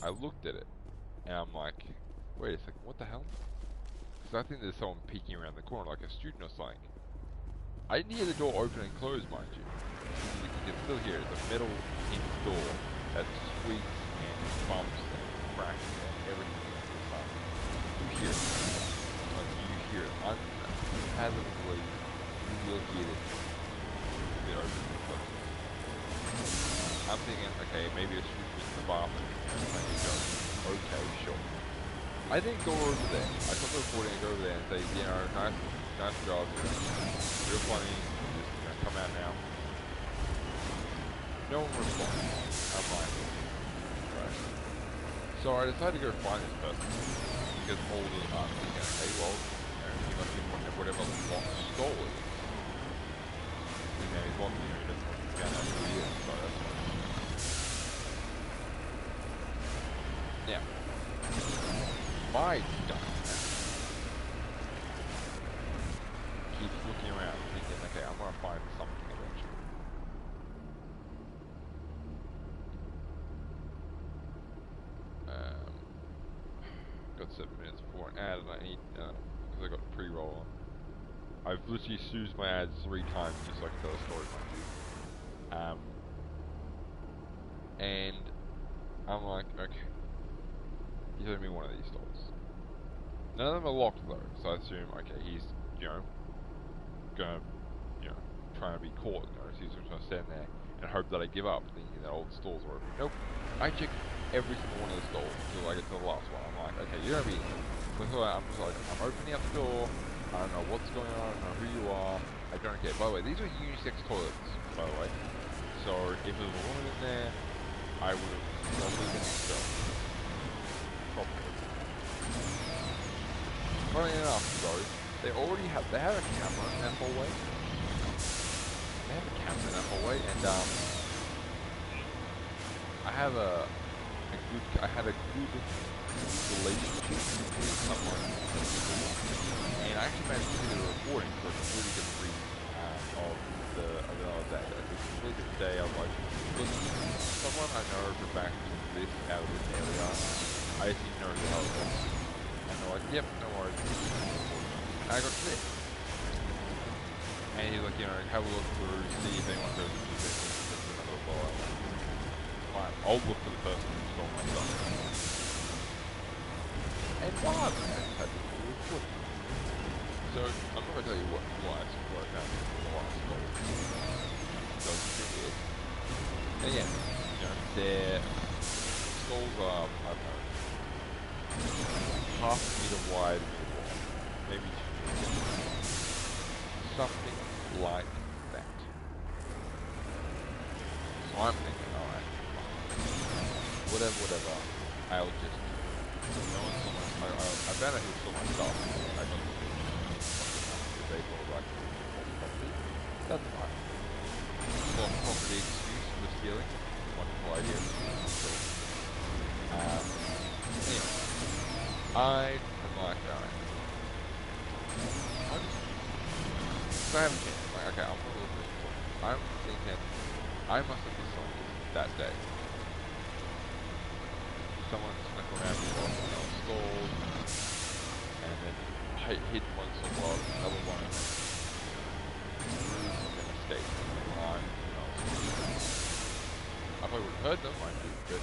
I looked at it, and I'm like, wait a second, what the hell? Because I think there's someone peeking around the corner, like a student or something. I didn't hear the door open and close, mind you. You can still hear it. It's a metal hinge door that squeaks and bumps and cracks and everything. You hear it. Like, you hear it. Unfathomably, you will hear it. A bit open and close. I'm thinking, okay, maybe a student in the bathroom. And you go, okay, sure. I then go over there. I stop the recording and go over there and say, you know, nice job. Real funny. Just come out now. No one responds. I'm like, right. So I decided to go find this person because all the thinking, okay, well, you know, he must be whatever lost stole it. And now he's lost it. He doesn't want to find out who he is. So that's fine. Now, my guy keeps looking around, thinking, okay, I'm gonna find something eventually. Got 7 minutes before an ad, and I need because I got a pre-roll on. I've literally snoozed my ads 3 times just so I can tell a story, mind you. And I'm like, okay. He's gonna be one of these stalls. None of them are locked though, so I assume, okay, he's, you know, gonna, you know, trying to be caught, you know, so he's just gonna stand there and hope that I give up, thinking that all the stalls are open. Nope. I check every single one of the stalls until I get to the last one. I'm like, okay, you're gonna be in. So I'm just like, I'm opening up the door, I don't know what's going on, I don't know who you are, I don't care. By the way, these are unisex toilets, by the way. So if there was a woman in there, I would have probably been expelled. Probably. Funny enough, though, they have a camera in that hallway. They have a camera in that hallway, and I had a good relationship with someone, and I actually managed to see the recording for a completely different reason of the other day. Like a completely different day. I was like, look, someone I know from back to this out of this area. I just didn't know who the hell it was. And they're like, yep, no worries. And I got sick. And he's like, you know, have a look through, see if anyone goes into this another blowout. Fine, I'll look for the person who stole my stuff. And wow, man, had to do with foot. So, I'm not going to tell you what I found what I stole. So, it's pretty weird. And again, you know, their stalls are, I don't know, half a meter wide, maybe 2 meters. Something like that. So I'm thinking, alright, whatever, I'll just, no one saw my, I found out who stole my stuff, I got the they thought like, property, that's fine. Lost property excuse for stealing, wonderful idea. Anyway, I am like, alright. So I haven't changed. Like, okay, I'm gonna look at this. I'm thinking, I must have missed something that day. Someone snuck around me while I was stalled, and then hit one somewhere, another one, and then escaped. I probably would have heard them, mind you, but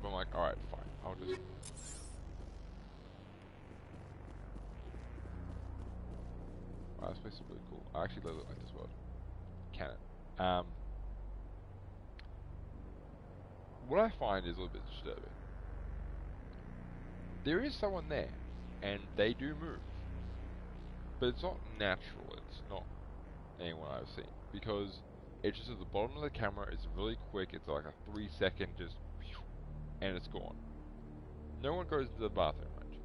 but I'm like, alright, fine. I'll just... Wow, this place is really cool. I actually really like this world. Canon. What I find is a little bit disturbing. There is someone there, and they do move. But it's not natural, it's not anyone I've seen. Because it's just at the bottom of the camera, it's really quick, it's like a 3-second just... and it's gone. No one goes to the bathroom, mind you.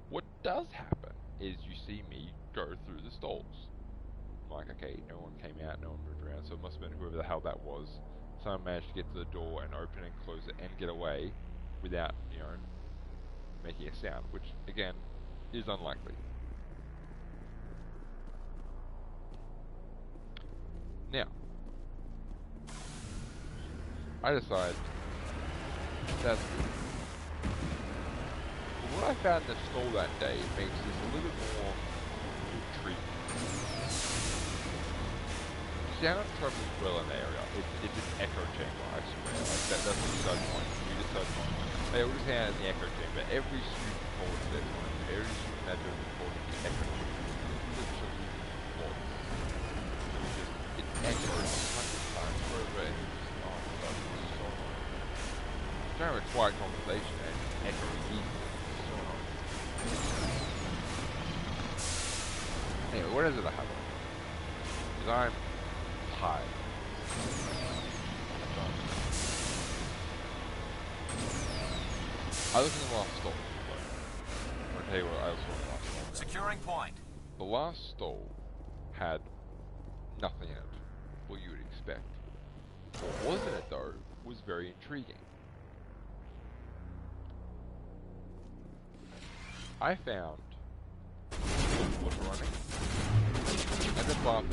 What does happen is you see me go through the stalls. I'm like, okay, no one came out, no one moved around, so it must have been whoever the hell that was. Someone managed to get to the door and open and close it and get away without, you know, making a sound, which again is unlikely. Now, I decide that's good. But what I found in the stall that day makes this a little bit more intriguing. Sound travels well in the area. It's an echo chamber, I swear. Like that's what you guys want. You just don't want. They all just hang out in the echo chamber. Every student calls this one. Every student that does it calls it the echo chamber. Literally flawless. It echoes 100 times over and it's just, oh my god, it's so annoying. I'm trying to have a quiet conversation and echoing easily. It's so annoying. Anyway, what is it I have on? Because I'm tired. I looked in the last stall. I'm gonna tell you what I saw in the last stall. Securing point. The last stall had nothing in it. What you would expect. What was in it though was very intriguing. I found water running and the bathroom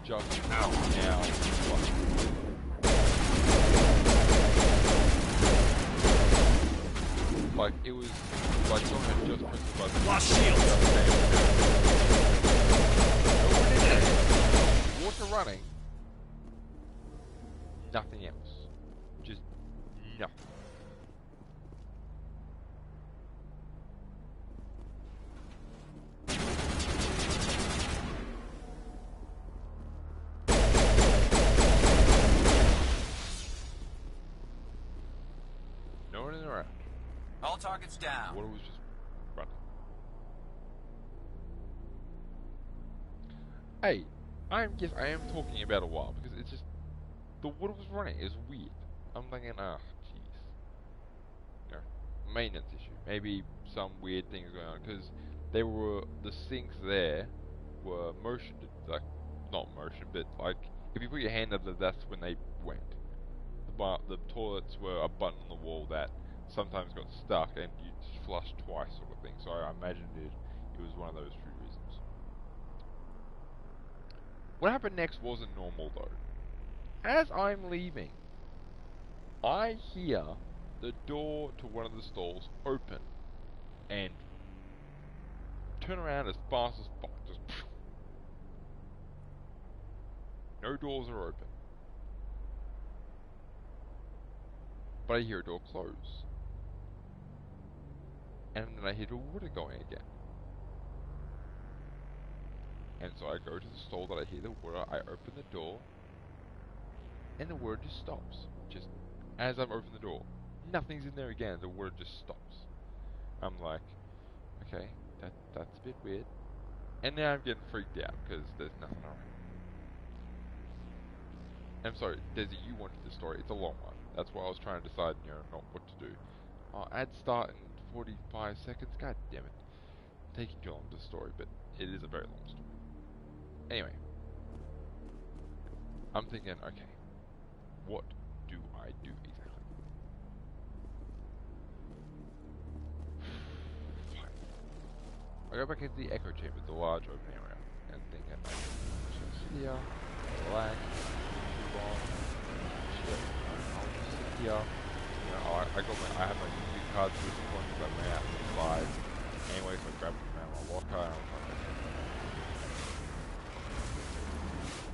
just now flushing. Like it was like someone had just pressed the button. Lost shield. Water running. Nothing else. Just nothing. No one in around. All targets down. Water was just running. Hey, I am talking about a while because it's just the water was running. It's weird. I'm thinking, jeez. You know, maintenance issue. Maybe some weird things going on because the sinks there were motion, like not motion, but like if you put your hand up there, that's when they went. The toilets were a button on the wall that sometimes got stuck and you flushed twice, sort of thing. So I imagined it was one of those few reasons. What happened next wasn't normal though. As I'm leaving, I hear the door to one of the stalls open and turn around as fast as fuck. Just no doors are open. But I hear a door close. And then I hear the water going again. And so I go to the stall that I hear the water, I open the door, and the water just stops. Just as I'm opening the door. Nothing's in there again, the water just stops. I'm like, okay, that's a bit weird. And now I'm getting freaked out because there's nothing around. I'm sorry, Desi, you wanted the story. It's a long one. That's why I was trying to decide, not what to do. I'd start in 45 seconds. God damn it. I'm taking too long to the story, but it is a very long story. Anyway. I'm thinking, okay, what do I do exactly? Fine. I go back into the echo chamber, the large open area, and thinking, just sit here, relax, move on, shit. I'll just sit here. I have my union cards at this point because I ran out of supplies. Anyway, so I grabbed them out of my locker and I was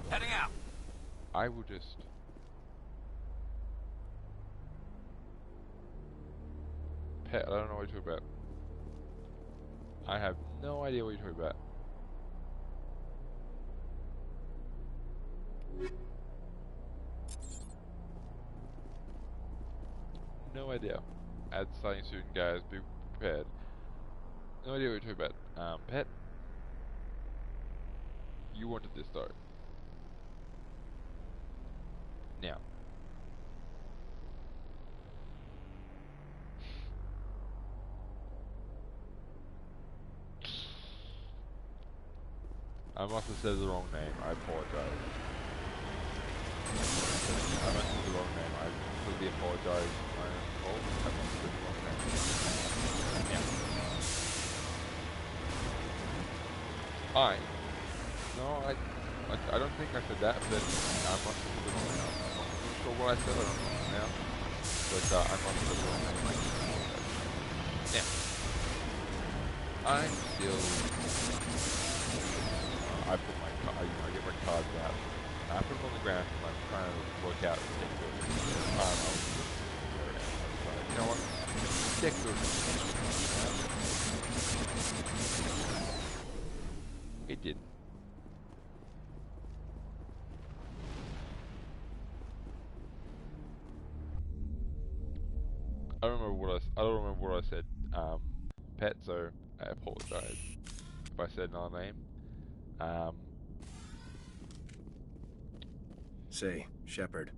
like, heading out. I will just Pet, I don't know what you're talking about. I have no idea what you're talking about. No idea. Add starting soon, guys. Be prepared. No idea what you're talking about. Pet, you wanted this though. Now. I must have said the wrong name. I apologize. I must have said the wrong name. I completely apologize. I must have said the wrong name. I don't think I said that, but I must have put it on now. I'm not sure what I said, I don't know now. But I must have put it on now. Now, I'm still... I put my I get my cards out. I put them on the ground and I'm trying to work out the deck building. You know what? Deck building. It didn't. I don't remember what I said, Pet. So I apologize if I said another name. Say, Shepard,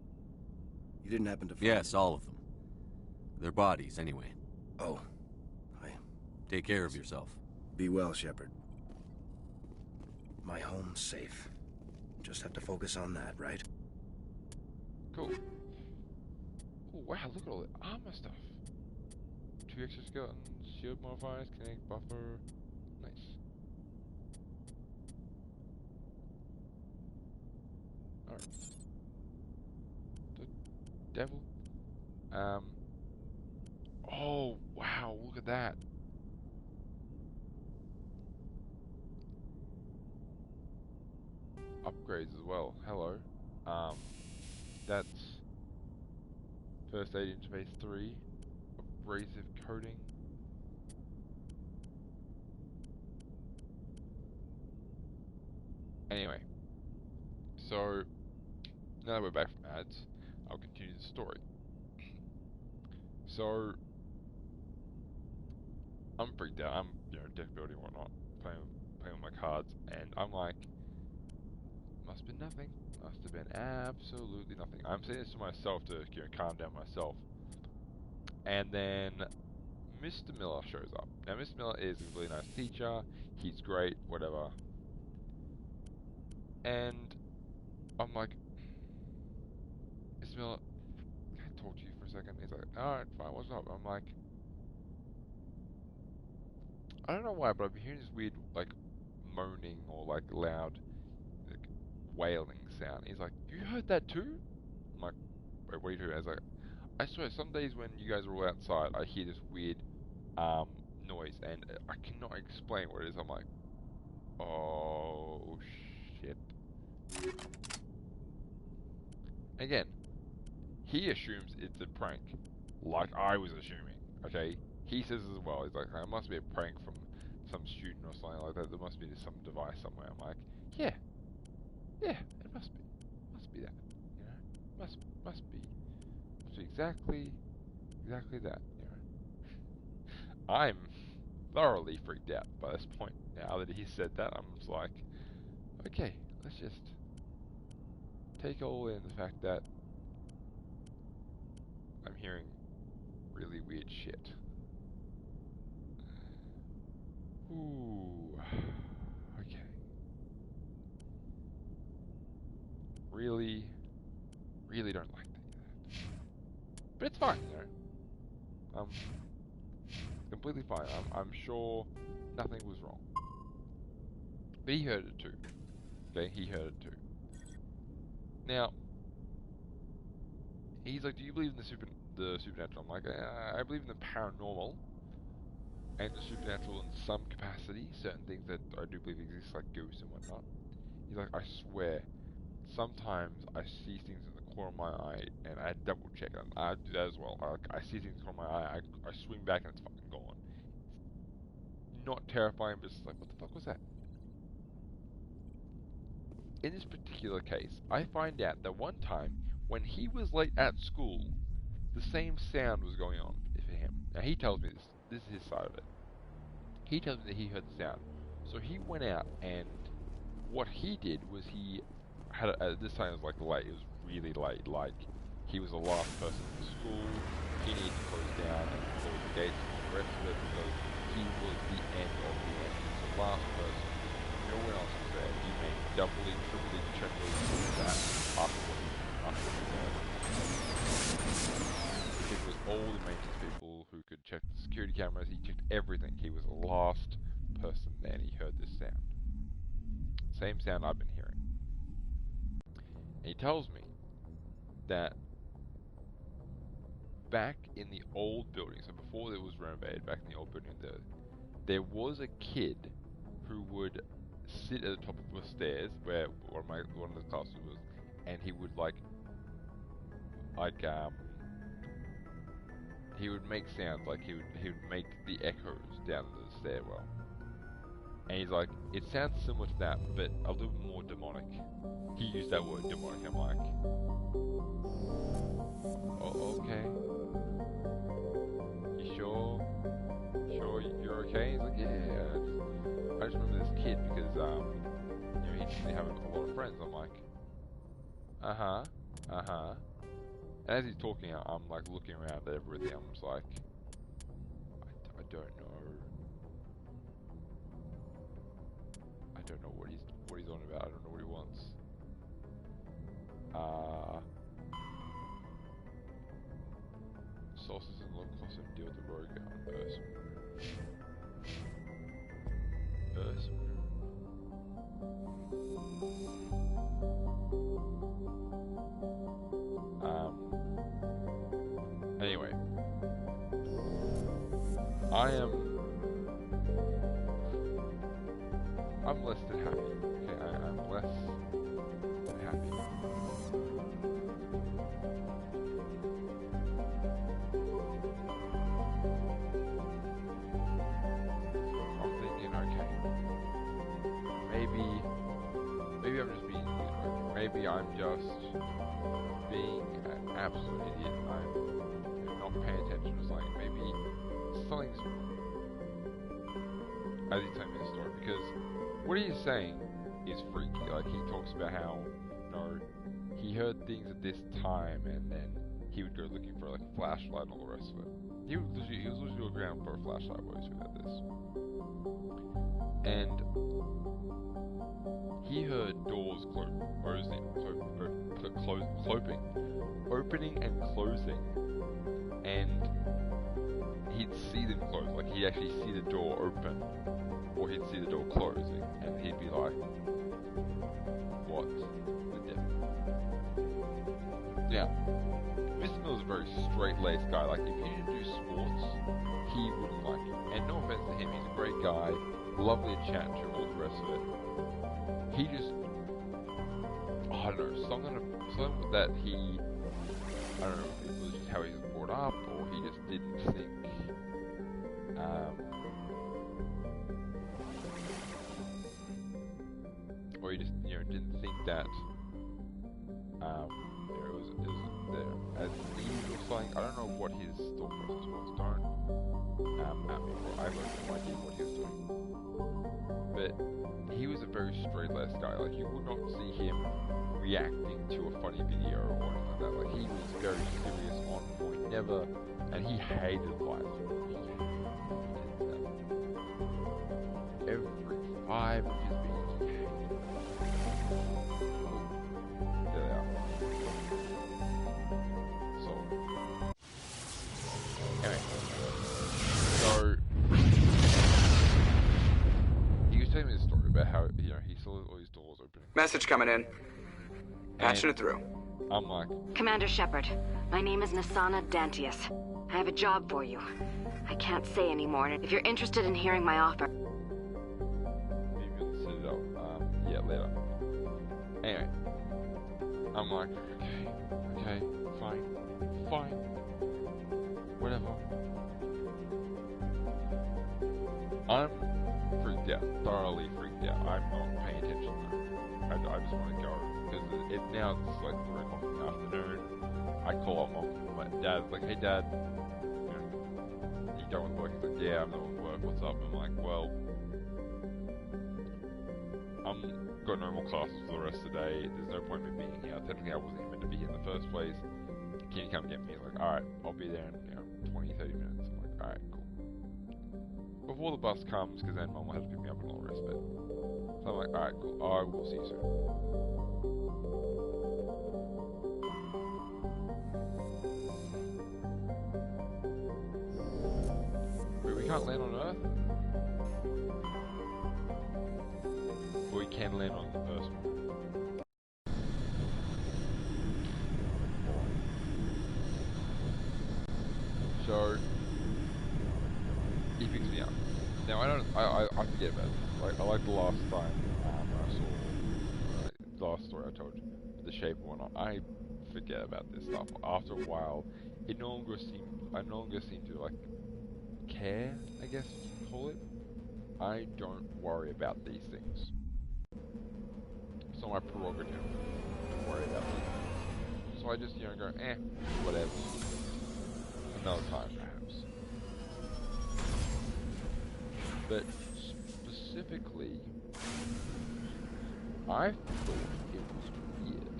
you didn't happen to find... Yes, all of them. Their bodies, anyway. Oh, Take care of yourself. Be well, Shepard. My home's safe. Just have to focus on that, right? Cool. Oh wow, look at all the armor stuff. 2 exoskeletons, shield modifiers, kinetic buffer. Nice. Alright. The devil. Oh wow, look at that. Upgrades as well. Hello. That's first aid interface 3. Abrasive coating. Anyway, so now that we're back from ads, I'll continue the story. So I'm freaked out. I'm deck building and whatnot, playing with my cards, and I'm like, must have been nothing. Must have been absolutely nothing. I'm saying this to myself to calm down myself. And then Mr. Miller shows up. Now, Mr. Miller is a really nice teacher. He's great, whatever. And I'm like, Mr. Miller, can I talk to you for a second? He's like, alright, fine, what's up? I'm like, I don't know why, but I've been hearing this weird, like, moaning or, like, loud, like, wailing sound. He's like, you heard that too? I'm like, wait, what are you doing? I was like, I swear, some days when you guys are all outside, I hear this weird noise, and I cannot explain what it is. I'm like, oh shit. Again, he assumes it's a prank, like I was assuming. Okay, he says as well. He's like, it must be a prank from some student or something like that. There must be some device somewhere. I'm like, yeah, it must be that. You know, must be exactly that. You know, I'm thoroughly freaked out by this point. Now that he said that, I'm just like, okay, let's just take all in the fact that I'm hearing really weird shit. Ooh. Okay. Really don't like that. But it's fine, you know. Completely fine. I'm sure nothing was wrong. But he heard it too. Okay, he heard it too. Now, he's like, do you believe in the supernatural? I'm like, I believe in the paranormal and the supernatural in some capacity. Certain things that I do believe exist, like ghosts and whatnot. He's like, I swear, sometimes I see things in the corner of my eye, and I double check them. I do that as well. I see things in the corner of my eye, I swing back and it's fucking gone. Not terrifying, but it's like, what the fuck was that? In this particular case, I find out that one time, when he was late at school, the same sound was going on for him. Now he tells me this is his side of it. He tells me that he heard the sound. So he went out, and what he did was he had this time it was like late. It was really late. Like he was the last person in school. He needed to close down and close the gates and all the rest of it because he was the end of the end. He was the last person. No one else was there. He made doubly, triply, triply that after what he heard. It was all the maintenance people who could check the security cameras. He checked everything. He was the last person there, and he heard this sound. same sound I've been hearing. And he tells me that back in the old building, so before it was renovated, back in the old building, there was a kid who would sit at the top of the stairs where one of the classes was, and he would he would make sounds, like he would make the echoes down the stairwell. And he's like, it sounds similar to that, but a little more demonic. He used that word, demonic. I'm like, oh, okay. You sure? Sure you're okay? He's like, yeah. I just remember this kid because, he didn't have a lot of friends. I'm like, uh-huh. And as he's talking, I'm like looking around at everything. I'm just like, I don't know. I don't know what he's on about. I don't know what he wants. Sauces and low cost and deal with the rogue person. Anyway, I'm less than happy. Okay, I'm less than happy. I'm thinking, okay, maybe I'm just being, maybe I'm just being an absolute idiot. I'm not paying attention to something. Maybe something's wrong. As he told me the story, because what he's saying is freaky. Like, he talks about how, he heard things at this time, and then he would go looking for like a flashlight and all the rest of it. He was literally looking around for a flashlight while he was about this. And he heard doors opening and closing, and he'd see them close. Like, he'd actually see the door open, or he'd see the door closing, and he'd be like, what the devil? Now, Mr. Miller's a very straight-laced guy. Like, if you didn't do sports, he wouldn't like you. And no offense to him, he's a great guy, lovely to chat to, all the rest of it. He just, I don't know, something that he, I don't know if it was just how he was brought up, or he just didn't think, or he just, didn't think that, it was there as easy or something. I don't know what his thought process was. Don't, at me, I have no idea what he was doing. But he was a very straight-laced guy. Like, you would not see him reacting to a funny video or anything like that. Like, he was very serious, on point, never, and he hated life. Every five of his beings, he hated it. There they are. So, anyway, so he was telling me this story about how, he saw all these doors opening. Message coming in. Patching it through. I'm like, Commander Shepard, my name is Nasana Dantius. I have a job for you. I can't say anymore. If you're interested in hearing my offer... Maybe on the Citadel. Yeah, later. Anyway. I'm like, okay, fine. Whatever. I'm freaked out. Thoroughly freaked out. I'm not paying attention now. I just want to go. Because now it's like 3 o'clock in the afternoon. I call up my dad, like, hey dad, you done with work? He's like, yeah, I'm done with work, what's up? I'm like, well, I'm got normal classes for the rest of the day, there's no point in me being here. Technically I wasn't even meant to be here in the first place. Can you come get me? Like, alright, I'll be there in 20, 30 minutes. I'm like, alright, cool. Before the bus comes, because then mom will have to pick me up and all the rest of it. So I'm like, alright, cool, I will see you soon. Wait, we can't land on Earth? Or we can can land on the first one. So he picks me up. Now I forget about this. Like I like the last time I saw the last story I told you, the shape and whatnot. I forget about this stuff. After a while, I no longer seem to like care, I guess you call it. I don't worry about these things. It's not my prerogative to worry about them. So I just, go, whatever. Another time, perhaps. But specifically, I thought it was weird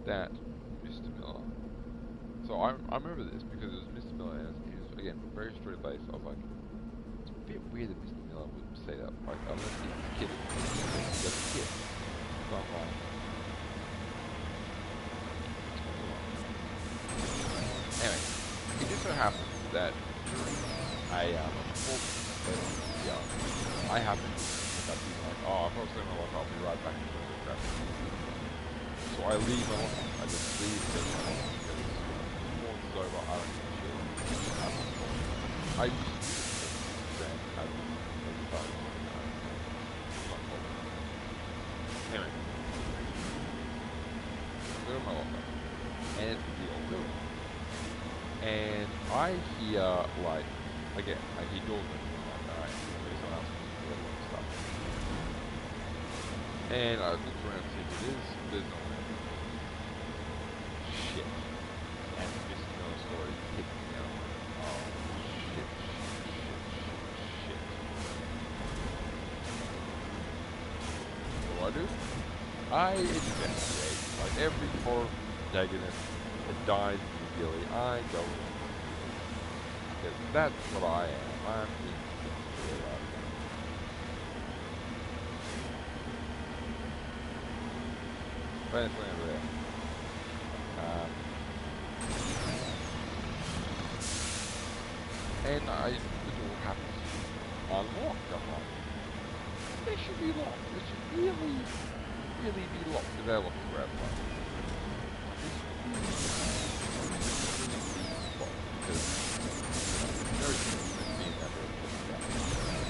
that Mr. Miller. So I remember this because it was Mr. Miller, and he was, again, very straight laced. I was like, it's a bit weird that Mr. Miller would say that, like, unless he's kidding. He's a kid. So I'm like, anyway, it just so happens that during a performance, I happened to end up being like, oh, I've got to my lock, I'll be right back to the traffic. So I leave my lock, I just leave the lock because performance is over, I don't give a shit. I used to do this then, every time. Anyway, go to my locker, and it's the old building. And I hear, like, again, I hear doors open, I'm like, alright, maybe someone else is doing a lot of stuff. And I look around to see if it is, there's no one. Shit. And just another story hit me out. Oh, shit. What do? I investigate. Like every horror protagonist that dies immediately, I go in. Because that's what I am. I'm investigator. But it's over there. And the door happens to be unlocked. I'm like, it should be locked. It should really be locked. Because they're locked forever.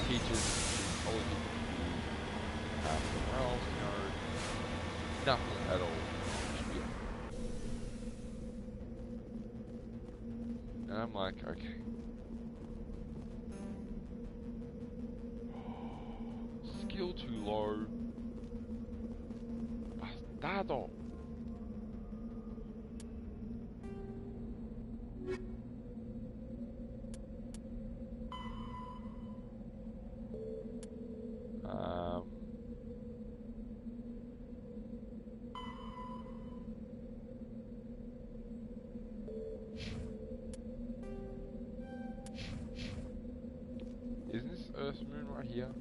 Teachers, all people can be somewhere else, nothing at all. And I'm like, okay. Skill too low. Bastardo. Is this Earth's moon right here?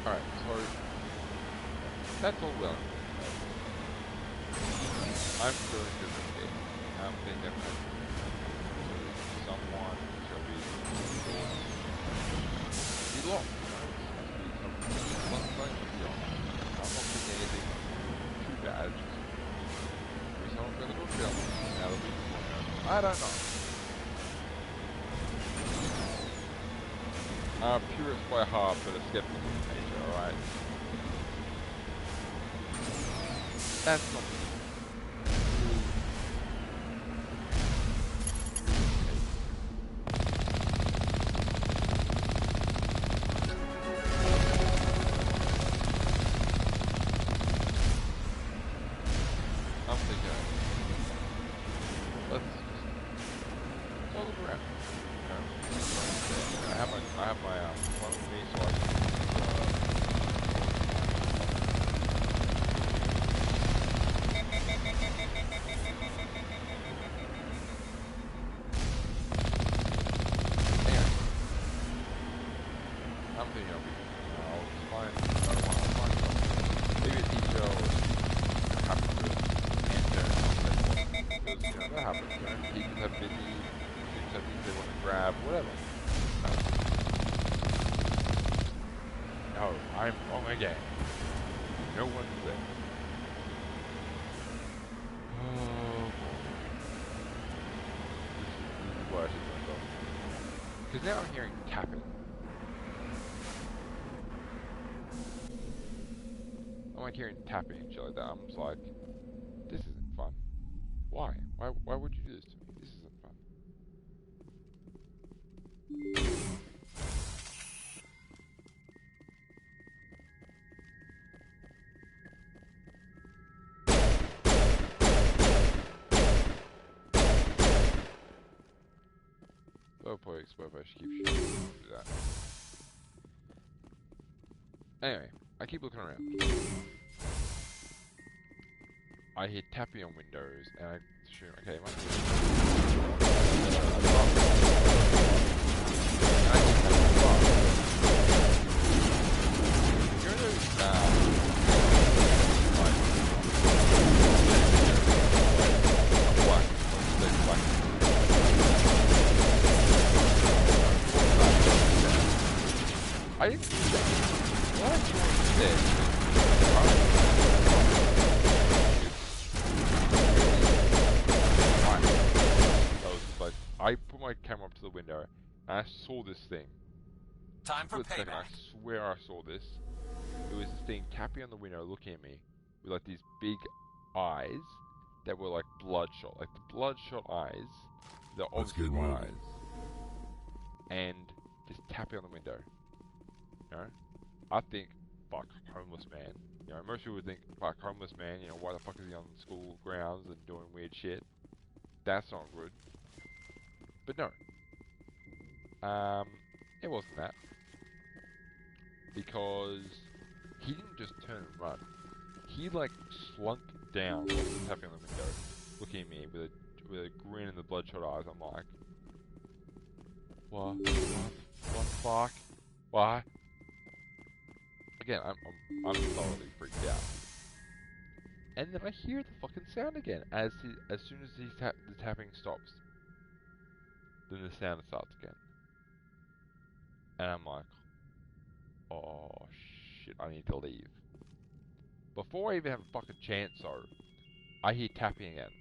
Alright, so that's all well. I'm going to investigate. I'm being definitely someone shall be locked. I'm not doing anything too bad. Maybe someone's going to go kill me. That'll be I don't know. I'm a purist by heart, but a skeptic in nature, alright? That's not thinking I'll find something. Maybe a teacher or happen to answer because that happens, right? Teachers have busy, students have things they want to grab, whatever. No, I'm wrong again. No one's there. Oh boy. This is why I should go. Because now I'm hearing tapping. I'm like hearing tapping and shit like that. I'm just like, this isn't fun. Why? Why would you do this to me? This isn't fun. Oh boy, I should keep shooting. Do that. Anyway, I keep looking around. I hear tapping on windows, and I assume, okay, it must be. I hear tapping on bars. You know those, I didn't do that. What I joined this. I put my camera up to the window and I saw this thing. Time for payback. I swear I saw this. It was this thing tapping on the window looking at me with like these big eyes that were like bloodshot. Like the bloodshot eyes. The obviously my eyes. And just tapping on the window. You know? I think, fuck, homeless man. You know, most people would think, fuck, homeless man, you know, why the fuck is he on school grounds and doing weird shit? That's not good. But no. It wasn't that. Because he didn't just turn and run. He like slunk down while he was tapping on the window, looking at me with a grin in the bloodshot eyes. I'm like, what the fuck? Why? Again, I'm thoroughly freaked out. And then I hear the fucking sound again as soon as the tapping stops. Then the sound starts again. And I'm like, oh shit, I need to leave. Before I even have a fucking chance though, I hear tapping again.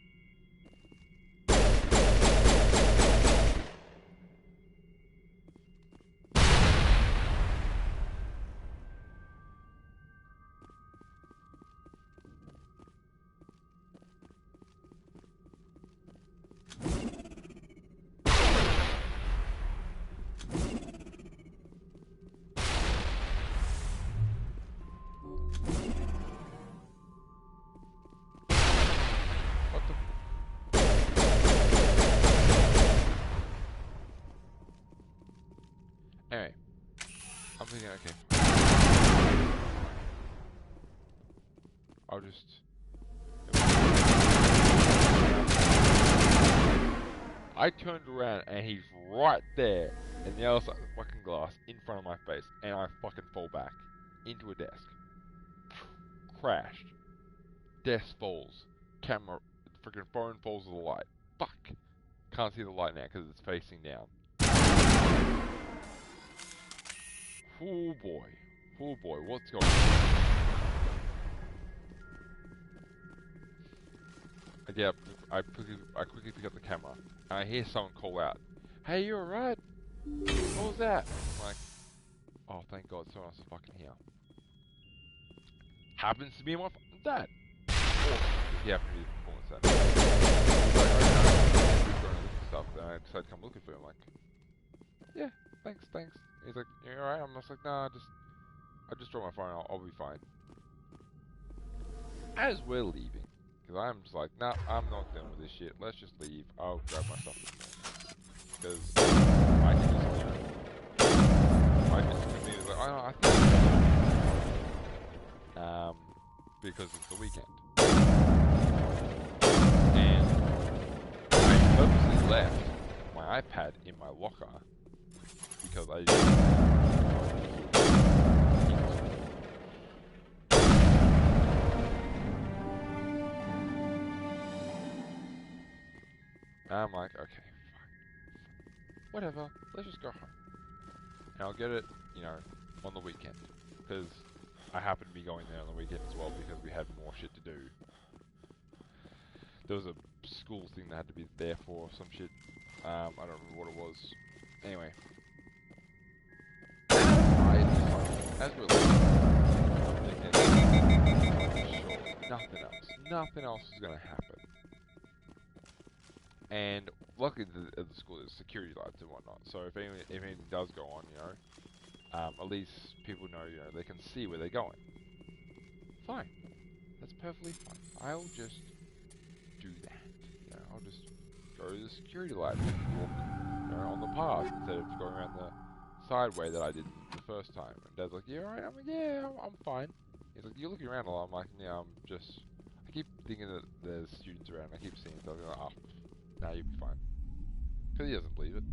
Anyway, I'm thinking, okay, I'll just... I turned around and he's right there in the other side of the fucking glass in front of my face, and I fucking fall back into a desk. Crashed. Desk falls. Camera, freaking phone falls to the light. Fuck. Can't see the light now because it's facing down. Oh boy. Oh boy, what's going on? I get up, I quickly pick up the camera, and I hear someone call out, "Hey, you alright? What was that?" I'm like, oh, thank God, someone else is fucking here. Happens to be my fucking dad. Or, he happened to be the performance dad. He's like, he's going to look for stuff, and I decided to come looking for him, like, yeah, thanks. He's like, you alright? I'm just like, nah, I just dropped my phone, I'll be fine. As we're leaving, because I'm just like, nah, I'm not dealing with this shit, let's just leave, I'll grab my stuff this morning. Because I can just, you know, I think because it's the weekend. And I purposely left my iPad in my locker because I didn't And I'm like, okay, fine. Whatever, let's just go home. And I'll get it, you know, on the weekend. Because I happen to be going there on the weekend as well because we had more shit to do. There was a school thing that had to be there for some shit. I don't remember what it was. Anyway. As we're leaving, nothing else is going to happen. And luckily at the school there's security lights and whatnot, so if anything does go on, you know, at least people know, you know, they can see where they're going. Fine. That's perfectly fine. I'll just do that. You know, I'll just go to the security light and walk, you know, on the path instead of going around the side way that I did the first time. And Dad's like, "You alright?" I'm like, "Yeah, I'm fine." He's like, "You're looking around a lot." I'm like, "Yeah, I keep thinking that there's students around. I keep seeing stuff." I'm like, "Oh, nah, you'll be fine." Because he doesn't believe it.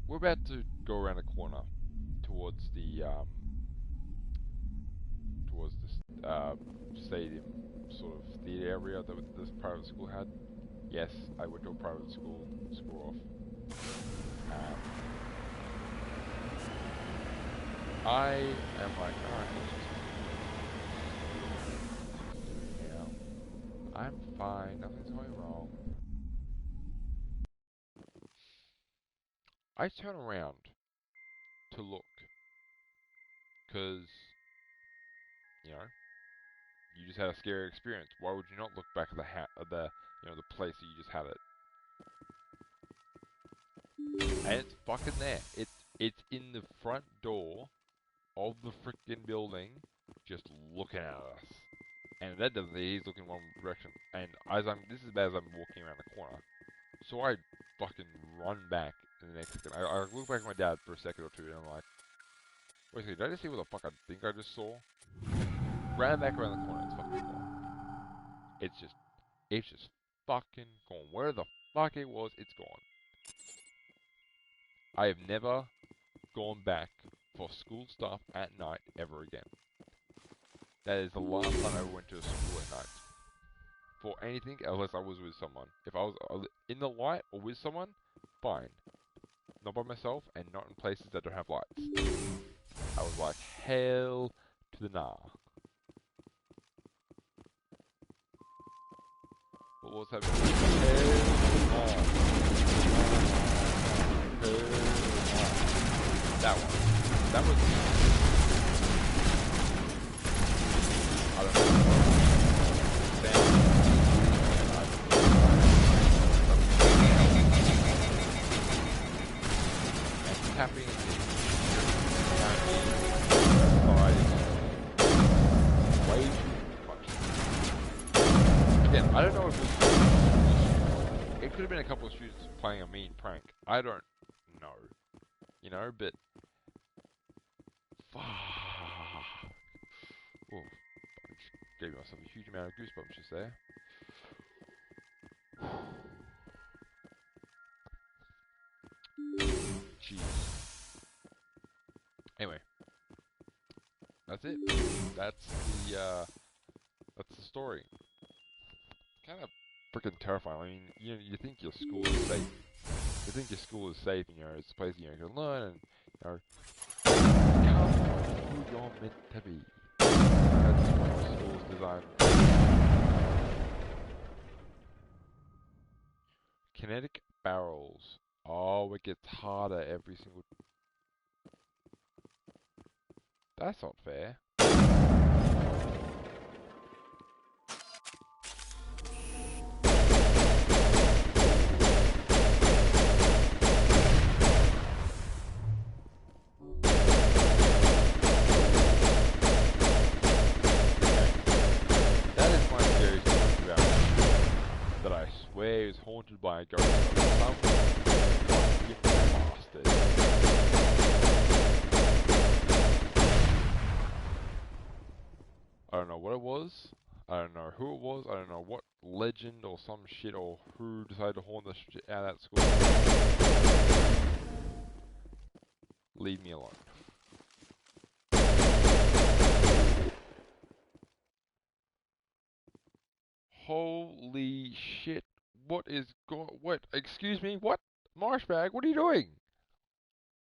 We're about to go around a corner towards the stadium sort of theater area that this private school had. Yes, I went to a private school. Screw off. I am like, alright, let's just do it now. I'm fine, nothing's going wrong. I turn around to look, because, you know, you just had a scary experience. Why would you not look back at the place that you just had it? And it's fucking there. It's in the front door of the freaking building, just looking at us. And that doesn't. He's looking one direction. And this is as I'm walking around the corner, so I fucking run back in the next second. I look back at my dad for a second or two, and I'm like, wait a second, did I just see what the fuck I think I just saw? Ran back around the corner. It's fucking gone. It's just fucking gone. Where the fuck it was, it's gone. I have never gone back for school stuff at night ever again. That is the last time I ever went to a school at night. For anything, unless I was with someone. If I was in the light or with someone, fine. Not by myself, and not in places that don't have lights. I was like, hell to the nah. What was happening? That one. That was... I don't know. And tapping into way too much. Again, I don't know if it could have been a couple of students playing a mean prank. I don't know. You know, but... Fuck. Oh, I just gave myself a huge amount of goosebumps just there. Jeez. Anyway. That's it. That's the story. Kind of freaking terrifying. I mean, you think your school is safe. You think your school is safe, and it's a place you can learn and become who you're meant to be. That's what school's designed. Kinetic barrels. Oh, it gets harder every single. That's not fair. Where he was haunted by a ghost of some fucking bastard. I don't know what it was. I don't know who it was. I don't know what legend or some shit or who decided to haunt the shit out of that school. Leave me alone. Holy shit. What is what? Excuse me? What? Marshbag, what are you doing?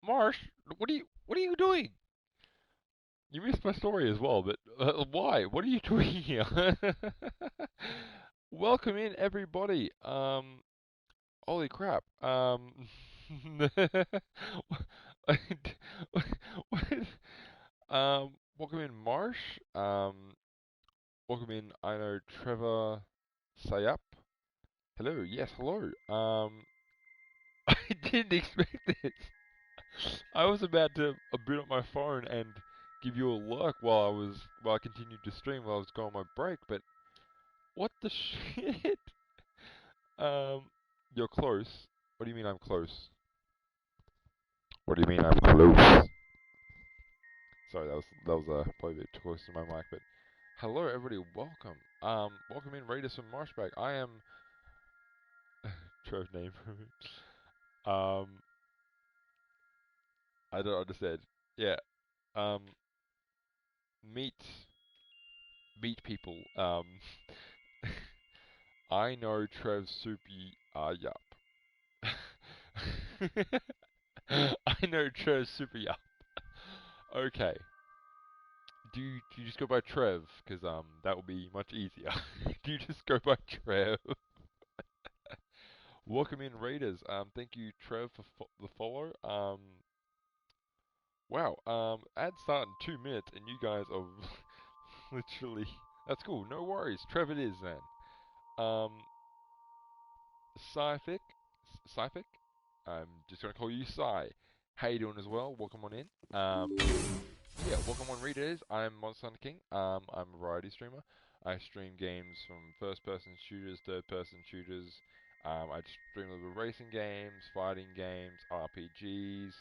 Marsh, what are you doing? You missed my story as well, but why? What are you doing here? Welcome in everybody. Holy crap. Welcome in Marsh. Welcome in, I know Trevor Sayap. Hello, yes, hello. I didn't expect this. I was about to boot up my phone and give you a lurk while I continued to stream while I was going on my break, but what the shit? You're close. What do you mean I'm close? What do you mean I'm close? Sorry, that was probably a bit too close to my mic, but hello everybody, welcome. Welcome in Raiders from Marshback. I am Trev's name. I don't understand. Yeah. Meet people. I know Trev Soupy Yup. I know Trev Super Yup. Okay. Do you just go by Trev? Because that will be much easier. Do you just go by Trev? Welcome in Raiders. Thank you Trev for the follow. Wow. Ad start in 2 minutes and you guys are literally. That's cool. No worries. Trev it is then. Scific. Scific. I'm just gonna call you Sci. How you doing as well? Welcome on in. Yeah, welcome on Readers. I'm Monster Hunter King. I'm a variety streamer. I stream games from first-person shooters, third-person shooters. I stream a little bit of racing games, fighting games, RPGs.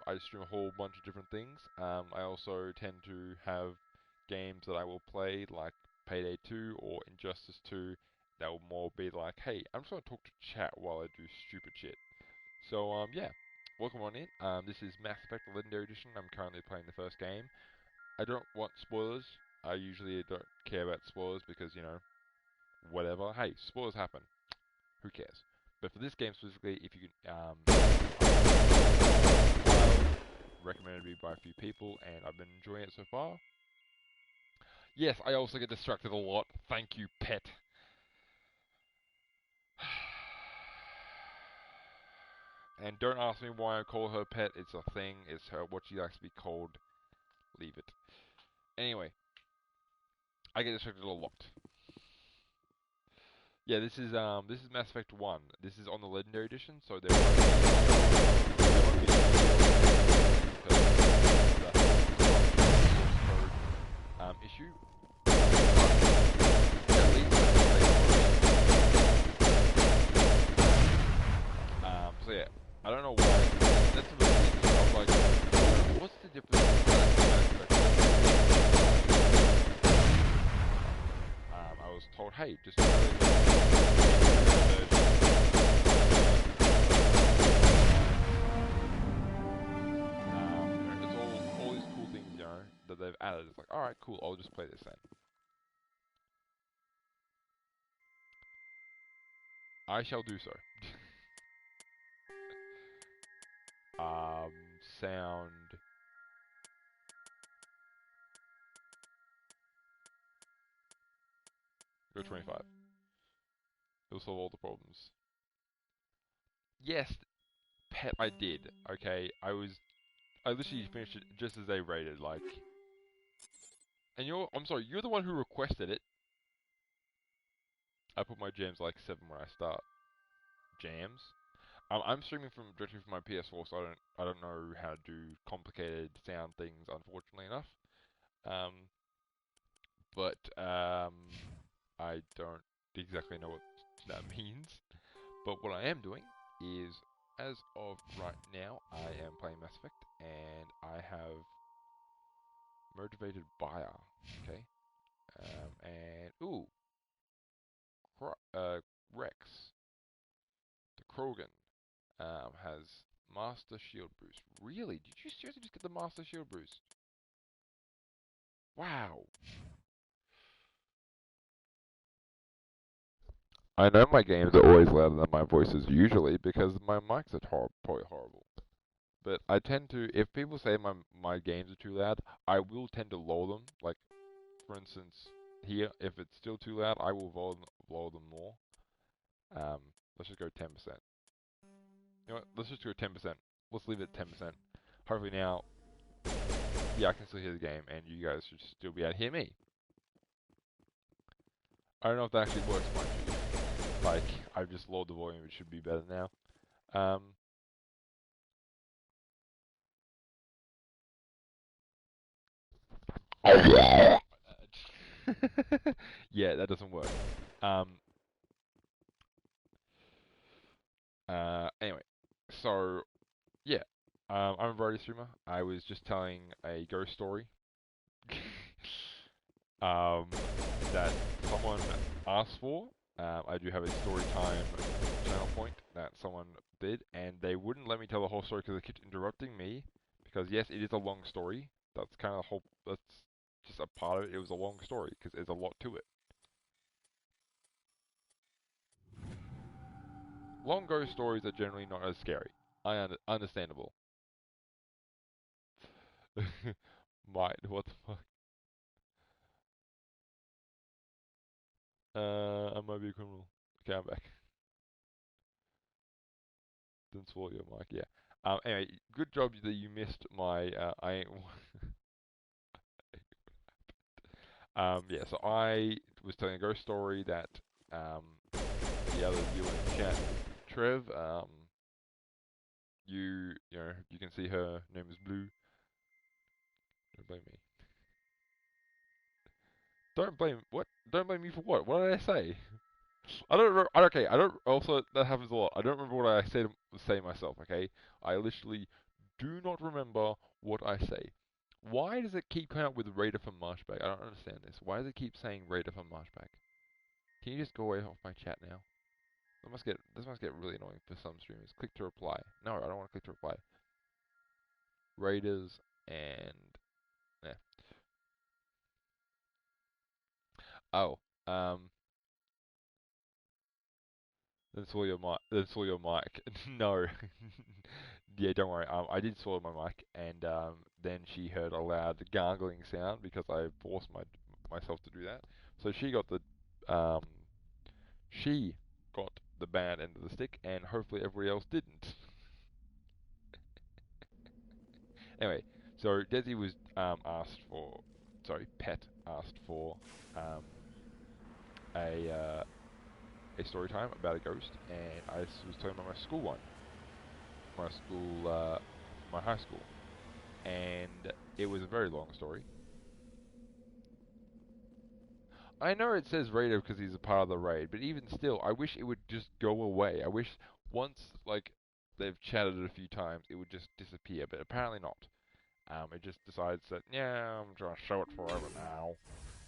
I stream a whole bunch of different things. I also tend to have games that I will play, like Payday 2 or Injustice 2, that will more be like, hey, I'm just going to talk to chat while I do stupid shit. So, yeah, welcome on in. This is Mass Effect Legendary Edition. I'm currently playing the first game. I don't want spoilers. I usually don't care about spoilers because, whatever. Hey, spoilers happen. Who cares? But for this game specifically, if you can, recommended to me by a few people, and I've been enjoying it so far. Yes, I also get distracted a lot. Thank you, pet. And don't ask me why I call her pet. It's a thing. It's her what she likes to be called. Leave it. Anyway, I get distracted a lot. Yeah, this is Mass Effect 1. This is on the Legendary Edition, so there won't be issue. So yeah, I don't know why. That's a bit of like, what's the difference between Mass Effect? I was told, hey, just it's all these cool things, that they've added. It's like, all right, cool. I'll just play this then. I shall do so. Sound. Go 25. It'll solve all the problems. Yes, pet, I did. Okay, I literally finished it just as they rated, like. And I'm sorry, you're the one who requested it. I put my jams like 7 when I start. Jams? I'm streaming directly from my PS4, so I don't know how to do complicated sound things, unfortunately enough. But I don't exactly know what that means. But what I am doing is, as of right now, I am playing Mass Effect, and I have motivated buyer. Okay, and ooh, Rex, the Krogan, has Master Shield Boost. Really? Did you seriously just get the Master Shield Boost? Wow. I know my games are always louder than my voices usually because my mics are probably horrible. But I tend to, if people say my games are too loud, I will tend to lower them. Like, for instance, here, if it's still too loud, I will lower them more. Let's just go 10%. You know what? Let's just go 10%. Let's leave it at 10%. Hopefully now, yeah, I can still hear the game, and you guys should still be able to hear me. I don't know if that actually works much. Like, I've just lowered the volume, it should be better now. Yeah, that doesn't work. Anyway, so yeah, I'm a variety streamer. I was just telling a ghost story that someone asked for. I do have a story time channel point that someone did, and they wouldn't let me tell the whole story because they kept interrupting me. Because yes, it is a long story. That's kind of the whole. That's just a part of it. It was a long story because there's a lot to it. Long ghost stories are generally not as scary. Understandable. Might, what the fuck? I might be a criminal. Okay, I'm back. Didn't swallow your mic, yeah. Anyway, good job that you missed my, I ain't... yeah, so I was telling a ghost story that, the other viewer in chat, Trev, you know, you can see her name is Blue. Don't blame me. Don't blame, what? Don't blame me for what? What did I say? I don't remember, okay, I don't, also, that happens a lot. I don't remember what I say myself, okay? I literally do not remember what I say. Why does it keep coming up with Raider from Marshback? I don't understand this. Why does it keep saying Raider from Marshback? Can you just go away off my chat now? This must get really annoying for some streamers. Click to reply. No, I don't want to click to reply. Raiders and yeah. Oh, then swallow your mic. Then swallow your mic. No. Yeah, don't worry. I did swallow my mic, and then she heard a loud gargling sound because I forced myself to do that. So she got the bad end of the stick, and hopefully everybody else didn't. Anyway, so Desi was Pet asked for a story time about a ghost, and I was telling about my school one, my high school, and it was a very long story. I know it says Raider because he's a part of the raid, but even still, I wish it would just go away. I wish once, like, they've chatted a few times, it would just disappear, but apparently not. It just decides that, yeah, I'm trying to show it forever now.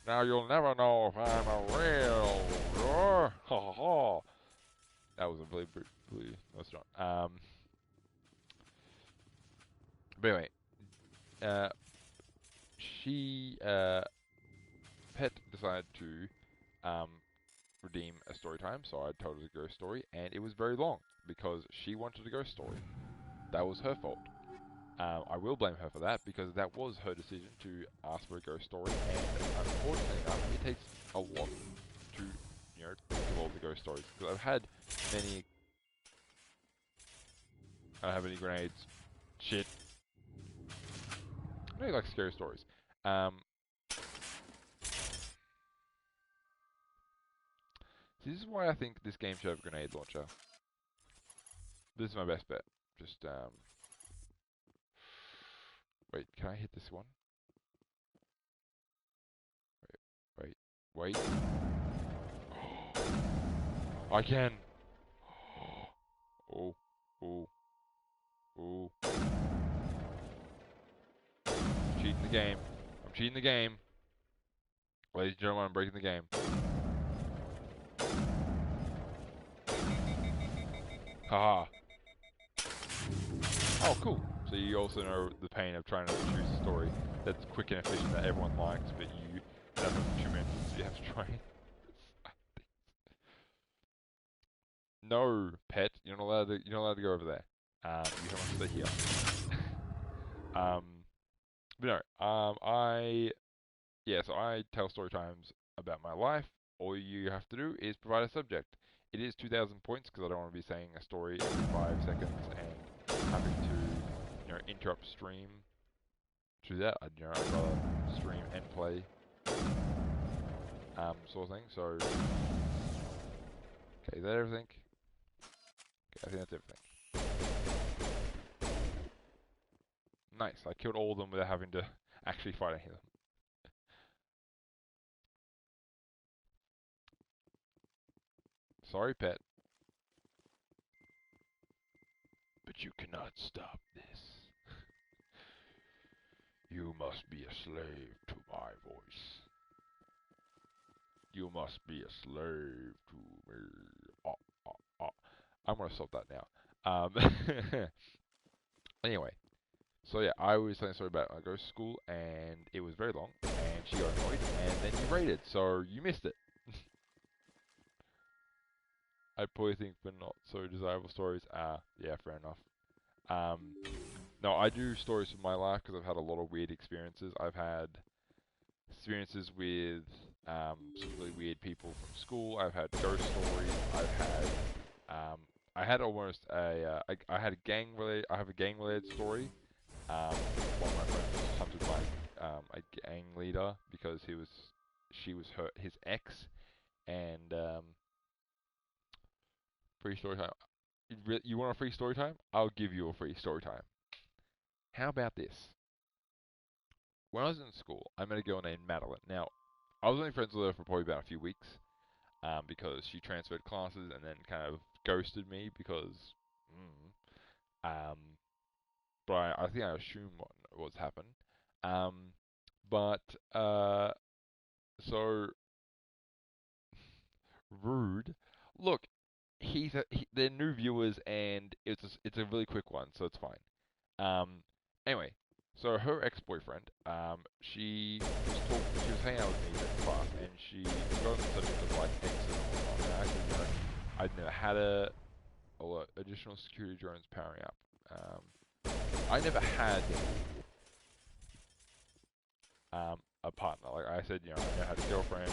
Now you'll never know if I'm a real... Ha ha ha. That was a really no, it's not. But anyway, Pet decided to, redeem a story time, so I told her the ghost story, and it was very long, because she wanted a ghost story. That was her fault. I will blame her for that, because that was her decision to ask for a ghost story, and unfortunately enough, it takes a lot to, you know, think of all the ghost stories, because I've had many... I don't have any grenades. Shit. I really like scary stories. This is why I think this game should have a grenade launcher. This is my best bet. Just, wait, can I hit this one? Wait. I can! Oh. Cheating the game. I'm cheating the game. Ladies and gentlemen, I'm breaking the game. Haha. Oh, cool. So you also know the pain of trying to choose a story that's quick and efficient that everyone likes, but you don't have 2 minutes, so you have to try No, pet. You're not allowed to. You're not allowed to go over there. You have to stay here. But no. So I tell story times about my life. All you have to do is provide a subject. It is 2,000 points because I don't want to be saying a story every 5 seconds and having to, interrupt stream. To that, I'd rather stream and play, sort of thing. So, okay, is that everything? Okay, I think that's everything. Nice, I killed all of them without having to actually fight any of them. Sorry, pet. But you cannot stop this. You must be a slave to my voice. You must be a slave to me. I'm gonna stop that now. Anyway, so yeah, I was telling a story about I go to school and it was very long, and she got annoyed, and then you rated, so you missed it. I probably think for not so desirable stories. Yeah, fair enough. No, I do stories from my life because I've had a lot of weird experiences. I've had experiences with some really weird people from school. I've had ghost stories. I had almost I had a gang related. I have a gang related story. One of my friends was hunted by a gang leader because she was his ex, and free story time. You want a free story time? I'll give you a free story time. How about this? When I was in school, I met a girl named Madeline. Now, I was only friends with her for probably about a few weeks, because she transferred classes and then kind of ghosted me because, but I think I assumed what's happened. But so rude. Look, they're new viewers, and it's a really quick one, so it's fine. Anyway, so her ex-boyfriend, she was hanging out with me in class, and she got on the subject of like exes and whatnot. And I said, I'd never had additional security drones powering up. I never had a partner. Like I said, I never had a girlfriend.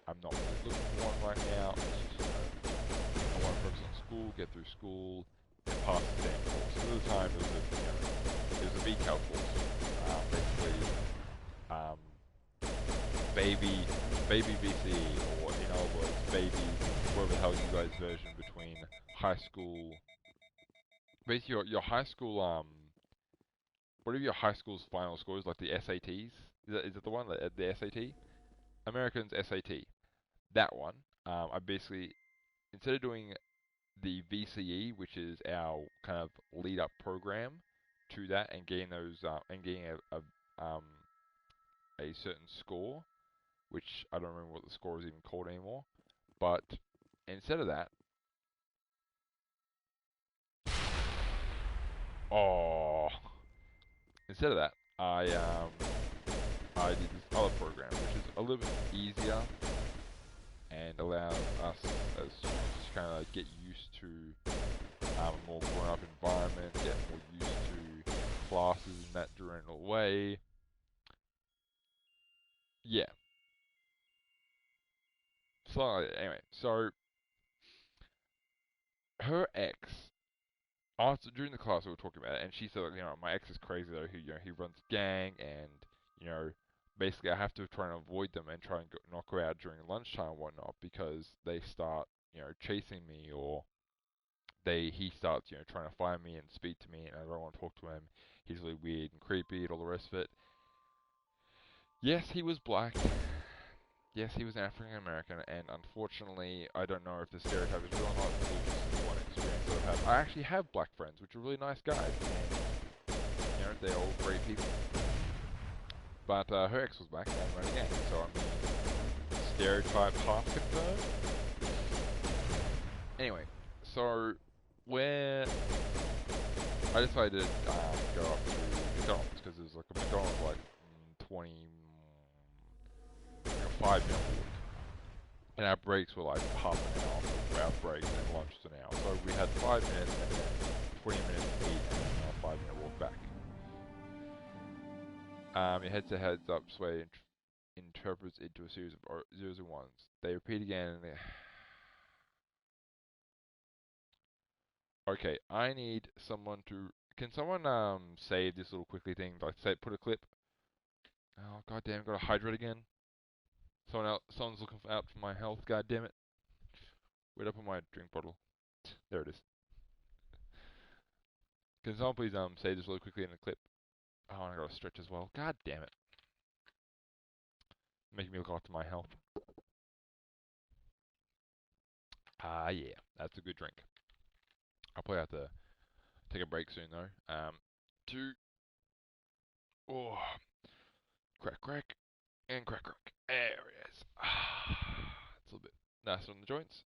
I'm not really looking for one right now. It's just, I want to focus on school, get through school, and pass the exam course. So at the time, it was a VCAL course. Basically, baby BCE, or in other words, baby, whatever the hell you guys' version between high school. Basically, your high school, whatever your high school's final scores, like the SATs. Is that the one, the SAT? Americans SAT. That one. I basically, instead of doing the VCE, which is our kind of lead-up program to that, and getting a certain score, which I don't remember what the score is even called anymore. But instead of that, I did this other program, which is a little bit easier and allows us as students to kind of get used to a more grown-up environment, get more used to classes in that general way. Yeah. So anyway, so her ex, during the class we were talking about it, and she said, my ex is crazy though. He runs a gang, and basically I have to try and avoid them and try and not go out during lunchtime and whatnot because they start chasing me, or he starts trying to find me and speak to me, and I don't want to talk to him. He's really weird and creepy and all the rest of it. Yes, he was black. Yes, he was African American, and unfortunately, I don't know if the stereotype is real or not. This is one experience that I've had. I actually have black friends, which are really nice guys, and they're all great people. But her ex was black and ran a gang, so I mean, stereotype half confirmed. Anyway, so I decided to go up to McDonald's because there's like a McDonald's like 5 minutes. And our breaks were like half an hour for our breaks and lunch was an hour. So we had 5 minutes and then 20 minutes to eat and then a 5-minute walk back. Your heads up sway interprets into a series of zeros and ones. They repeat again and okay, I need someone to... Can someone save this little quickly thing? Like say put a clip. Oh goddamn, got to hydrate again. Someone's looking out for my health. God damn it. Where'd I put my drink bottle? There it is. Can someone please save this really quickly in a clip? Oh, and I got to stretch as well. God damn it. Making me look after my health. Ah, yeah, that's a good drink. I'll probably have to take a break soon though. Oh, crack, crack, and crack, crack. There it is. It's a little bit nice on the joints.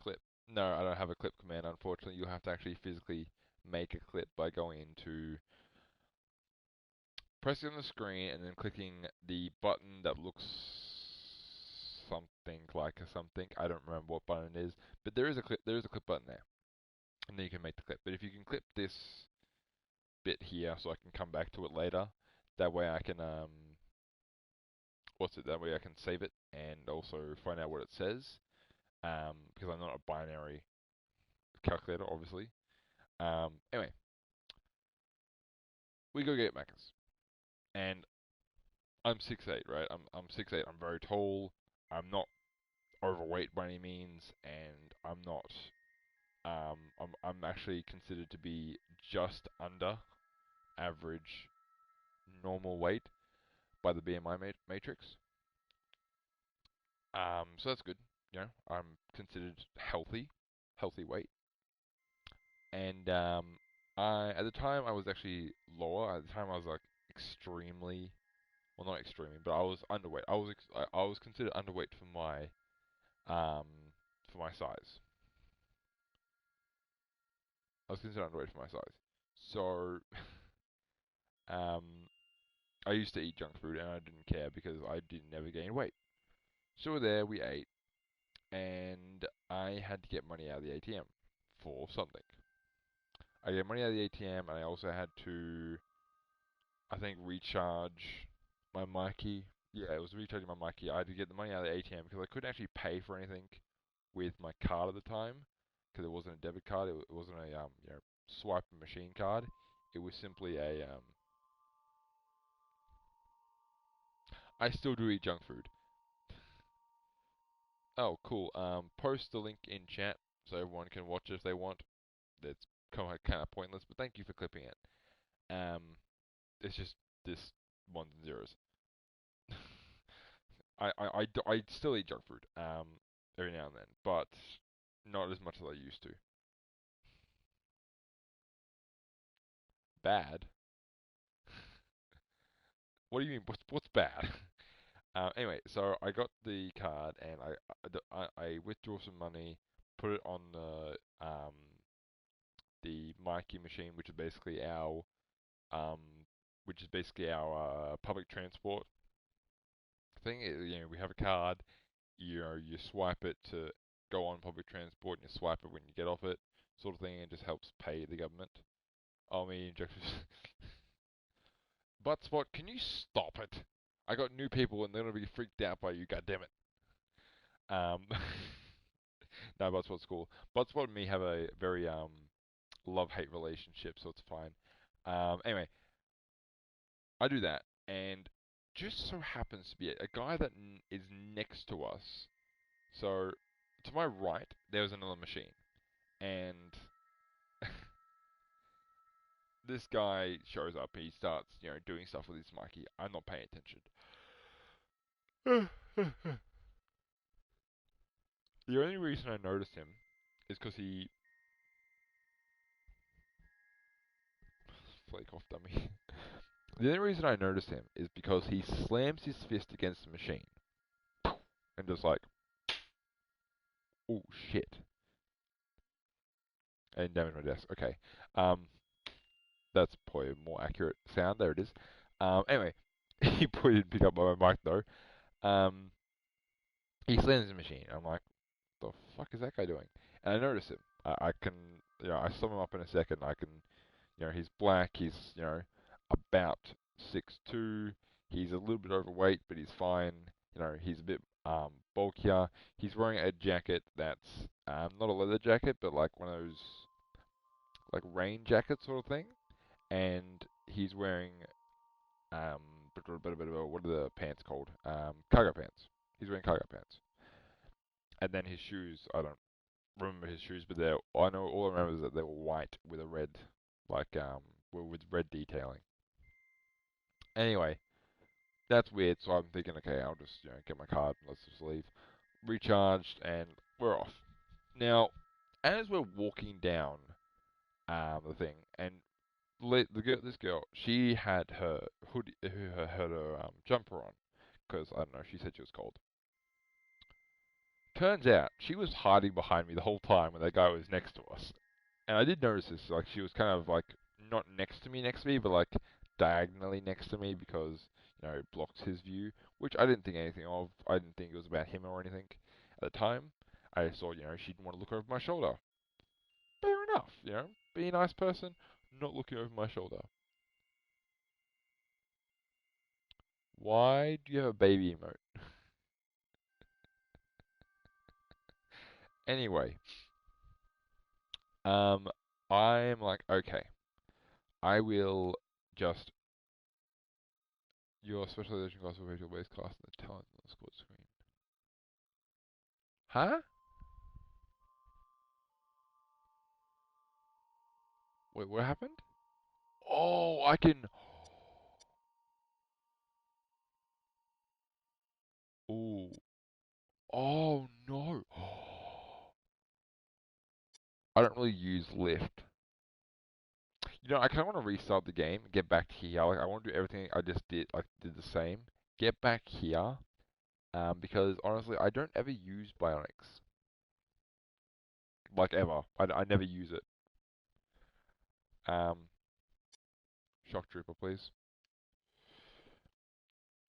Clip. No, I don't have a clip command. Unfortunately, you'll have to actually physically make a clip by going into pressing on the screen and then clicking the button that looks something like a something. I don't remember what button it is, but there is a clip. There is a clip button there, and then you can make the clip. But if you can clip this bit here, so I can come back to it later, that way I can that way I can save it and also find out what it says. Because I'm not a binary calculator, obviously. Anyway, we go get Macca's, and I'm 6'8", right? I'm 6'8". I'm very tall. I'm not overweight by any means, and I'm not. I'm actually considered to be just under average normal weight by the BMI matrix. So that's good. You know, I'm considered healthy weight. And at the time I was actually lower. At the time I was like extremely, well not extremely, but I was underweight. I was considered underweight for my size. I was considered underweight for my size. So I used to eat junk food and I didn't care because I didn't never gain weight. So we're there, we ate, and I had to get money out of the ATM for something. I get money out of the ATM, and I also had to, I think, recharge my Mikey. Yeah, it was recharging my Mikey. I had to get the money out of the ATM because I couldn't actually pay for anything with my card at the time because it wasn't a debit card. It wasn't a swipe machine card. It was simply a I still do eat junk food. Oh, cool. Post the link in chat so everyone can watch it if they want. It's kind of pointless, but thank you for clipping it. It's just this ones and zeros. I still eat junk food every now and then, but not as much as I used to. Bad? What do you mean? What's bad? Anyway, so I got the card and I withdrew some money, put it on the Mikey machine, which is basically our public transport thing. We have a card. You swipe it to go on public transport, and you swipe it when you get off it, sort of thing. It just helps pay the government. Oh, me injections. Buttspot, can you stop it? I got new people, and they're gonna be freaked out by you. God damn it. No, Buttspot's cool. Buttspot and me have a very love-hate relationship, so it's fine. Anyway, I do that, and just so happens to be a guy that is next to us. So to my right, there's another machine, and this guy shows up. He starts, doing stuff with his Mikey. I'm not paying attention. The only reason I noticed him is because he flake off dummy. The only reason I noticed him is because he slams his fist against the machine and just like, oh shit, and damage my desk. Okay, that's probably a more accurate sound. There it is. Anyway, he probably didn't pick up my mic though. He slams the machine. I'm like, the fuck is that guy doing? And I notice him. I can, I sum him up in a second. I can, he's black. He's, about 6'2". He's a little bit overweight, but he's fine. He's a bit bulkier. He's wearing a jacket that's not a leather jacket, but like one of those like rain jacket sort of thing. And he's wearing what are the pants called? Cargo pants. He's wearing cargo pants. And then his shoes, I don't remember his shoes, but I know all I remember is that they were white with a red, like with red detailing. Anyway, that's weird. So I'm thinking, okay, I'll just get my card and let's just leave. Recharged and we're off. Now, as we're walking down the thing, and this girl, she had her hoodie, her jumper on, because I don't know, she said she was cold. Turns out she was hiding behind me the whole time when that guy was next to us. And I did notice this, like she was kind of like not next to me, but like diagonally next to me because, it blocks his view, which I didn't think anything of. I didn't think it was about him or anything at the time. I just thought, she didn't want to look over my shoulder. Fair enough, be a nice person, not looking over my shoulder. Why do you have a baby emote? Anyway, I'm like, okay, I will just your special edition class will your base class and the talent on the squad screen. Huh? Wait, what happened? Oh, I can. Oh, oh no. I don't really use lift. I kind of want to restart the game, get back here. Like, I want to do everything I just did, like did the same. Get back here, because honestly, I don't ever use bionics. Like ever, I never use it. Shock trooper, please.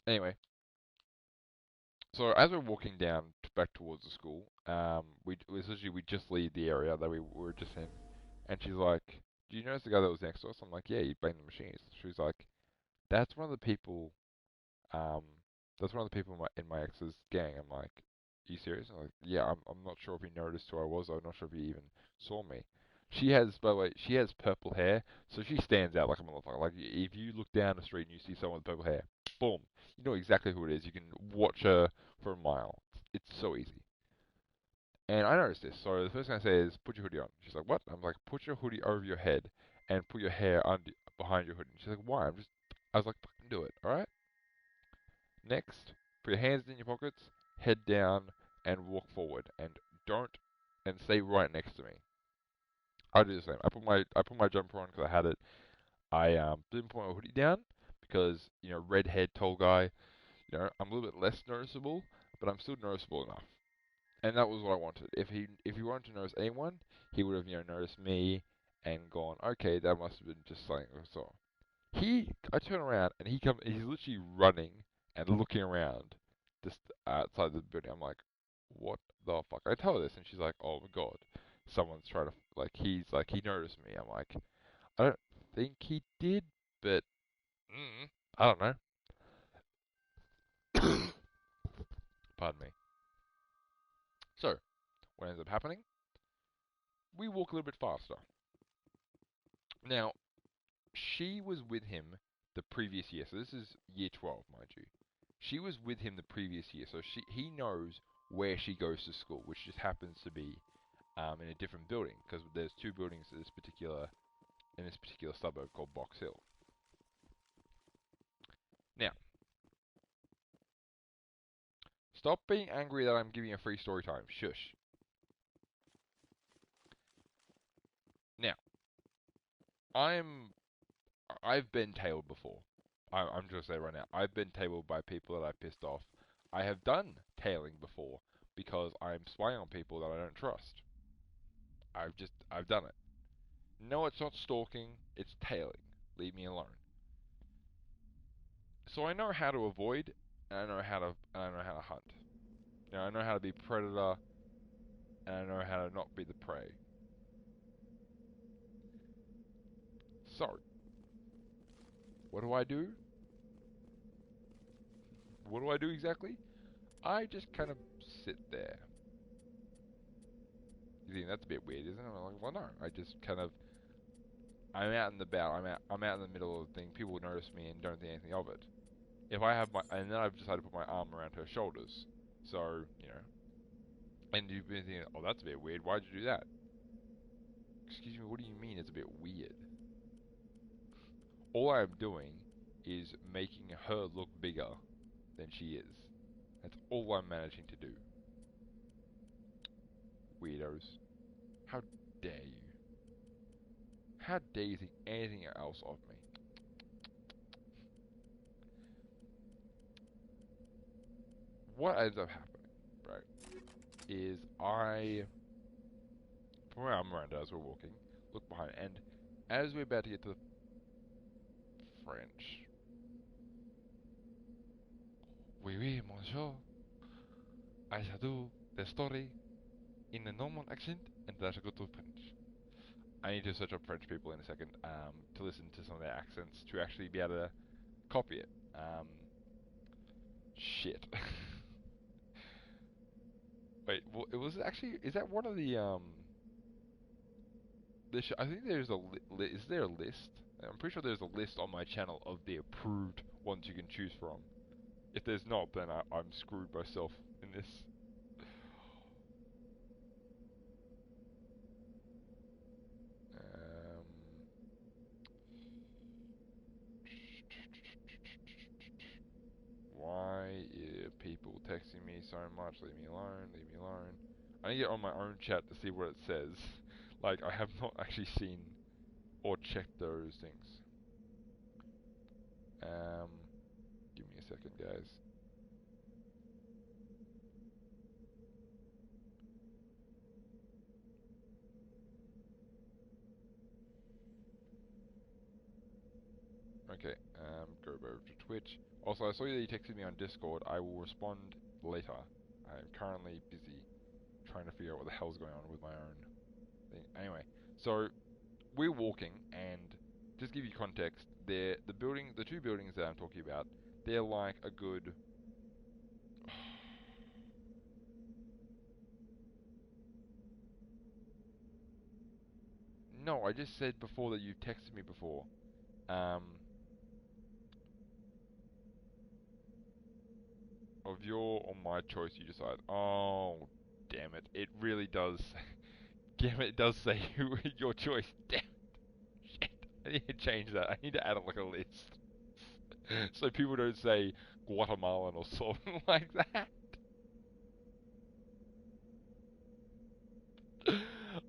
Anyway, so as we're walking down back towards the school, we just leave the area that we were just in, and she's like, "Do you notice the guy that was next to us?" I'm like, "Yeah, he banged the machines." She's like, "That's one of the people. Um, that's one of the people in my ex's gang." I'm like, "Are you serious?" I'm like, "Yeah, I'm not sure if he noticed who I was. I'm not sure if he even saw me." She has, by the way, she has purple hair, so she stands out like a motherfucker. Like if you look down the street and you see someone with purple hair, boom, you know exactly who it is. You can watch her for a mile. It's so easy. And I noticed this. So the first thing I say is, "Put your hoodie on." She's like, "What?" I'm like, "Put your hoodie over your head and put your hair under behind your hoodie." And she's like, "Why?" I was like, "Fucking do it, all right?" Next, put your hands in your pockets, head down, and walk forward, and don't, and stay right next to me. I do the same. I put my jumper on because I had it. I didn't put my hoodie down because redhead, tall guy. I'm a little bit less noticeable, but I'm still noticeable enough. And that was what I wanted. If he wanted to notice anyone, he would have noticed me and gone, okay, that must have been just something I saw. I turn around and he's literally running and looking around just outside the building. I'm like, what the fuck? I tell her this and she's like, oh my god, someone's trying to he noticed me. I'm like, I don't think he did, but I don't know. Pardon me. So, what ends up happening? We walk a little bit faster. Now, she was with him the previous year, so this is year 12, mind you. She was with him the previous year, so he knows where she goes to school, which just happens to be in a different building, because there's two buildings in this particular suburb called Box Hill. Now, stop being angry that I'm giving a free story time. Shush. Now, I've been tailed before. I'm just gonna say right now, I've been tailed by people that I pissed off. I have done tailing before because I'm spying on people that I don't trust. I've done it. No, it's not stalking, it's tailing. Leave me alone. So I know how to avoid, and I know how to hunt. You know, I know how to be predator, and I know how to not be the prey. So, what do I do? What do I do exactly? I just kind of sit there. You think that's a bit weird, isn't it? I'm like, well, no. I just kind of... I'm out and about. I'm out in the middle of the thing. People notice me and don't think anything of it. If I have my... And then I've decided to put my arm around her shoulders. So, you know. And you've been thinking, oh, that's a bit weird. Why'd you do that? Excuse me, what do you mean it's a bit weird? All I'm doing is making her look bigger than she is. That's all I'm managing to do. Weirdos. How dare you? How dare you think anything else of me? What ends up happening, right, is I... From where I'm around as we're walking, look behind, and as we're about to get to the French... Oui, oui, monsieur. I shall do the story in a Norman accent, and then I shall go to French. I need to search up French people in a second to listen to some of their accents to actually be able to copy it. Shit. Wait, well, it was actually... Is that one of the... I think there's a... Is there a list? I'm pretty sure there's a list on my channel of the approved ones you can choose from. If there's not, then I'm screwed myself in this. Why are people texting me so much? Leave me alone, leave me alone. I need to get on my own chat to see what it says. Like, I have not actually seen or checked those things. Give me a second, guys. Okay, go over to Twitch. Also, I saw that you texted me on Discord. I will respond later. I'm currently busy trying to figure out what the hell's going on with my own thing. Anyway, so we're walking, and just to give you context, the two buildings that I'm talking about, they're like a good... No, I just said before that you texted me before. Of your or my choice, you decide. Oh, damn it. It really does. Damn it, it does say your choice. Damn it. Shit. I need to change that. I need to add it like a list. So people don't say Guatemalan or something like that.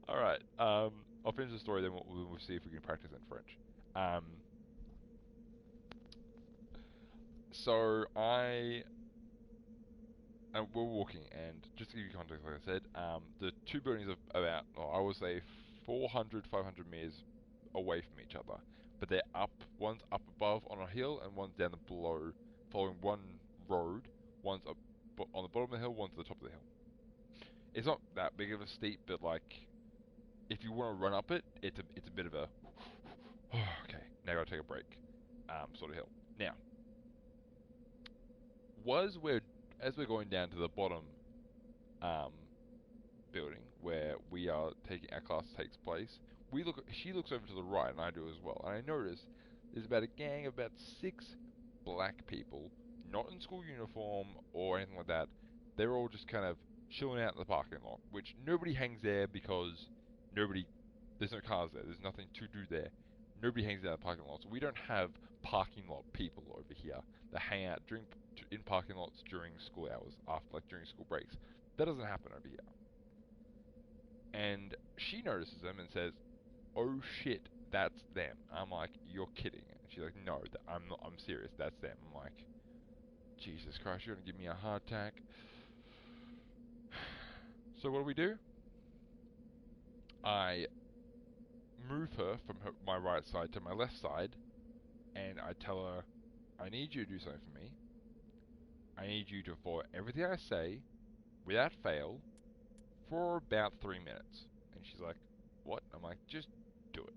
Alright, I'll finish the story, then we'll see if we can practice in French. So we're walking, and just to give you context, like I said, the two buildings are about, I would say, 400, 500 meters away from each other. But they're up, one's up above on a hill, and one's down below, following one road. One's up on the bottom of the hill, one's at the top of the hill. It's not that big of a steep, but like, if you want to run up it, it's a bit of a, okay, now I gotta take a break, sort of hill. Now, as we're going down to the bottom building where our class takes place, she looks over to the right, and I do as well. And I notice there's about a gang of about 6 black people, not in school uniform or anything like that. They're all just kind of chilling out in the parking lot, which nobody hangs there because there's no cars there. There's nothing to do there. Nobody hangs out in the parking lot. So we don't have parking lot people over here that hang out in parking lots during school hours, during school breaks. That doesn't happen over here. And she notices them and says, "Oh shit, that's them." I'm like, "You're kidding." And she's like, "No, I'm not. I'm serious. That's them." I'm like, "Jesus Christ, you're gonna give me a heart attack." So what do? I move her from my right side to my left side, and I tell her, "I need you to do something for me. I need you to follow everything I say, without fail, for about 3 minutes. And she's like, what? I'm like, just do it.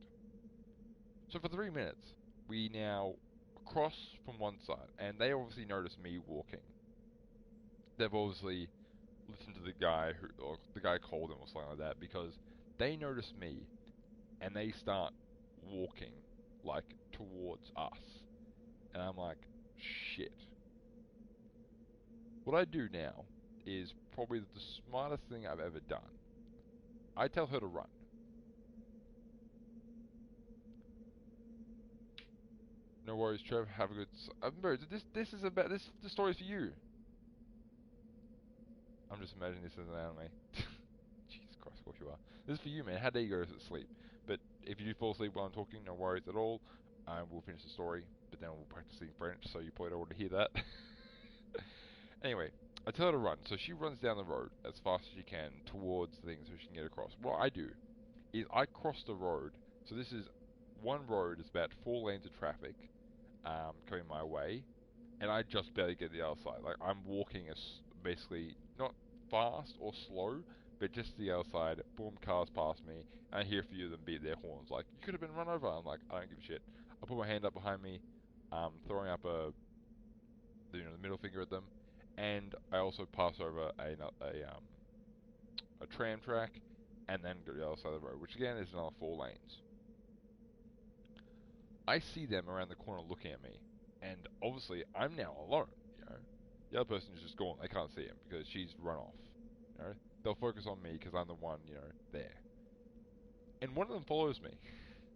So for 3 minutes, we now cross from one side, and they obviously notice me walking. They've obviously listened to the guy or the guy called them or something like that, because they notice me, and they start walking, like, towards us. And I'm like, shit. What I do now is probably the smartest thing I've ever done. I tell her to run. No worries, Trev. Have a good. Bro, this is about this. The story's for you. I'm just imagining this as an anime. Jesus Christ, of course you are. This is for you, man. How dare you go to sleep? But if you do fall asleep while I'm talking, no worries at all. We'll finish the story, but then we'll practice in French, so you probably don't want to hear that. Anyway, I tell her to run, so she runs down the road as fast as she can towards things so she can get across. What I do is I cross the road. So this is one road. It's about 4 lanes of traffic coming my way, and I just barely get the other side. Like, I'm walking as basically not fast or slow, but just the other side. Boom, cars pass me, and I hear a few of them beat their horns. Like, you could have been run over. I'm like, I don't give a shit. I put my hand up behind me, throwing up the middle finger at them, and I also pass over a tram track, and then go to the other side of the road, which again is another 4 lanes. I see them around the corner looking at me, and obviously I'm now alone, you know. The other person is just gone, they can't see him because she's run off, you know. They'll focus on me because I'm the one, you know, there. And one of them follows me.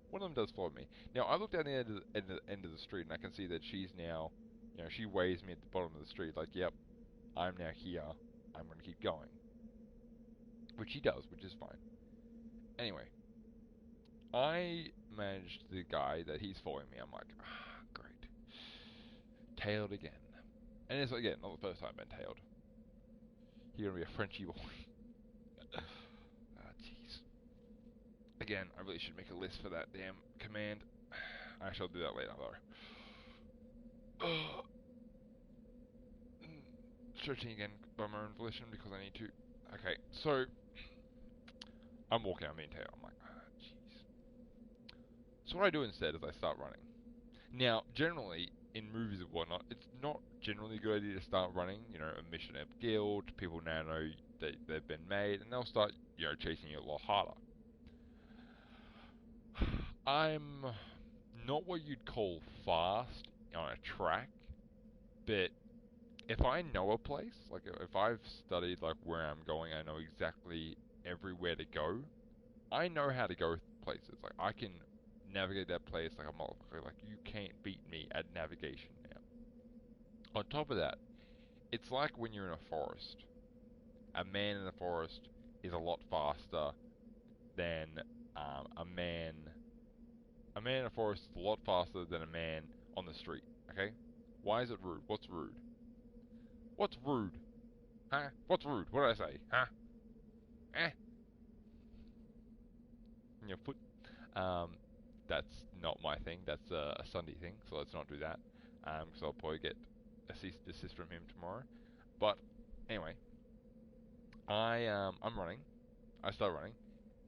One of them does follow me. Now, I look down the end of the street, and I can see that she's now, you know, she waves me at the bottom of the street, like, yep, I'm now here, I'm going to keep going. Which she does, which is fine. Anyway, I managed the guy that he's following me. I'm like, great. Tailed again. And it's, again, not the first time I've been tailed. You're going to be a Frenchie boy. Jeez. Again, I really should make a list for that damn command. I shall do that later, though. Stretching again by my own volition because I need to. Okay, so I'm walking, I'm being tailed. I'm like, jeez. So what I do instead is I start running. Now, generally, in movies and whatnot, it's not generally a good idea to start running. You know, a mission of guild, people now know that they've been made, and they'll start, you know, chasing you a lot harder. I'm not what you'd call fast on a track, but if I know a place, like if I've studied like where I'm going, I know exactly everywhere to go. I know how to go places. Like, I can navigate that place like a motherfucker. Like, you can't beat me at navigation now. On top of that, it's like when you're in a forest. A man in a forest is a lot faster than a man. A man in a forest is a lot faster than a man on the street. Okay? Why is it rude? What's rude? What's rude? Huh? What's rude? What did I say? Huh? In your foot. That's not my thing. That's a Sunday thing, so let's not do that. Because I'll probably get a cease and desist from him tomorrow. But anyway, I'm running. I start running,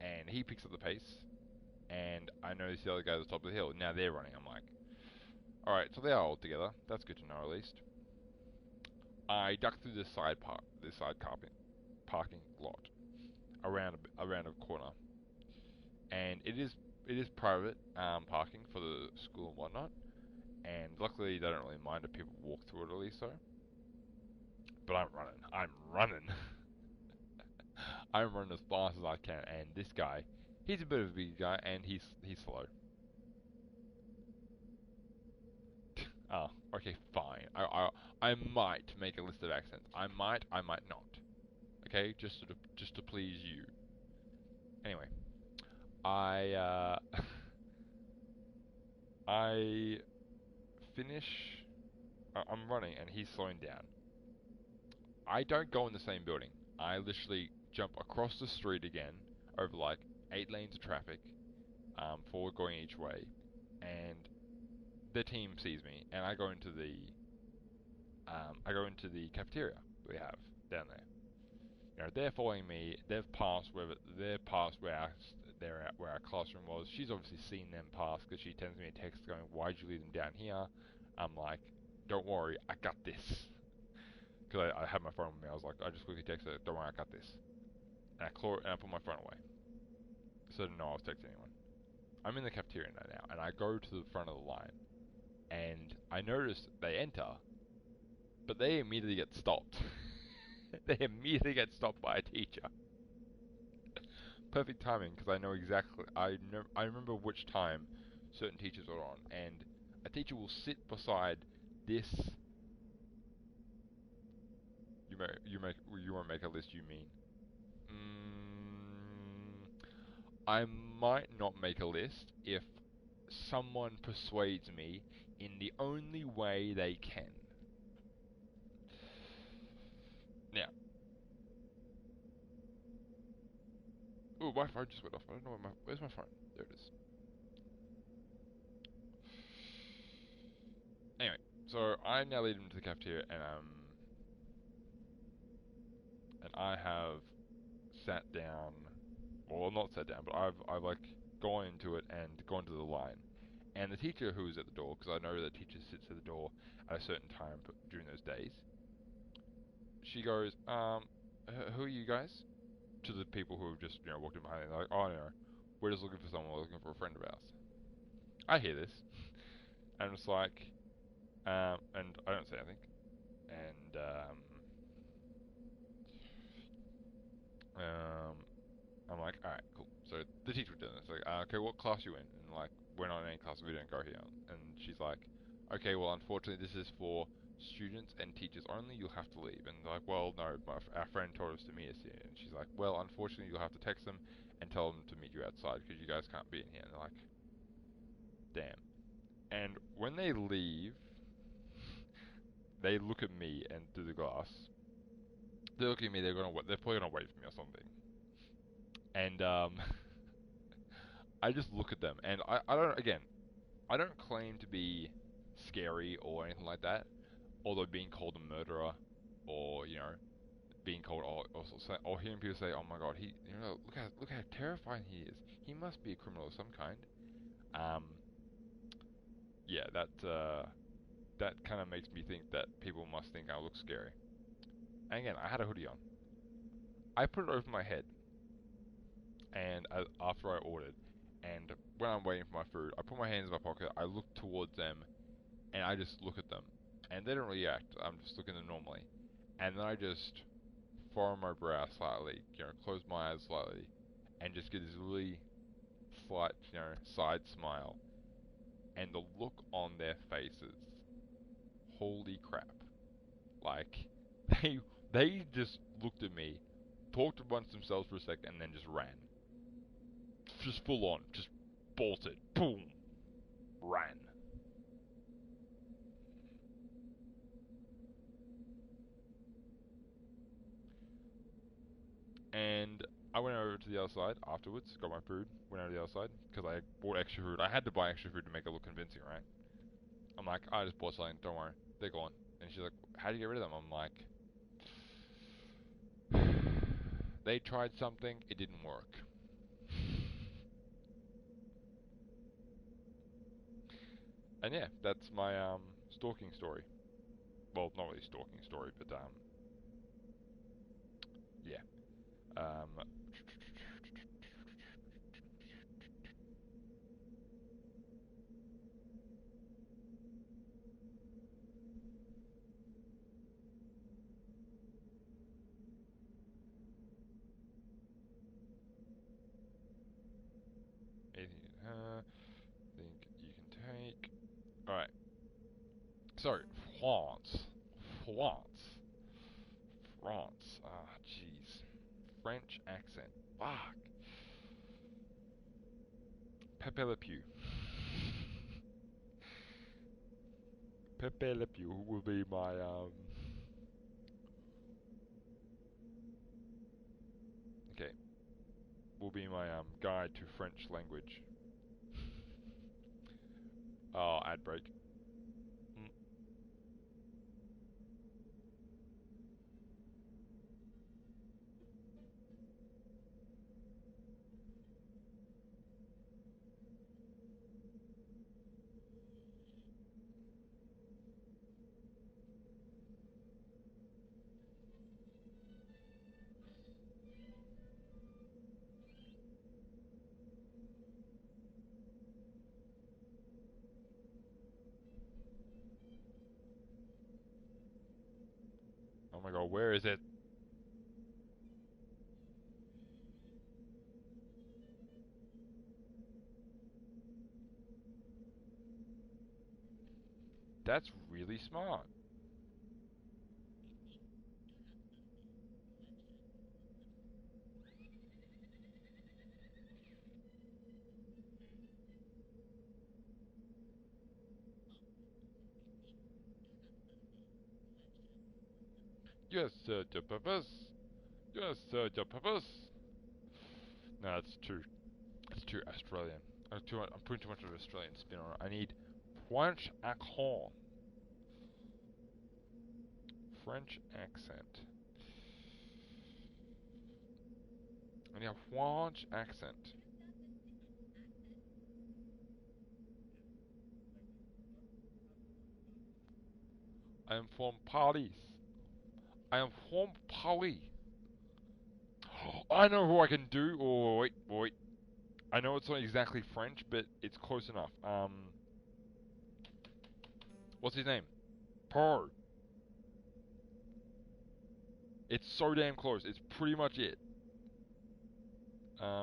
and he picks up the pace, and I notice the other guy at the top of the hill. Now they're running. I'm like, all right, so they are all together. That's good to know at least. I duck through this side parking lot around a corner, and it is private parking for the school and whatnot, and luckily they don't really mind if people walk through it, at least so. But I'm running. I'm running as fast as I can, and this guy, he's a bit of a big guy, and he's slow. Oh, okay, fine. I might make a list of accents. I might not. Okay, just to please you. Anyway, I I finish. I'm running, and he's slowing down. I don't go in the same building. I literally jump across the street again over like 8 lanes of traffic, 4 going each way, and the team sees me, and I go into the cafeteria we have down there. You know, they're following me. They've passed where where our classroom was. She's obviously seen them pass because she sends me a text going, "Why'd you leave them down here?" I'm like, "Don't worry, I got this." Because I had my phone with me. I was like, I just quickly texted her, "Don't worry, I got this." And I put my phone away. So I didn't know I was texting anyone. I'm in the cafeteria now, and I go to the front of the line, and I notice they enter, but they immediately get stopped. They immediately get stopped by a teacher. Perfect timing, because I know exactly. I remember which time certain teachers are on, and a teacher will sit beside this. You won't make a list. You mean? I might not make a list if someone persuades me in the only way they can. Now, oh, my phone just went off. I don't know where's my phone? There it is. Anyway, so I now lead him to the cafeteria, and I have sat down. Well, not sat down, but I've like gone into it and gone to the line. And the teacher who was at the door, because I know that teacher sits at the door at a certain time during those days, she goes, who are you guys? To the people who have just, walked in behind me. They're like, oh, no, we're just looking for someone. We're looking for a friend of ours. I hear this. And it's like, and I don't say anything. And, I'm like, alright, cool. So the teacher was doing this. Like, okay, what class you in? And like, we're not in any class, we don't go here. And she's like, okay, well, unfortunately, this is for students and teachers only. You'll have to leave. And they're like, well, no, our friend told us to meet us here. And she's like, well, unfortunately, you'll have to text them and tell them to meet you outside because you guys can't be in here. And they're like, damn. And when they leave, they look at me and through the glass. They look at me. They're probably gonna wait for me or something. And I just look at them, and I don't claim to be scary or anything like that. Although being called a murderer, or being called or hearing people say, "Oh my God, look how terrifying he is. He must be a criminal of some kind." Yeah, that kind of makes me think that people must think I look scary. And again, I had a hoodie on. I put it over my head, and after I ordered, and when I'm waiting for my food, I put my hands in my pocket. I look towards them, and I just look at them, and they don't react. I'm just looking at them normally, and then I just furrow my brow slightly, close my eyes slightly, and just get this really slight, side smile, and the look on their faces. Holy crap! Like they just looked at me, talked amongst themselves for a second, and then just ran. Just full on, just bolted, boom, ran. And I went over to the other side afterwards, got my food, went over to the other side, because I bought extra food. I had to buy extra food to make it look convincing, right? I'm like, I just bought something, don't worry, they're gone. And she's like, how do you get rid of them? I'm like, they tried something, it didn't work. And yeah, that's my stalking story. Well, not really stalking story, but yeah. 18, think you can take. Alright. So, France. Ah, jeez. French accent. Fuck. Pepe Le Pew. Pepe Le Pew will be my, okay. Will be my, guide to French language. Oh, ad break. my god, where is it? That's really smart. Yes, sir, your purpose. Yes, sir, your purpose. No, it's too Australian. I'm putting too much of an Australian spin on it. I need French accent. French accent. I need a French accent. I am from Paris. I am from Paris. I know who I can do. Oh, wait. I know it's not exactly French, but it's close enough. What's his name? Poe. It's so damn close. It's pretty much it.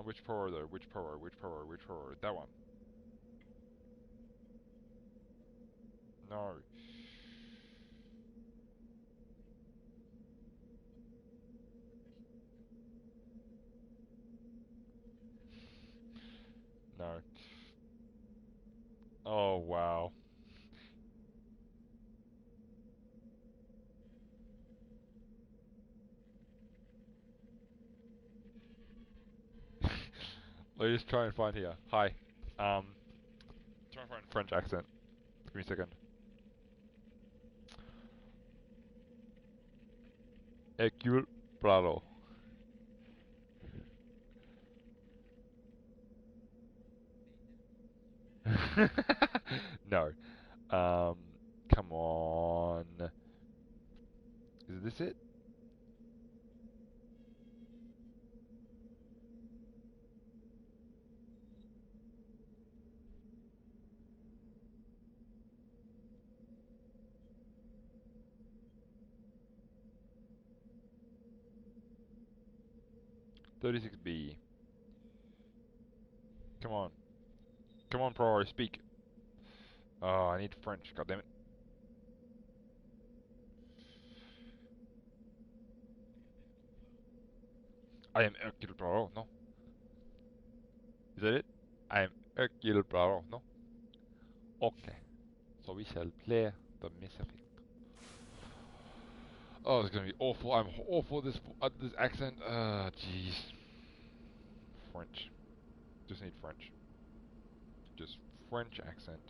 Which Poe though? Which Poe? That one. No. No. Oh, wow. Let's try and find here. Hi. Try and find French accent. Give me a second. Hercule Poirot. No. Come on. Is this it? $36B. Come on. Come on, Poirot, speak. Oh, I need French, God damn it. I am Hercule Poirot, no? Is that it? I am Hercule Poirot, no? Okay. So we shall play the Misery. Oh, it's gonna be awful. I'm awful at this accent. Jeez. French. Just need French. Just French accent.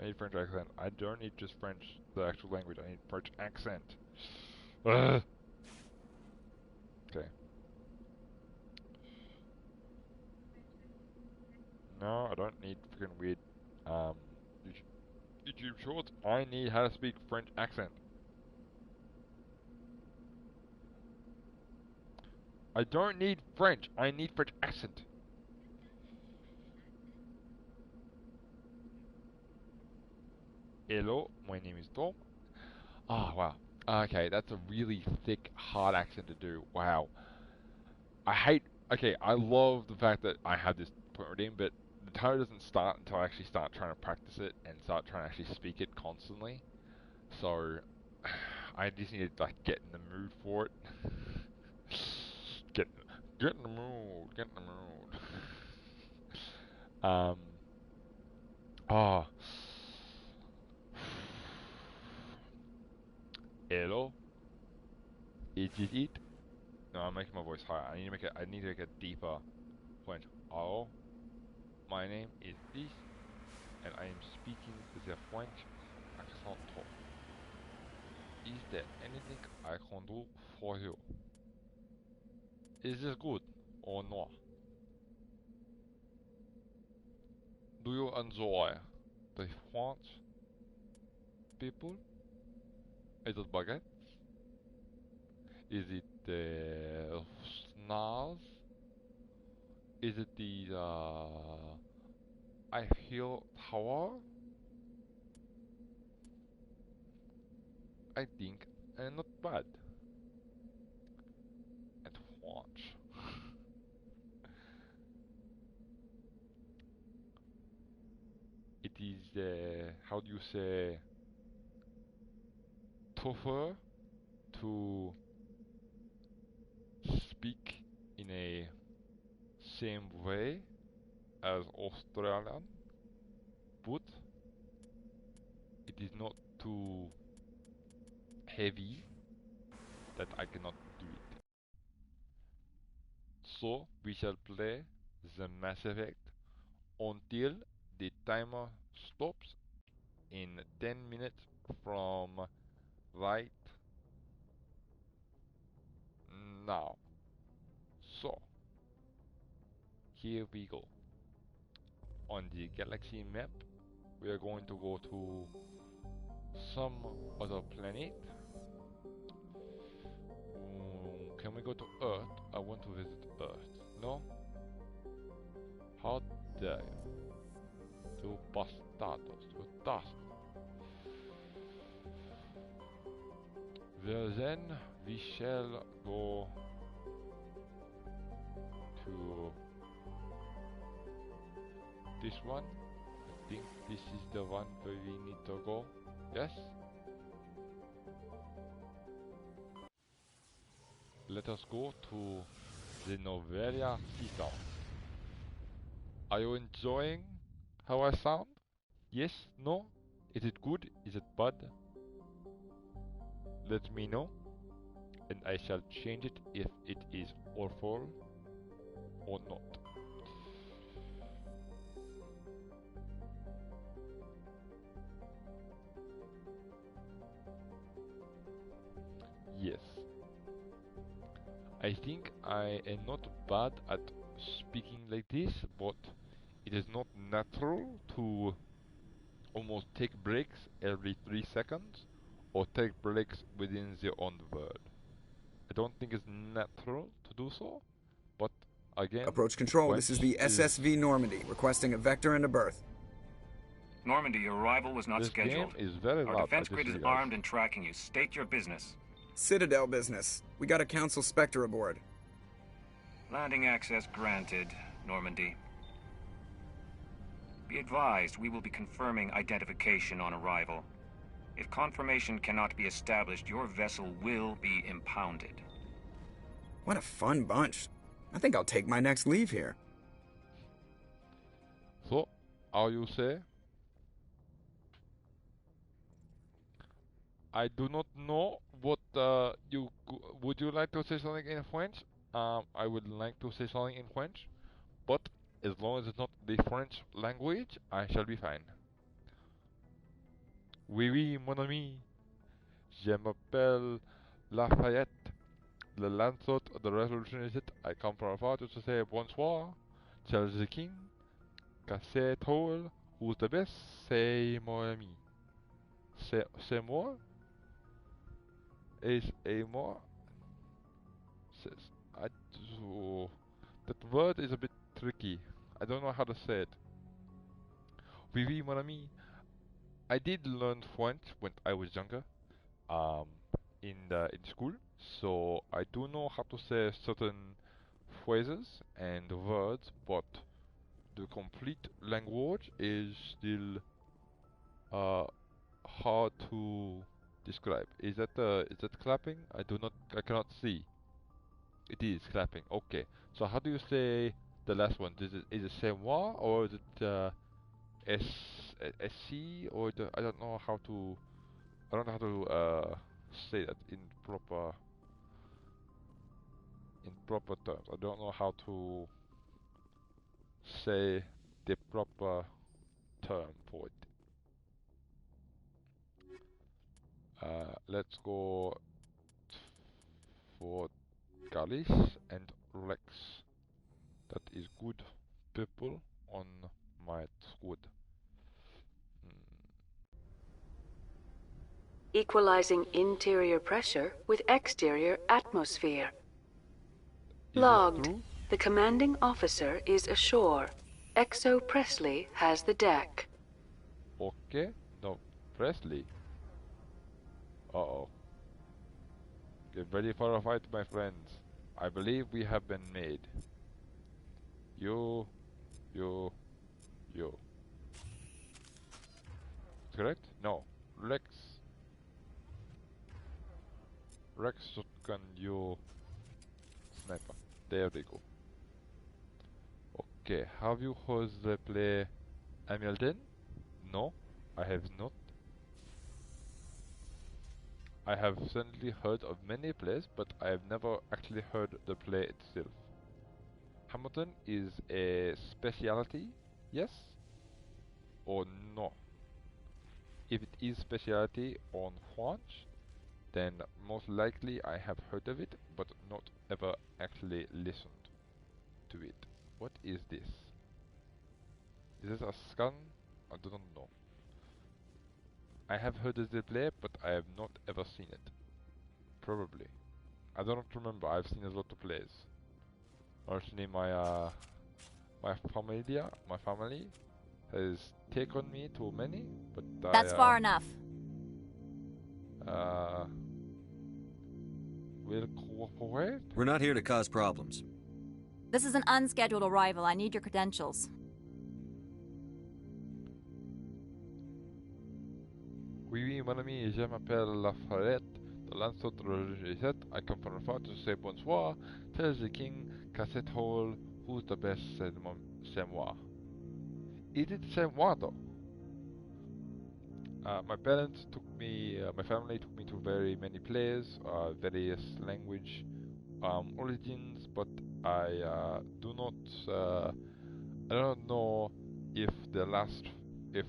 I need French accent. I don't need just French, the actual language. I need French accent. Ugh. Okay. No, I don't need freaking weird YouTube shorts. I need how to speak French accent. I don't need French. I need French accent. Hello, my name is Tom. Ah, wow. Okay, that's a really thick, hard accent to do. Wow. I hate... Okay, I love the fact that I have this point routine, but the tone doesn't start until I actually start trying to practice it and start trying to actually speak it constantly. So, I just need to, like, get in the mood for it. Get in the mood. Get in the mood. Oh. Hello? Is it? No, I'm making my voice higher. I need to make a deeper French. Hello? My name is this, and I am speaking with a French accent. Is there anything I can do for you? Is this good or not? Do you enjoy the French people? Is it baguette? Is it the snars? Is it the Eiffel Tower? I think, not bad. And watch. It is, how do you say, tougher to speak in a same way as Australian, but it is not too heavy that I cannot do it. So we shall play the Mass Effect until the timer stops in 10 minutes from right now. So here we go. On the galaxy map, we are going to go to some other planet. Can we go to Earth? I want to visit Earth. No? How dare you? Tu bastardos, tu dust. Well then, we shall go to this one. I think this is the one where we need to go. Yes? Let us go to the Novelia system. Are you enjoying how I sound? Yes? No? Is it good? Is it bad? Let me know, and I shall change it if it is awful or not. Yes. I think I am not bad at speaking like this, but it is not natural to almost take breaks every 3 seconds or take breaks within the own word. I don't think it's natural to do so, but again, Approach control, this is the SSV Normandy, requesting a vector and a berth. Normandy, your arrival was not this scheduled. Game is very Our loud, defense grid is armed and tracking you. State your business. Citadel business. We got a Council Spectre aboard. Landing access granted, Normandy. Be advised, we will be confirming identification on arrival. If confirmation cannot be established, your vessel will be impounded. What a fun bunch. I think I'll take my next leave here. So, how you say? I do not know what would you like to say something in French? I would like to say something in French, but as long as it's not the French language, I shall be fine. Oui, oui, mon ami. Je m'appelle Lafayette. The Lancelot of the Revolution is it. I come from afar to say bonsoir. Tell the king. Cassez tôle. Who's the best? C'est mon ami. C'est moi? Is a more? Says that word is a bit tricky. I don't know how to say it. Oui, oui, mon ami. I did learn French when I was younger, in school. So I do know how to say certain phrases and words, but the complete language is still hard to describe. Is that clapping? I cannot see. It is clapping. Okay. So how do you say the last one? Is it c'est moi or is it SC or I don't know how to say that in proper terms. I don't know how to say the proper term for it. Let's go for Galis and Rex. That is good people on my squad. Equalizing interior pressure with exterior atmosphere. Logged. The commanding officer is ashore. Exo Presley has the deck. Okay. No, Presley. Uh-oh. Get ready for a fight, my friends. I believe we have been made. You. Correct? No. Rex shotgun, you sniper. There we go. Okay, have you heard the play Hamilton? No, I have not. I have certainly heard of many plays, but I have never actually heard the play itself. Hamilton is a specialty, yes or no? If it is specialty on French, then most likely I have heard of it, but not ever actually listened to it. What is this? Is this a scan? I don't know. I have heard of the play, but I have not ever seen it. Probably. I don't remember. I've seen a lot of plays. Actually, my family has taken me to many, but That's far enough. Will cooperate? We're not here to cause problems. This is an unscheduled arrival. I need your credentials. Oui, mon ami, je m'appelle Lafayette. The Lancelot Reset. I come from afar to say bonsoir. Tell the king, cassette hole, who's the best, c'est moi. Is it c'est moi though? My parents took me, my family took me to very many plays, various language origins, but I do not, I don't know if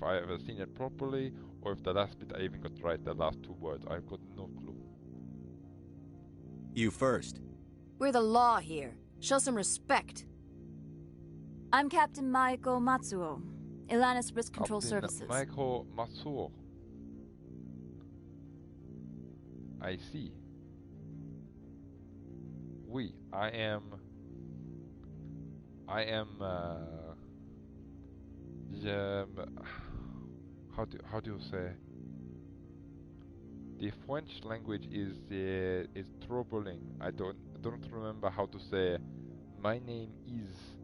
I ever seen it properly, or if the last bit I even got right, the last 2 words. I've got no clue. You first. We're the law here. Show some respect. I'm Captain Maiko Matsuo, Ilanis Risk Control Services. Maiko Matsuo. I see. Oui, I am, how do you say? The French language is troubling. I don't remember how to say my name is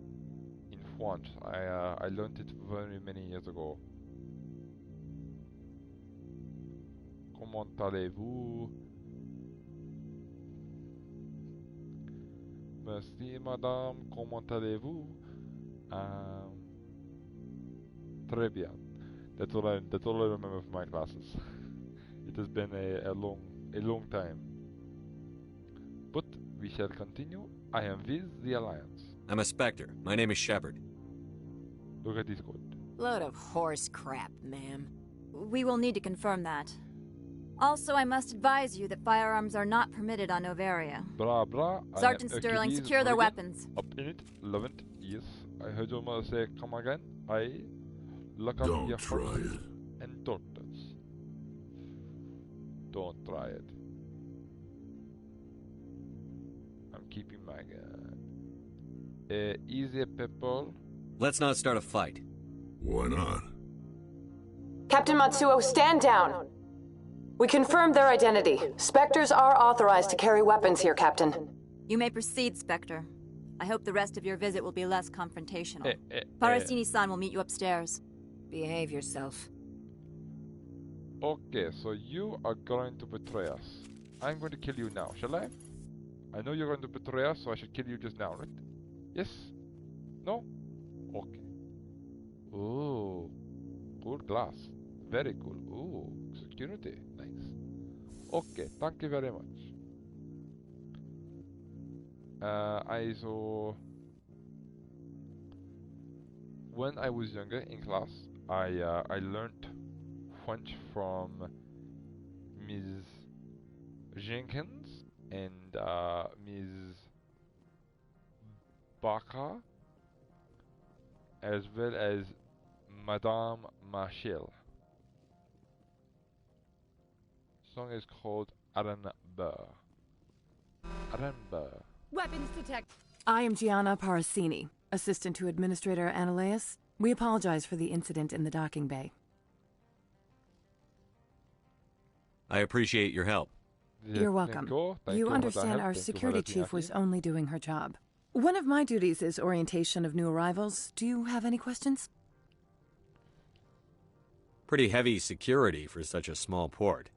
in French. I learned it very many years ago. Comment allez-vous? Merci, madame. Comment allez-vous? Très bien. That's all I remember from my classes. It has been a long time. But we shall continue. I am with the Alliance. I'm a Spectre. My name is Shepard. Look at this code. Load of horse crap, ma'am. We will need to confirm that. Also, I must advise you that firearms are not permitted on Novaria. Blah blah. Sergeant Sterling, secure their weapons. Up in it, love it. Yes. I heard your mother say, come again. I look up Don't your try horses it. and daughters. Don't try it. I'm keeping my gun. Easy people. Let's not start a fight. Why not? Captain Matsuo, stand down! We confirmed their identity. Spectres are authorized to carry weapons here, Captain. You may proceed, Spectre. I hope the rest of your visit will be less confrontational. Parasini-san will meet you upstairs. Behave yourself. Okay, so you are going to betray us. I'm going to kill you now, shall I? I know you're going to betray us, so I should kill you just now, right? Yes? No? Okay. Ooh. Cool glass. Very cool. Ooh. Security. Nice. Okay, thank you very much. When I was younger in class, I learned French from Ms. Jenkins and Ms. Barker, as well as Madame Marshall. Song is called Arenberg. Arenberg. Weapons detect. I am Gianna Parasini, assistant to Administrator Ananias. We apologize for the incident in the docking bay. I appreciate your help. You're welcome. You understand our security chief was only doing her job. One of my duties is orientation of new arrivals. Do you have any questions? Pretty heavy security for such a small port.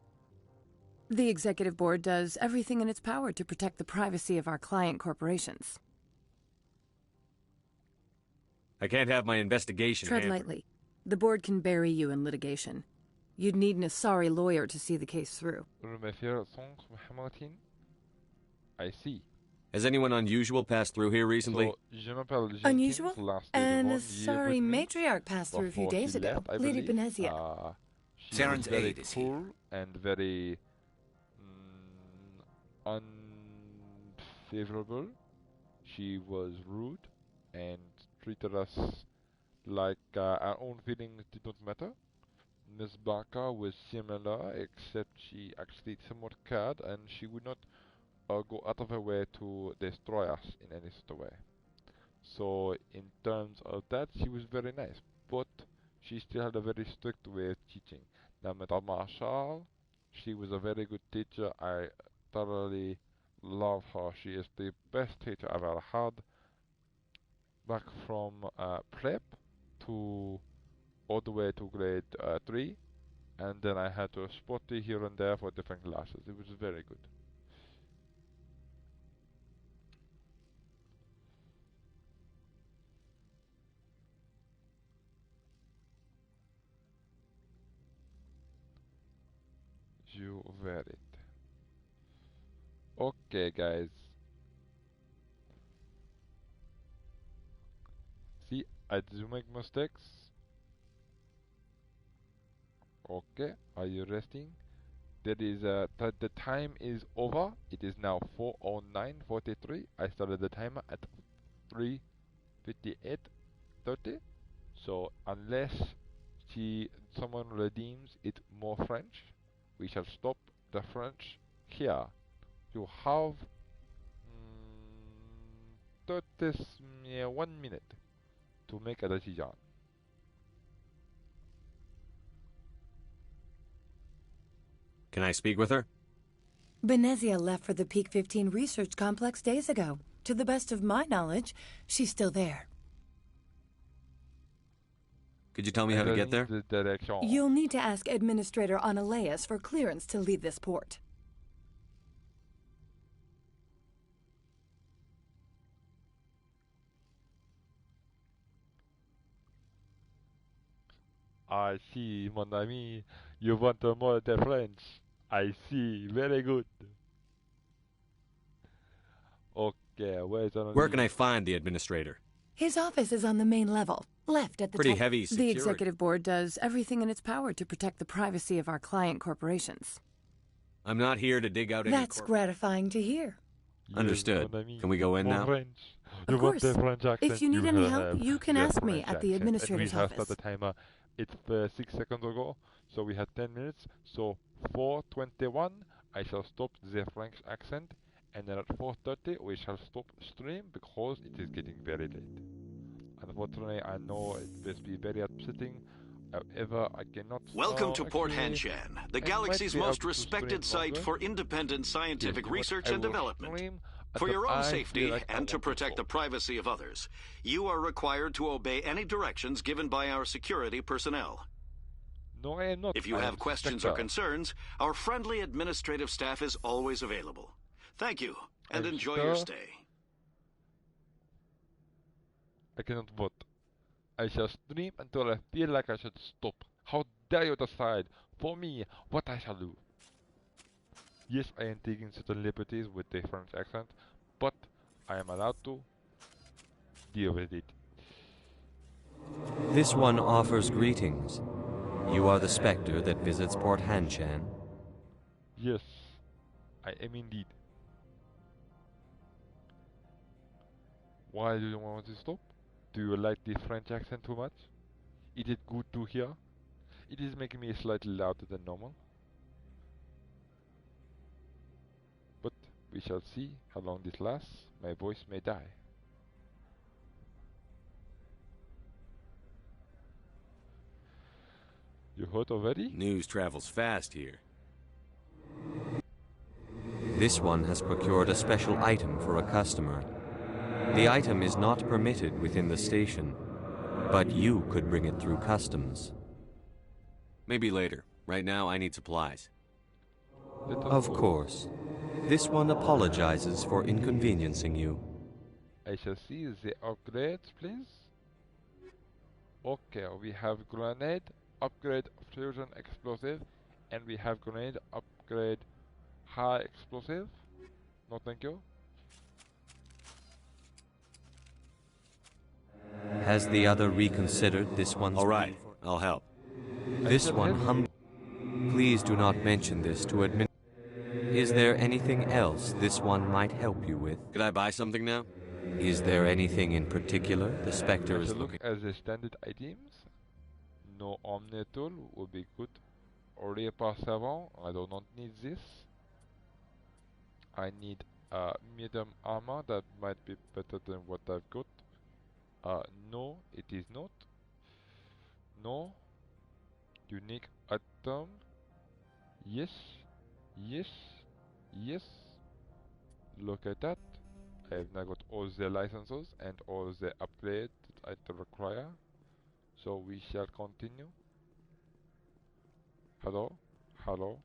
The executive board does everything in its power to protect the privacy of our client corporations. I can't have my investigation Tread hampered. lightly. The board can bury you in litigation. You'd need an Asari lawyer to see the case through. I see. Has anyone unusual passed through here recently? Unusual? An Asari matriarch passed through a few days ago. Lady Benezia. Saren's aide is here. And very unfavorable. She was rude and treated us like our own feelings did not matter. Miss Barker was similar, except she actually somewhat cared, and she would not go out of her way to destroy us in any sort of way. So in terms of that, she was very nice, but she still had a very strict way of teaching. Now, Madame Marshall, she was a very good teacher. I thoroughly love her. She is the best teacher I've ever had. Back from prep to all the way to grade 3, and then I had to spot it here and there for different classes. It was very good. You read it. Okay, guys. See, I do make mistakes. Okay, are you resting? There is the time is over. It is now 4:09:43. I started the timer at 3:58:30. So unless someone redeems it more French, we shall stop the French here. You have 1 minute to make a decision. Can I speak with her? Benezia left for the Peak 15 research complex days ago. To the best of my knowledge, she's still there. Could you tell me how to get there? You'll need to ask Administrator Analeas for clearance to leave this port. I see, mon ami. You want more the French. I see. Very good. Okay, where can I find the administrator? His office is on the main level, left at the Pretty top. heavy security. The executive board does everything in its power to protect the privacy of our client corporations. I'm not here to dig out any That's gratifying to hear. Understood. Can we go in now? Of course. If you need any help, you can ask me at the administrator's we have office. started the timer. It's 6 seconds ago, so we had 10 minutes. So 4:21, I shall stop the French accent, and then at 4:30 we shall stop stream because it is getting very late. Unfortunately, I know it must be very upsetting. However, I cannot. Welcome to Port Hanshan, the galaxy's most respected site for independent scientific research and development. For your own safety and to protect the privacy of others, you are required to obey any directions given by our security personnel. No, I am not. If you have questions or concerns, our friendly administrative staff is always available. Thank you, and enjoy your stay. I cannot vote. I shall stream until I feel like I should stop. How dare you decide for me what I shall do? Yes, I am taking certain liberties with the French accent, but I am allowed to deal with it. This one offers greetings. You are the specter that visits Port Hanshan? Yes, I am indeed. Why do you want to stop? Do you like the French accent too much? Is it good to hear? It is making me slightly louder than normal. But we shall see how long this lasts. My voice may die. You heard already? News travels fast here. This one has procured a special item for a customer. The item is not permitted within the station, but you could bring it through customs. Maybe later. Right now, I need supplies. Of course. This one apologizes for inconveniencing you. I shall see the upgrades, please. Okay, we have grenade, upgrade fusion explosive, and we have grenade, upgrade high explosive. No, thank you. Has the other reconsidered this one's... All right, I'll help. This one Please do not mention this to admin. Is there anything else this one might help you with? Could I buy something now? Is there anything in particular the Spectre is looking... Look at the standard items. No Omni tool would be good. Repair savant, I do not need this. I need medium armor, that might be better than what I've got. No, it is not. No. Unique item. Yes. Yes. Yes. Look at that. I have now got all the licenses and all the upgrades that I require. So we shall continue. Hello? Hello?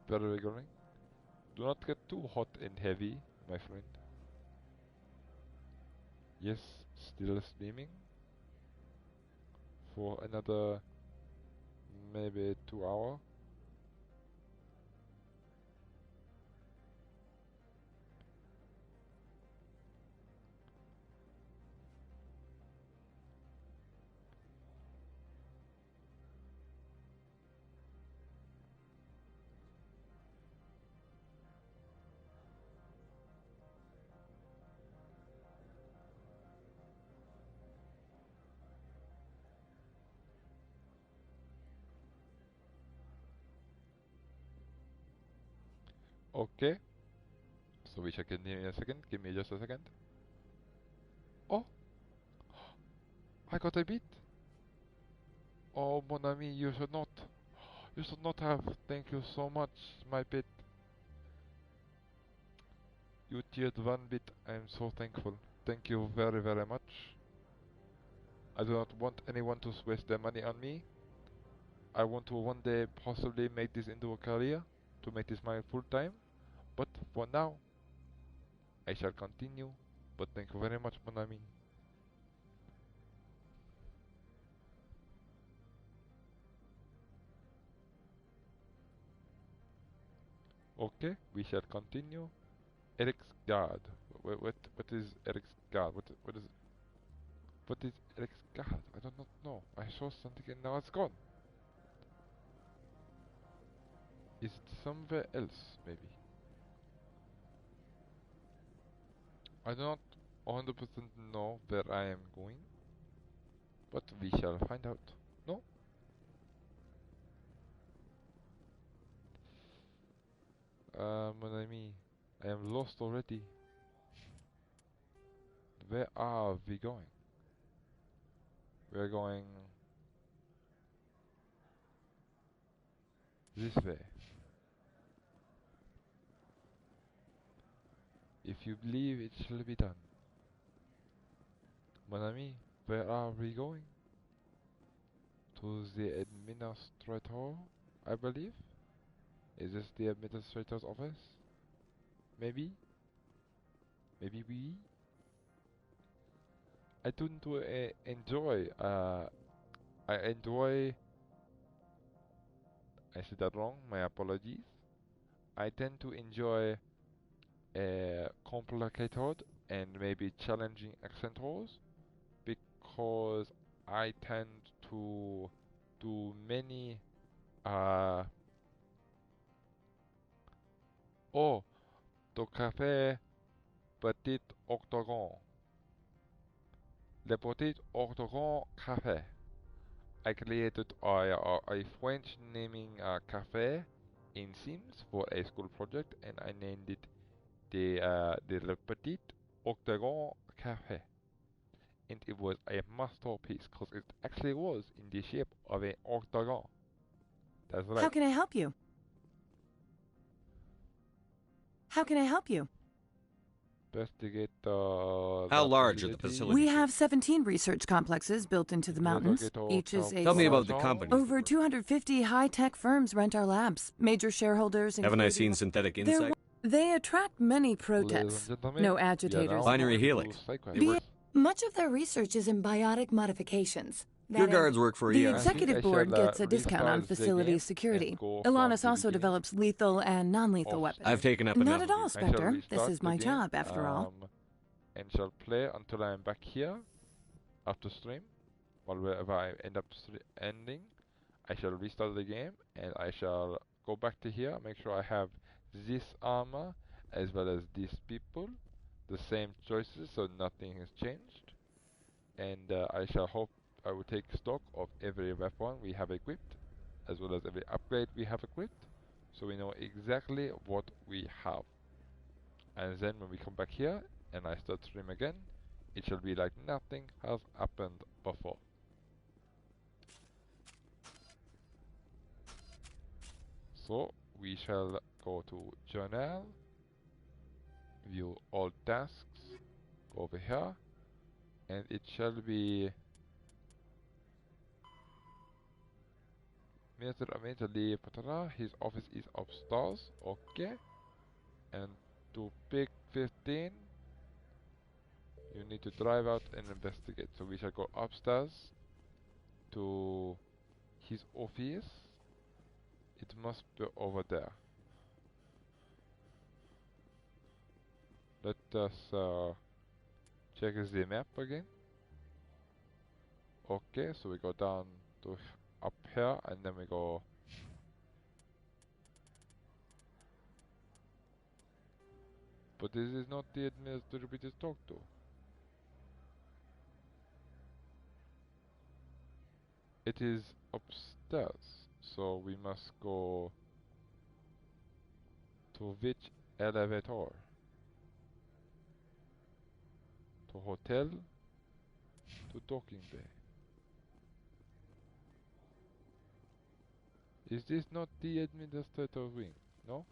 Very going. Do not get too hot and heavy, my friend. Yes, still streaming. For another maybe 2 hours. Okay. So we shall continue in a second. Give me just a second. Oh! I got a bit! Oh, mon ami, you should not. You should not have. Thank you so much, my pet. You tiered 1 bit. I am so thankful. Thank you very, very much. I do not want anyone to waste their money on me. I want to one day possibly make this into a career, to make this my full time. But for now, I shall continue. But thank you very much, mon ami. Okay, we shall continue. Eric's guard. What is Eric's guard? What is Eric's guard? I do not know. I saw something and now it's gone. Is it somewhere else, maybe? I do not 100% know where I am going, but we shall find out. No? Mon ami, I am lost already. Where are we going? We are going this way. If you believe, it shall be done. Mon ami, where are we going? To the administrator, I believe? Is this the administrator's office? Maybe? Maybe we? I don't enjoy, I enjoy... I said that wrong, my apologies. I tend to enjoy complicated and maybe challenging accent roles because I tend to do many oh, to café petit octagon. Le petit octagon café. I created a French naming cafe in Sims for a school project, and I named it the Le Petit Octagon Cafe. And it was a masterpiece because it actually was in the shape of an octagon. That's right. How can I help you? How can I help you? Investigate How large are the facilities? We have 17 research complexes built into the mountains. Each is a... Tell me about the companies. Over 250 high-tech firms rent our labs. Major shareholders... Haven't I seen synthetic insight? They attract many pro-techs. No agitators. Binary helix. Much of their research is in biotic modifications. Your guards work for The ES. executive board gets a discount on facility security. Alanis also develops lethal and non-lethal weapons. I've taken up enough. Not at all, Spectre. This is my job, after all. And shall play until I am back here after stream. Wherever I end up ending, I shall restart the game and I shall go back to here, make sure I have this armor as well as these people, the same choices, so nothing has changed. And I shall hope I will take stock of every weapon we have equipped, as well as every upgrade we have equipped, so we know exactly what we have. And then when we come back here and I start stream again, it shall be like nothing has happened before. So we shall go to journal, view all tasks, go over here, and it shall be Mr. Immediately Patara, his office is upstairs, okay. And to pick 15, you need to drive out and investigate. So we shall go upstairs to his office. It must be over there. Let us check the map again. Okay, so we go down to up here and then we go but this is not the administrator we just talked to. It is upstairs, so we must go to which elevator? To hotel, to docking bay. Is this not the administrator wing? No?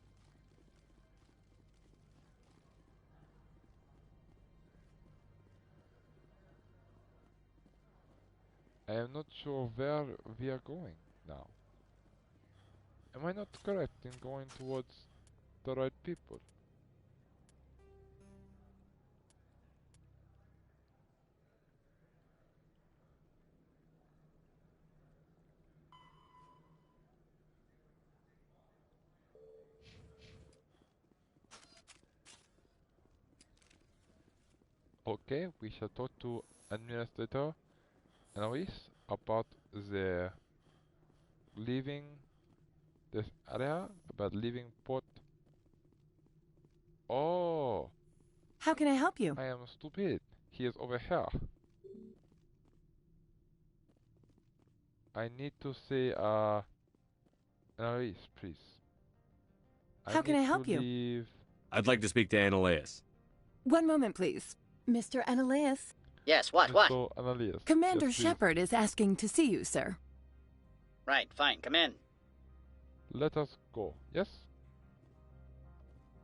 I am not sure where we are going now. Am I not correct in going towards the right people? Okay, we shall talk to Administrator Eloise about the leaving this area, about leaving port. Oh! How can I help you? I am stupid. He is over here. I need to say, Eloise, please. How can I help you? I'd like to speak to Annaleus. One moment, please. Mr. Annaleus? Yes, what? So, Annaleus. Commander yes, Shepard is asking to see you, sir. Right, fine, come in. Let us go, yes?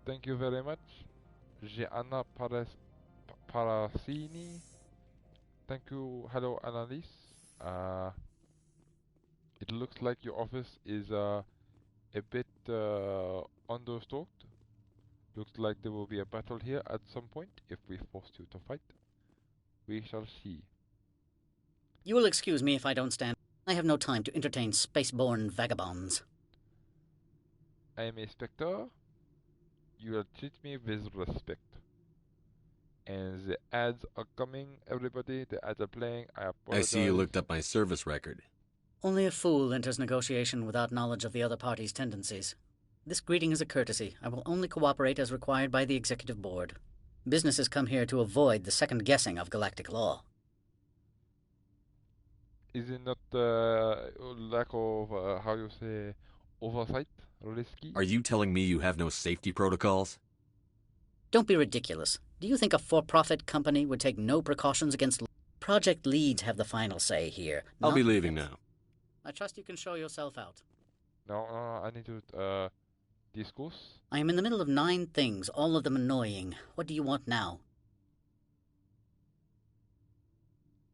Thank you very much. Gianna Parasini. Thank you. Hello, Annalise. It looks like your office is a bit understocked. Looks like there will be a battle here at some point if we force you to fight. We shall see. You will excuse me if I don't stand. I have no time to entertain spaceborne vagabonds. I am a Spectre. You will treat me with respect. And the ads are coming, everybody. The ads are playing. I apologize. I see you looked up my service record. Only a fool enters negotiation without knowledge of the other party's tendencies. This greeting is a courtesy. I will only cooperate as required by the Executive Board. Businesses come here to avoid the second guessing of galactic law. Is it not lack of, how you say, oversight risky? Are you telling me you have no safety protocols? Don't be ridiculous. Do you think a for-profit company would take no precautions against... Project leads have the final say here. I'll be leaving now. I trust you can show yourself out. No, I need to discuss? I am in the middle of 9 things, all of them annoying. What do you want now?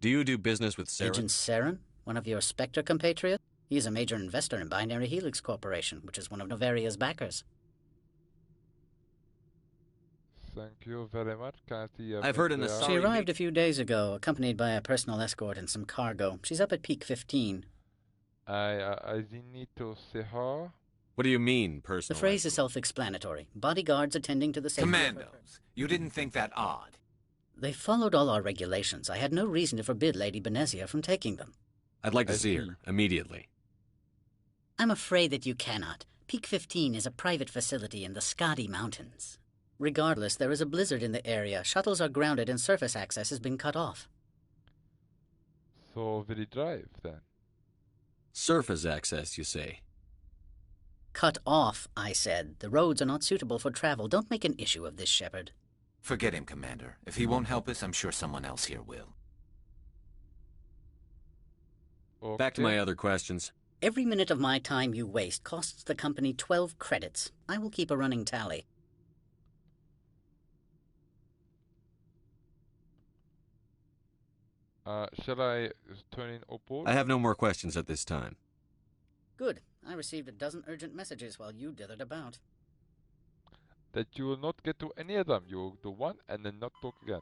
Do you do business with Saren? Agent Saren? One of your Spectre compatriots? He is a major investor in Binary Helix Corporation, which is one of Novaria's backers. Thank you very much. Can I see I've heard an She arrived a few days ago, accompanied by a personal escort and some cargo. She's up at Peak 15. I need to see her. What do you mean, personal? The phrase is self-explanatory. Bodyguards attending to the safety. Commandos, you didn't think that odd? They followed all our regulations. I had no reason to forbid Lady Benezia from taking them. I'd like to see her, immediately. I'm afraid that you cannot. Peak 15 is a private facility in the Scotty Mountains. Regardless, there is a blizzard in the area. Shuttles are grounded and surface access has been cut off. So will he drive, then? Surface access, you say? Cut off, I said. The roads are not suitable for travel. Don't make an issue of this, Shepard. Forget him, Commander. If he won't help us, I'm sure someone else here will. Okay. Back to my other questions. Every minute of my time you waste costs the company 12 credits. I will keep a running tally. Shall I turn in Opal? I have no more questions at this time. Good. I received a dozen urgent messages while you dithered about. That you will not get to any of them. You will do one and then not talk again.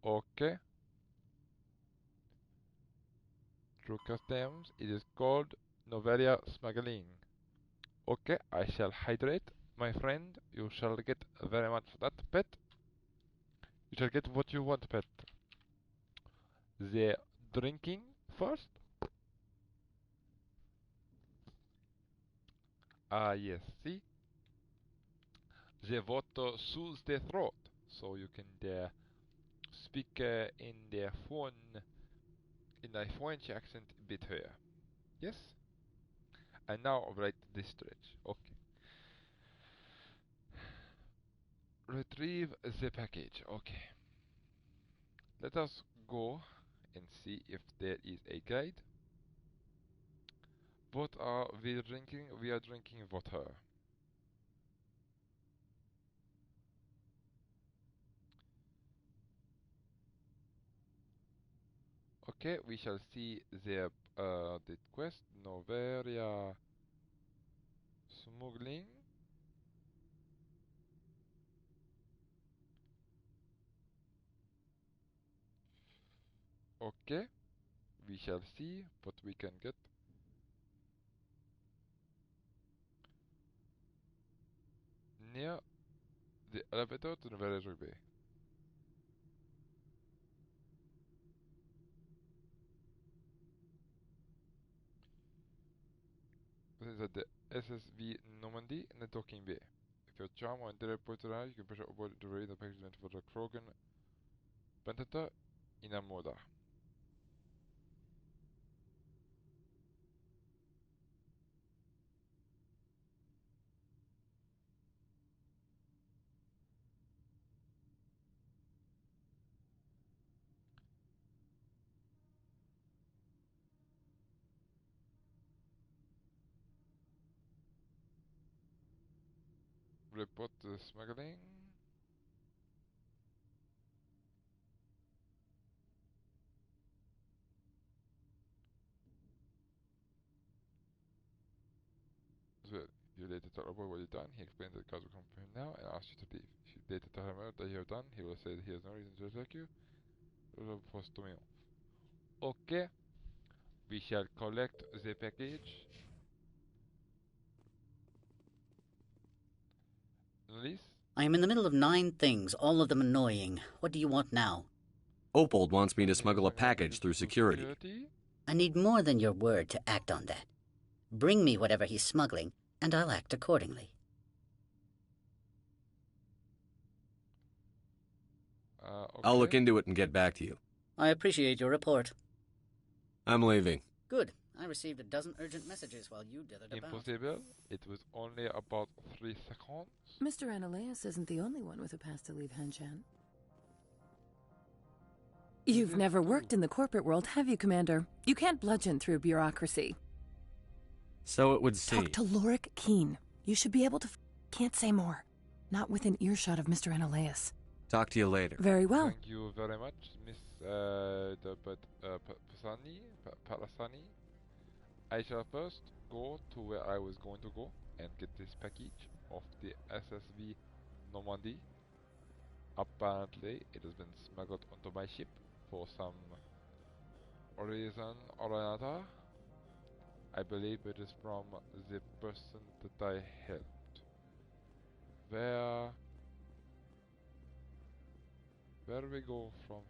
Okay. Through customs, it is called Novaria smuggling. Okay, I shall hydrate. My friend, you shall get very much that, pet. You shall get what you want, pet. The drinking first. Yes, see? The water soothes the throat, so you can speak in the French accent a bit here. Yes? And now write this stretch. Okay. Retrieve the package. Okay. Let us go and see if there is a guide. What are we drinking? We are drinking water. Okay, we shall see the quest Novaria smuggling. Okay, we shall see what we can get. Near the elevator to Novaria Bay. This is at the SSV Normandy in the docking bay. If your charm or interior ports arrive, you can pressure aboard to raid the package meant for the Krogan Pentata in Amoda. Report the smuggling. So you later tell about what you've done. He explains that the cards will come for him now and asks you to leave. If you later tell him what you have done, he will say that he has no reason to attack you. Okay. We shall collect the package. Liz? I am in the middle of 9 things, all of them annoying. What do you want now? Opold wants me to smuggle a package through security. I need more than your word to act on that. Bring me whatever he's smuggling, and I'll act accordingly. Okay. I'll look into it and get back to you. I appreciate your report. I'm leaving. Good. I received a dozen urgent messages while you dithered about. Impossible. It was only about 3 seconds. Mr. Ananias isn't the only one with a pass to leave Hanshan. You've never worked in the corporate world, have you, Commander? You can't bludgeon through bureaucracy. So it would seem. Talk to Lorik Keen. You should be able to... Can't say more. Not within earshot of Mr. Anolaus. Talk to you later. Very well. Thank you very much, Miss Parasani. I shall first go to where I was going to go and get this package of the SSV Normandy. Apparently, it has been smuggled onto my ship for some reason or another. I believe it is from the person that I helped. Where we go from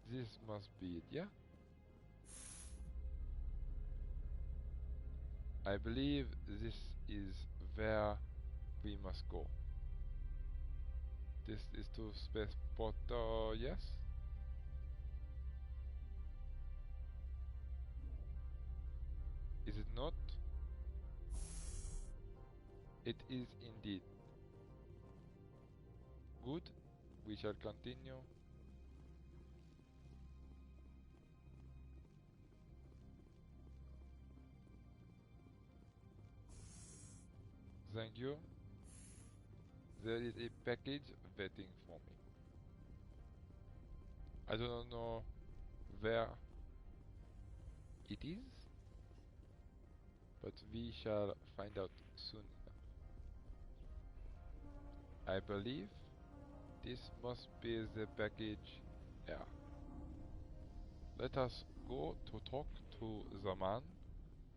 here? This must be it, yeah? I believe this is where we must go. This is to Spaceport, yes? Is it not? It is indeed. Good. We shall continue. Thank you. There is a package waiting for me. I do not know where it is, but we shall find out soon enough. I believe this must be the package here. Let us go to talk to the man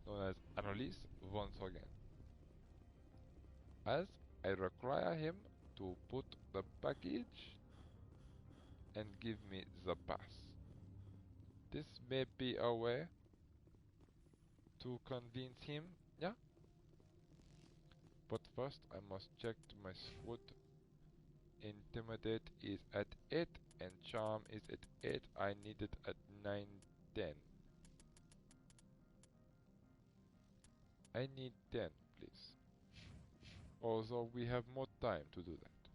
known as Annalise once again, as I require him to put the package and give me the pass. This may be a way to convince him, yeah? But first I must check my food. Intimidate is at 8 and charm is at 8. I need it at 9:10. I need 10, please. Although we have more time to do that.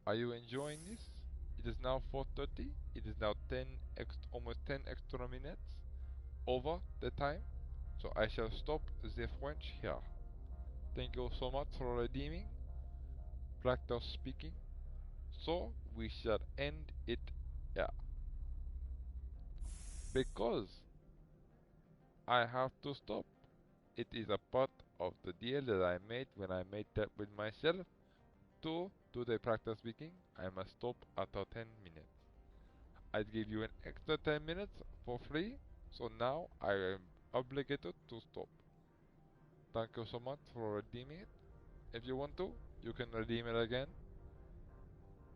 Are you enjoying this? It is now 4:30. It is now almost 10 extra minutes over the time. So I shall stop the French here. Thank you so much for redeeming. Practice speaking. So we shall end it here. Because I have to stop. It is a part of the deal that I made when I made that with myself. To do the practice speaking, I must stop after 10 minutes. I give you an extra 10 minutes for free, so now I am obligated to stop. Thank you so much for redeeming it. If you want to, you can redeem it again.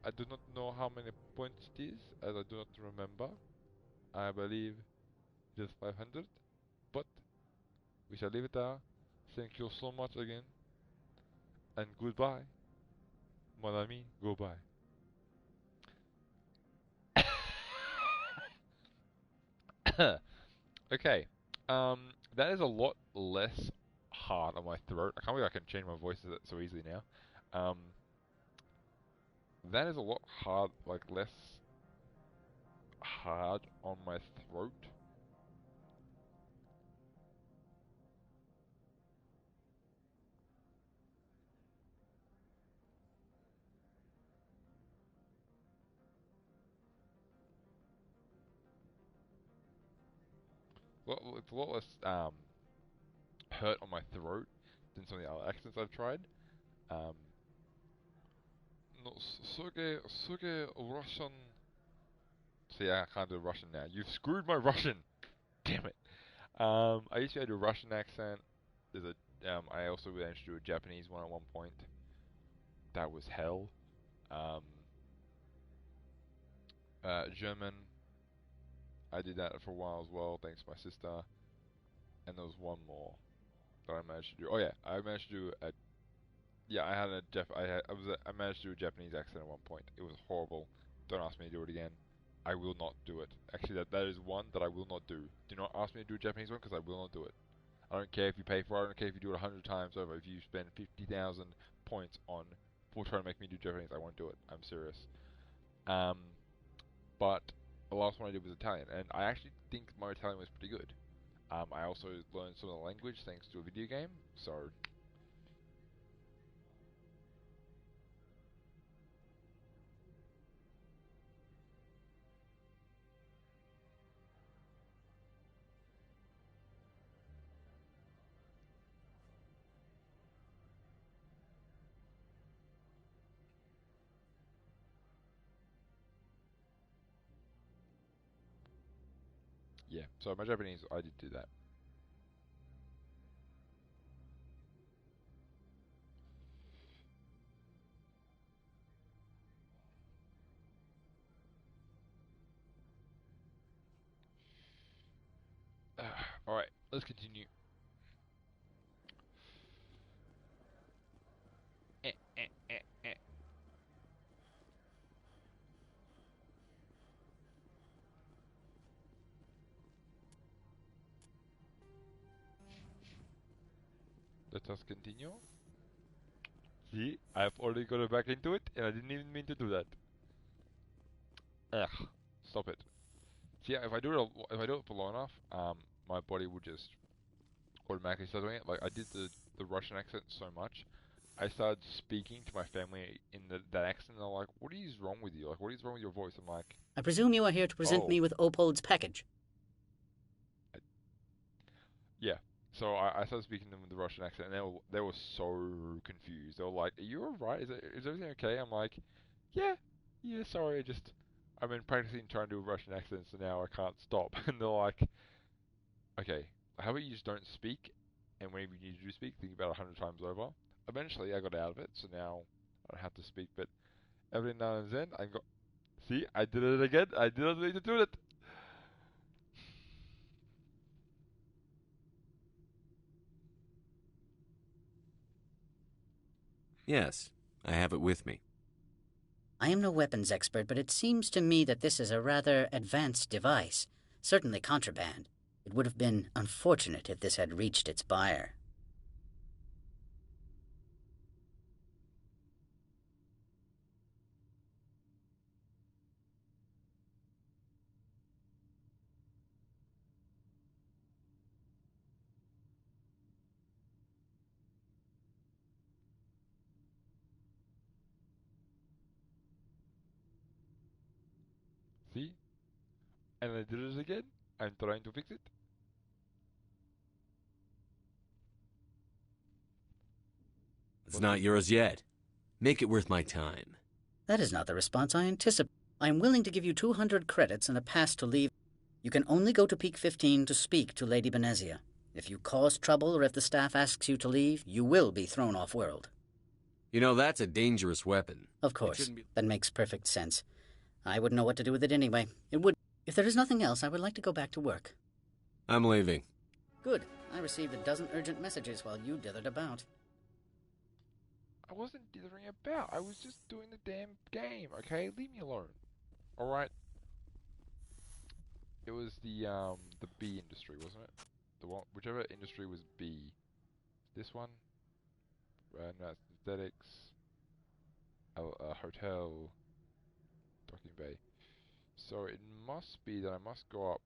I do not know how many points it is, as I do not remember. I believe it is 500, but we shall leave it there. Thank you so much again, and goodbye. Mon ami, goodbye. Okay, that is a lot less hard on my throat. I can't believe I can change my voice so easily now. That is a lot less hard on my throat. Well, it's a lot less hurt on my throat than some of the other accents I've tried. No, suge Russian. See, I can't do Russian now. You've screwed my Russian. Damn it. I used to do a Russian accent. There's a I also managed to do a Japanese one at one point. That was hell. German. I did that for a while as well, thanks to my sister. And there was one more that I managed to do. Oh yeah, I managed to do a. Yeah, I managed to do a Japanese accent at one point. It was horrible. Don't ask me to do it again. I will not do it. Actually, that is one that I will not do. Do not ask me to do a Japanese one because I will not do it. I don't care if you pay for it. I don't care if you do it 100 times over. If you spend 50,000 points on for trying to make me do Japanese, I won't do it. I'm serious. But the last one I did was Italian, and I actually think my Italian was pretty good. I also learned some of the language thanks to a video game, so... Yeah, so my Japanese, I did do that. Alright, let's continue. Let us continue. See, I've already got back into it, and I didn't even mean to do that. Ugh, stop it. See, if I do it for long enough, my body will just automatically start doing it. Like I did the Russian accent so much, I started speaking to my family in that accent. And they're like, "What is wrong with you? Like, what is wrong with your voice?" I'm like, I presume you are here to present me with Opold's package. Yeah. So I started speaking to them with the Russian accent, and they were so confused. They were like, "Are you alright? Is everything okay?" I'm like, "Yeah, sorry. I've been practicing trying to do a Russian accent, so now I can't stop." And they're like, "Okay, how about you just don't speak, and whenever you need to speak, think about it 100 times over." Eventually, I got out of it, so now I don't have to speak. But every now and then, I got. See, I did it again. I didn't need to do it. Yes, I have it with me. I am no weapons expert, but it seems to me that this is a rather advanced device. Certainly contraband. It would have been unfortunate if this had reached its buyer. See? And I did it again. I'm trying to fix it. It's not yours yet. Make it worth my time. That is not the response I anticipate. I am willing to give you 200 credits and a pass to leave. You can only go to Peak 15 to speak to Lady Benezia. If you cause trouble or if the staff asks you to leave, you will be thrown off-world. You know, that's a dangerous weapon. Of course. That makes perfect sense. I wouldn't know what to do with it anyway. It would. If there is nothing else, I would like to go back to work. I'm leaving. Good. I received a dozen urgent messages while you dithered about. I wasn't dithering about. I was just doing the damn game, okay? Leave me alone. Alright. It was the B industry, wasn't it? The one, whichever industry was B. This one? No, aesthetics. Hotel. Docking Bay. So it must be that I must go up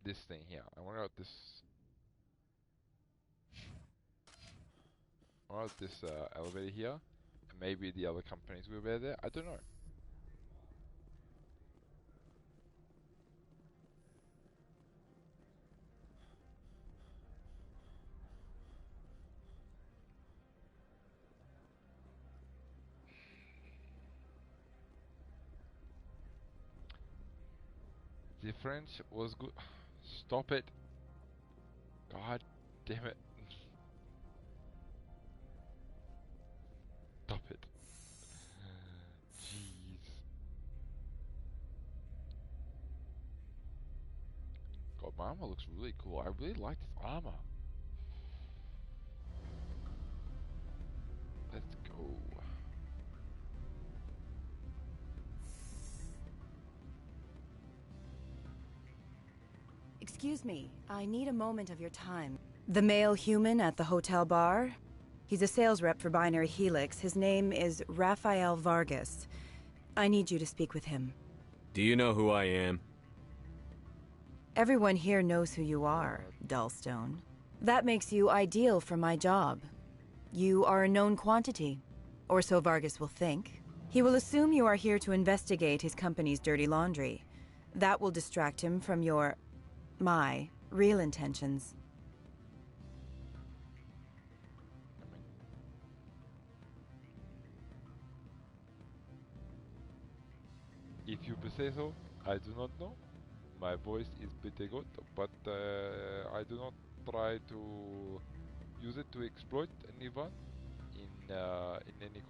this thing here. I want to go up this. I want to go up this elevator here, and maybe the other companies will be there. I don't know. The French was good. Stop it. God damn it. Stop it. Jeez. God, my armor looks really cool. I really like this armor. Let's go. Excuse me, I need a moment of your time. The male human at the hotel bar? He's a sales rep for Binary Helix. His name is Rafael Vargas. I need you to speak with him. Do you know who I am? Everyone here knows who you are, Dullstone. That makes you ideal for my job. You are a known quantity, or so Vargas will think. He will assume you are here to investigate his company's dirty laundry. That will distract him from my real intentions. If you say so, I do not know. My voice is pretty good, but I do not try to use it to exploit anyone in any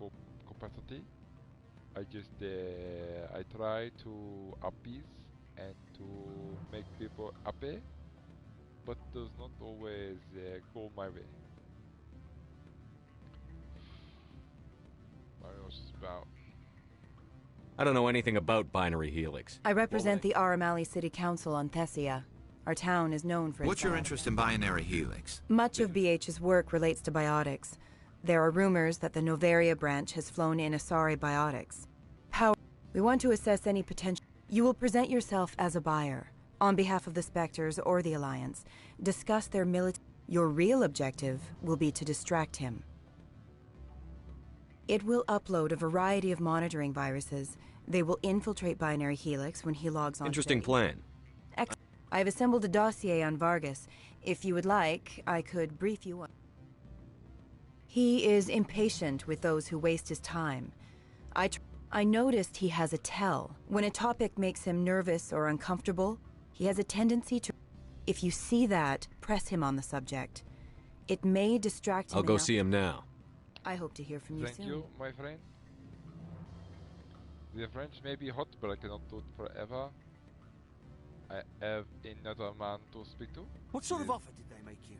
capacity. I just I try to appease and to make people happy, but does not always go my way. What else about? I don't know anything about Binary Helix. I represent the Aramali City Council on Thessia. Our town is known for its What's your interest in Binary Helix? Much of BH's work relates to biotics. There are rumors that the Novaria branch has flown in Asari biotics. We want to assess any potential. You will present yourself as a buyer, on behalf of the Spectres or the Alliance. Discuss their military. Your real objective will be to distract him. It will upload a variety of monitoring viruses. They will infiltrate Binary Helix when he logs on. Interesting plan. I have assembled a dossier on Vargas. If you would like, I could brief you on. He is impatient with those who waste his time. I noticed he has a tell. When a topic makes him nervous or uncomfortable, he has a tendency to... If you see that, press him on the subject. It may distract him. I'll go see him now. I hope to hear from you soon. Thank you, my friend. The French may be hot, but I cannot do it forever. I have another man to speak to. What sort of offer did they make you?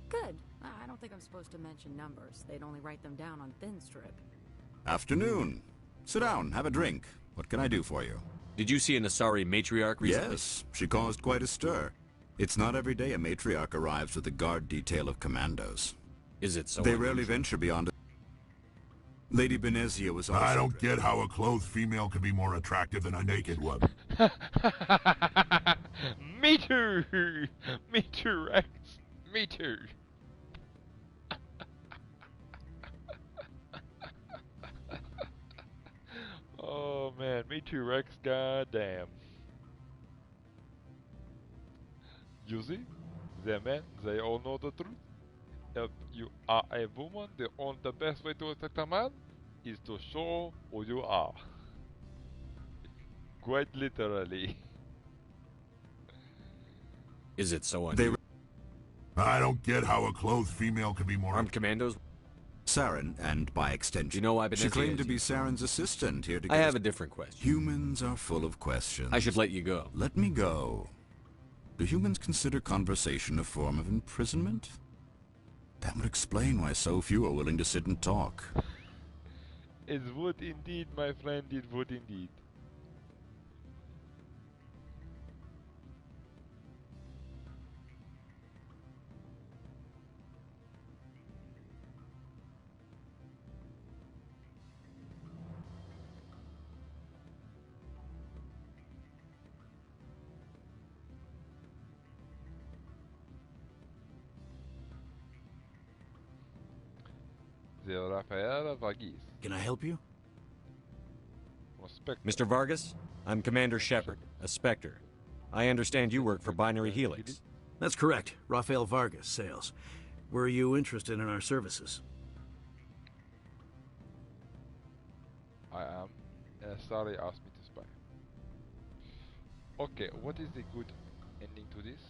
Good. I don't think I'm supposed to mention numbers. They'd only write them down on thin strip. Afternoon. Sit down, have a drink. What can I do for you? Did you see an Asari matriarch recently? Yes, she caused quite a stir. It's not every day a matriarch arrives with a guard detail of commandos. Is it so They unusual? rarely venture beyond... Lady Benezia was also... I don't get how a clothed female can be more attractive than a naked one. Me too! Me too, Rex! Me too! Oh man, me too, Rex, goddamn. You see? The men, they all know the truth. If you are a woman, the best way to attract a man is to show who you are. Quite literally. Is it so unusual? I don't get how a clothed female can be more... Armed commandos? Saren, and by extension. You know why She claimed to be Saren's assistant here to get... I have a different question. Humans are full of questions. I should let you go. Let me go. Do humans consider conversation a form of imprisonment? That would explain why so few are willing to sit and talk. It would indeed, my friend, it would indeed. Rafael Vargas. Can I help you? Mr. Vargas, I'm Commander Shepard, a Spectre. I understand you work for Binary Helix. That's correct. Rafael Vargas, sales. Were you interested in our services? I am. Sorry, asked me to spy. Okay, what is the good ending to this?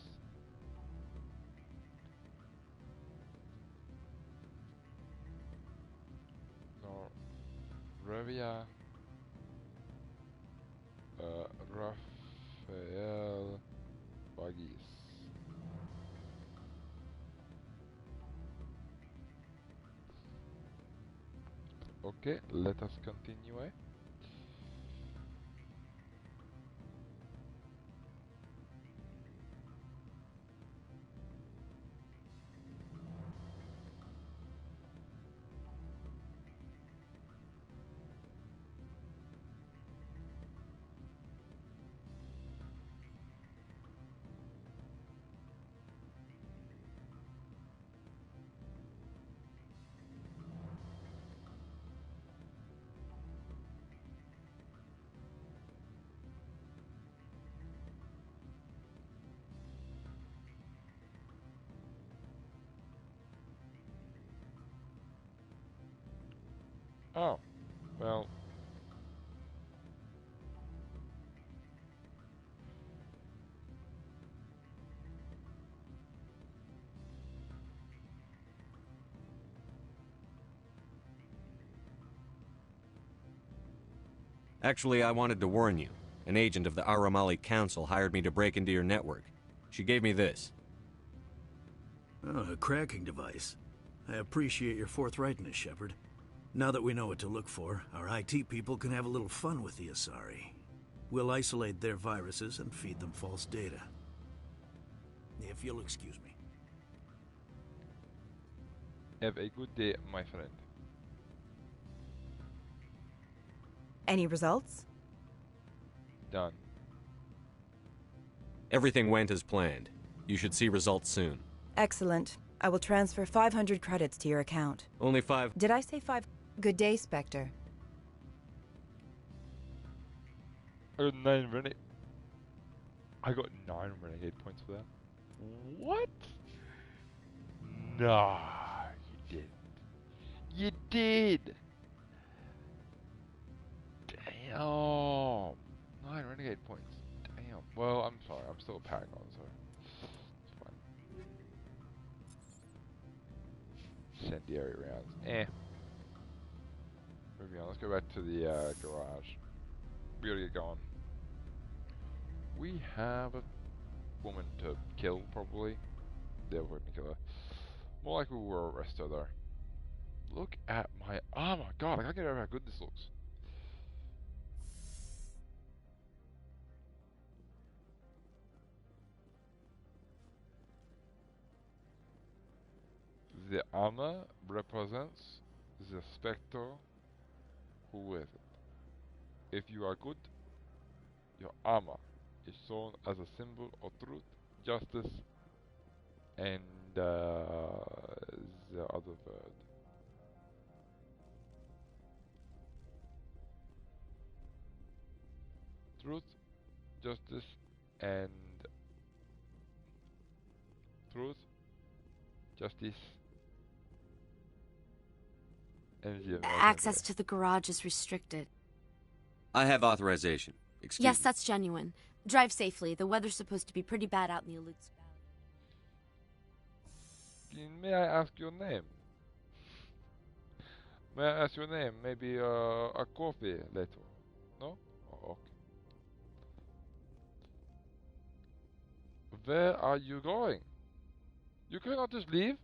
Revia Rafael Vargas. Okay, let us continue. Oh, well. Actually, I wanted to warn you. An agent of the Aramali Council hired me to break into your network. She gave me this. Oh, a cracking device. I appreciate your forthrightness, Shepard. Now that we know what to look for, our IT people can have a little fun with the Asari. We'll isolate their viruses and feed them false data. If you'll excuse me. Have a good day, my friend. Any results? Done. Everything went as planned. You should see results soon. Excellent. I will transfer 500 credits to your account. Only 5? Did I say 5? Good day, Spectre. I got 9 renegade. I got 9 renegade points for that. What? Nah, you didn't. You did. Damn. 9 renegade points. Damn. Well, I'm sorry. I'm still a paragon, so it's fine. Incendiary rounds. Moving on. Let's go back to the garage. We gotta get going. We have a woman to kill, probably. Yeah, we're gonna kill her. More likely we'll arrest her, though. Look at my armor. God, I can't get over how good this looks. The armor represents the spectre who wears it. If you are good, your armor is shown as a symbol of truth, justice, and the other word. Truth, justice, and truth, justice, and the Access to the garage is restricted. I have authorization. Excuse Yes, me. that's genuine. Drive safely. The weather's supposed to be pretty bad out in the Alutes Valley. May I ask your name? May I ask your name? Maybe a coffee later. No? Oh, okay. Where are you going? You cannot just leave.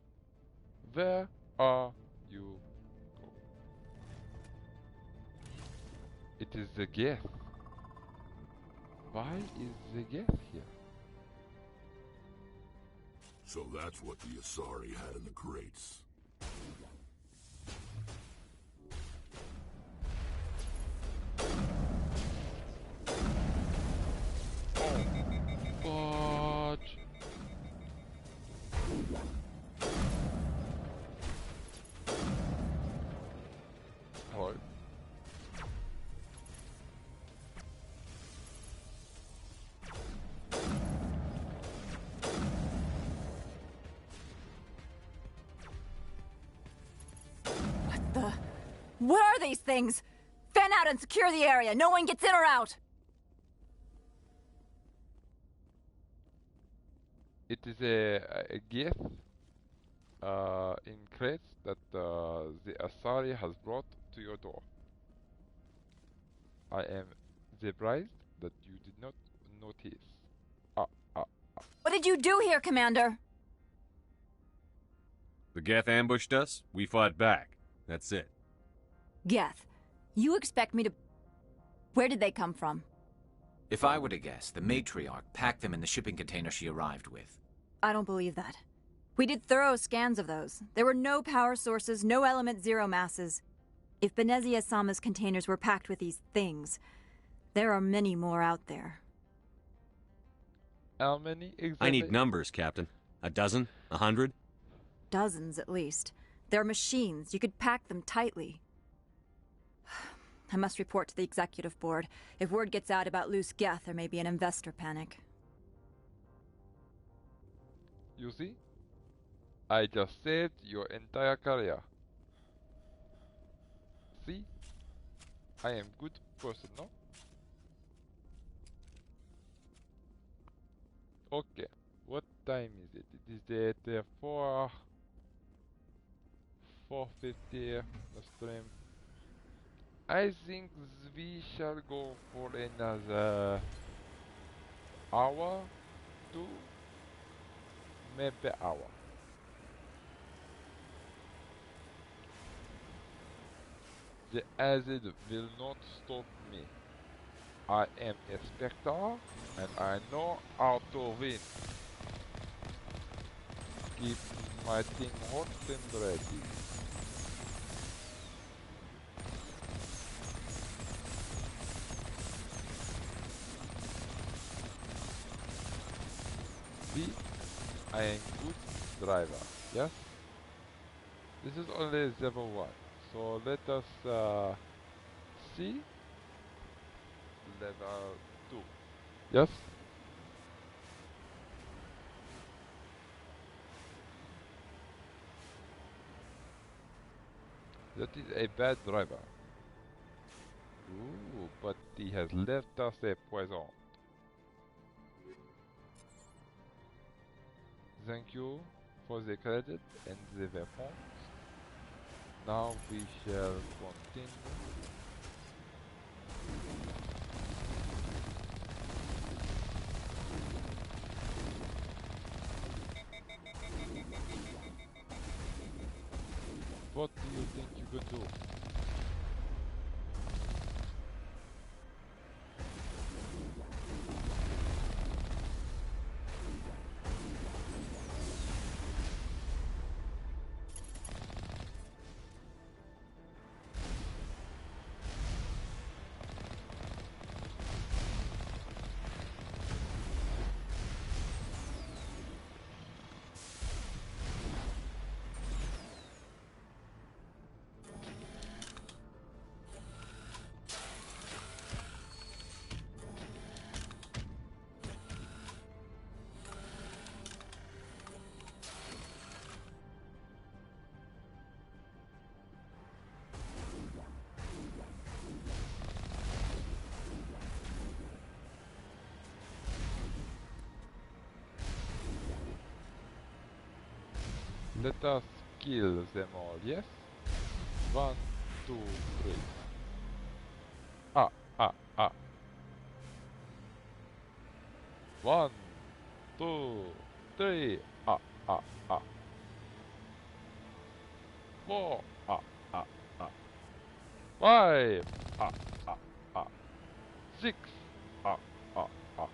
Where are you going? It is the guest. Why is the guest here? So that's what the Asari had in the crates. Fudge. Hello. What are these things? Fan out and secure the area. No one gets in or out. It is a gift in crates that the Asari has brought to your door. I am surprised that you did not notice. What did you do here, Commander? The Geth ambushed us. We fought back. That's it. Geth, you expect me to... Where did they come from? If I were to guess, the matriarch packed them in the shipping container she arrived with. I don't believe that. We did thorough scans of those. There were no power sources, no element zero masses. If Benezia Sama's containers were packed with these things, there are many more out there. How many exactly? I need numbers, Captain. A dozen? 100? Dozens, at least. They're machines. You could pack them tightly. I must report to the executive board. If word gets out about loose Geth, there may be an investor panic. You see? I just saved your entire career. See? I am good person, no? Okay. What time is it? It is at 4:50 the stream. I think we shall go for another hour, two, maybe hour. The acid will not stop me. I am a spectre and I know how to win. Keep my thing hot and ready. See, I am good driver, yes? This is only level 1, so let us see level 2, yes? That is a bad driver. Ooh, but he has left us a poison. Thank you for the credit and the weapons. Now we shall continue. What do you think you could do? Let us kill them all, yes? 1, 2, 3. Ah, ah, ah. 1, 2, 3. Ah, ah, ah. 4. Ah, ah, ah. 5. Ah, ah, ah. 6. Ah, ah, ah.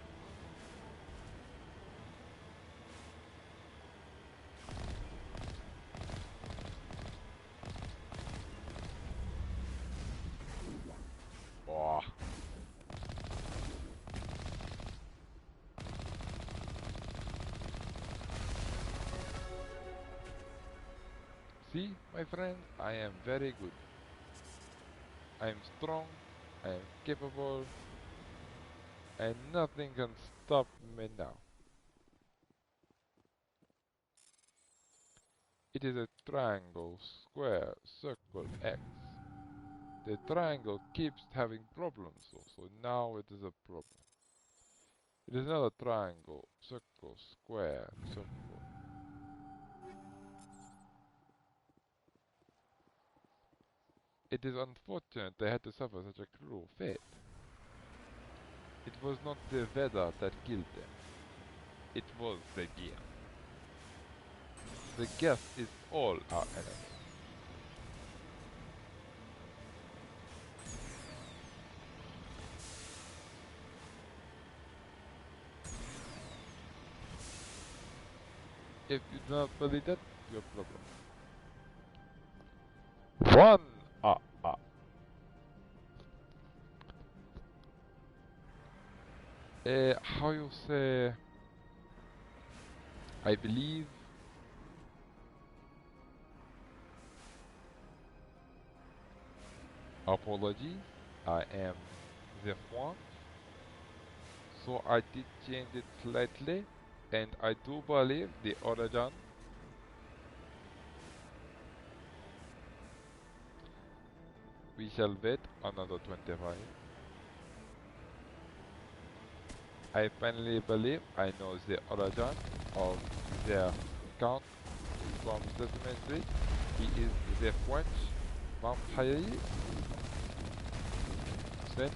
Oh. See, my friend, I am very good. I am strong, I am capable, and nothing can stop me now. It is a triangle, square, circle, X. The triangle keeps having problems, so now it is a problem. It is not a triangle, circle, square, circle. It is unfortunate they had to suffer such a cruel fate. It was not the weather that killed them. It was the guest. The guest is all our enemy. If you do not believe that, your problem. One! Ah, ah. How you say... I believe... Apologies, I am the one. So I did change it slightly, and I do believe the origin we shall wait another 25. I finally believe I know the origin of their count from Sesame Street. He is the French vampire sent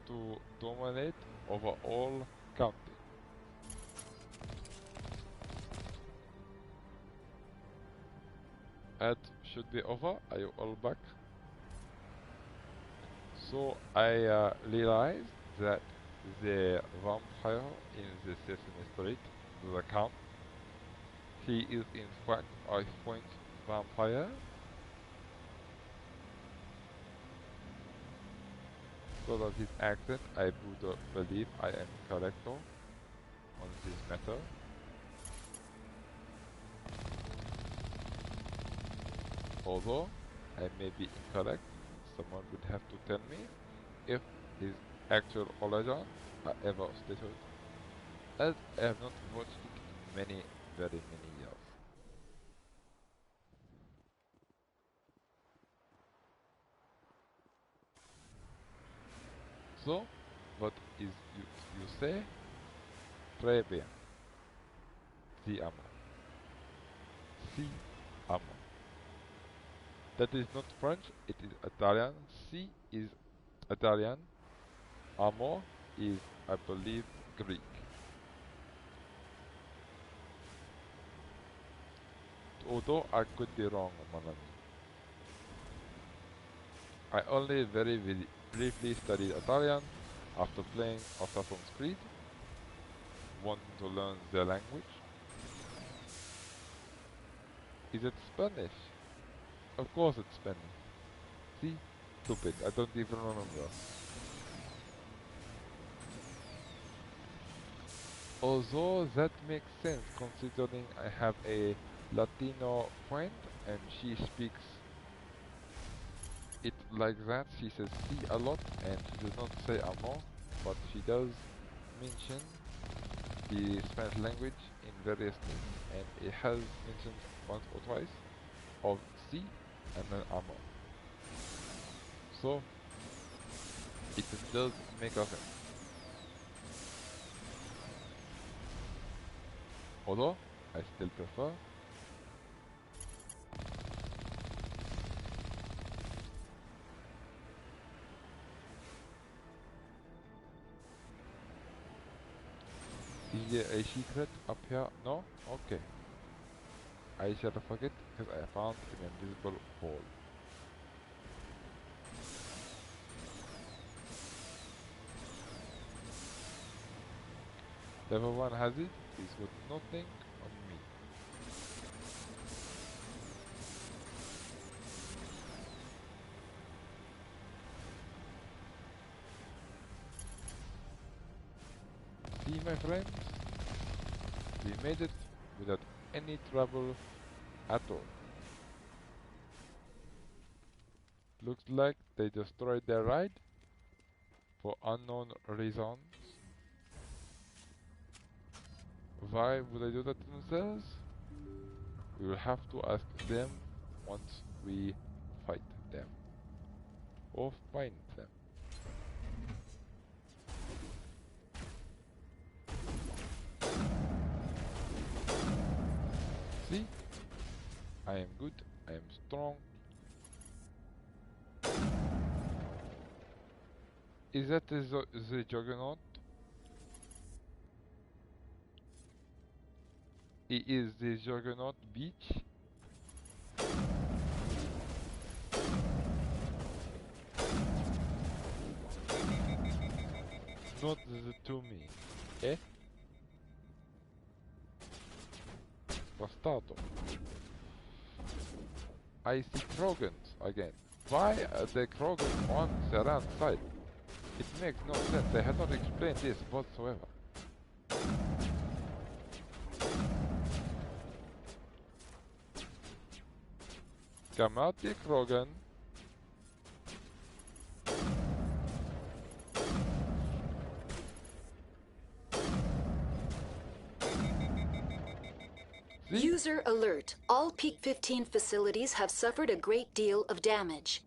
to dominate over all county. That should be over. Are you all back? So I realized that the vampire in the Sesame Street, the Count, he is in fact a French vampire. Because of his accent, I would believe I am correct on this matter. Although I may be incorrect, someone would have to tell me if his actual origin are ever stated, as I have not watched it in very many years. So, what is you say? Très bien. Si amo. Si amo. That is not French, it is Italian. Si is Italian. Amo is, I believe, Greek. Although I could be wrong, mon ami. I only very briefly studied Italian after playing Assassin's Creed, wanting to learn their language. Is it Spanish? Of course it's Spanish. See? Stupid, I don't even remember. Although that makes sense considering I have a Latino friend and she speaks it like that. She says si a lot and she does not say amo, but she does mention the Spanish language in various things, and it has mentioned once or twice of si and then amo. So it does make a sense. Although I still prefer is there a secret up here? No? Okay. I shall forget because I found an invisible hole. Everyone has it. It's got nothing on me. See, my friends, we made it without any trouble at all. Looks like they destroyed their ride for unknown reasons. Why would they do that to themselves? We will have to ask them once we fight them. Or find them. See? I am good, I am strong. Is that the Juggernaut? It is the Juggernaut beach. Not the to me. Eh? Bastardo. I see Krogans again. Why are the Krogans on Seran's side? It makes no sense. They have not explained this whatsoever. Come out, the Krogan. User alert. All Peak 15 facilities have suffered a great deal of damage.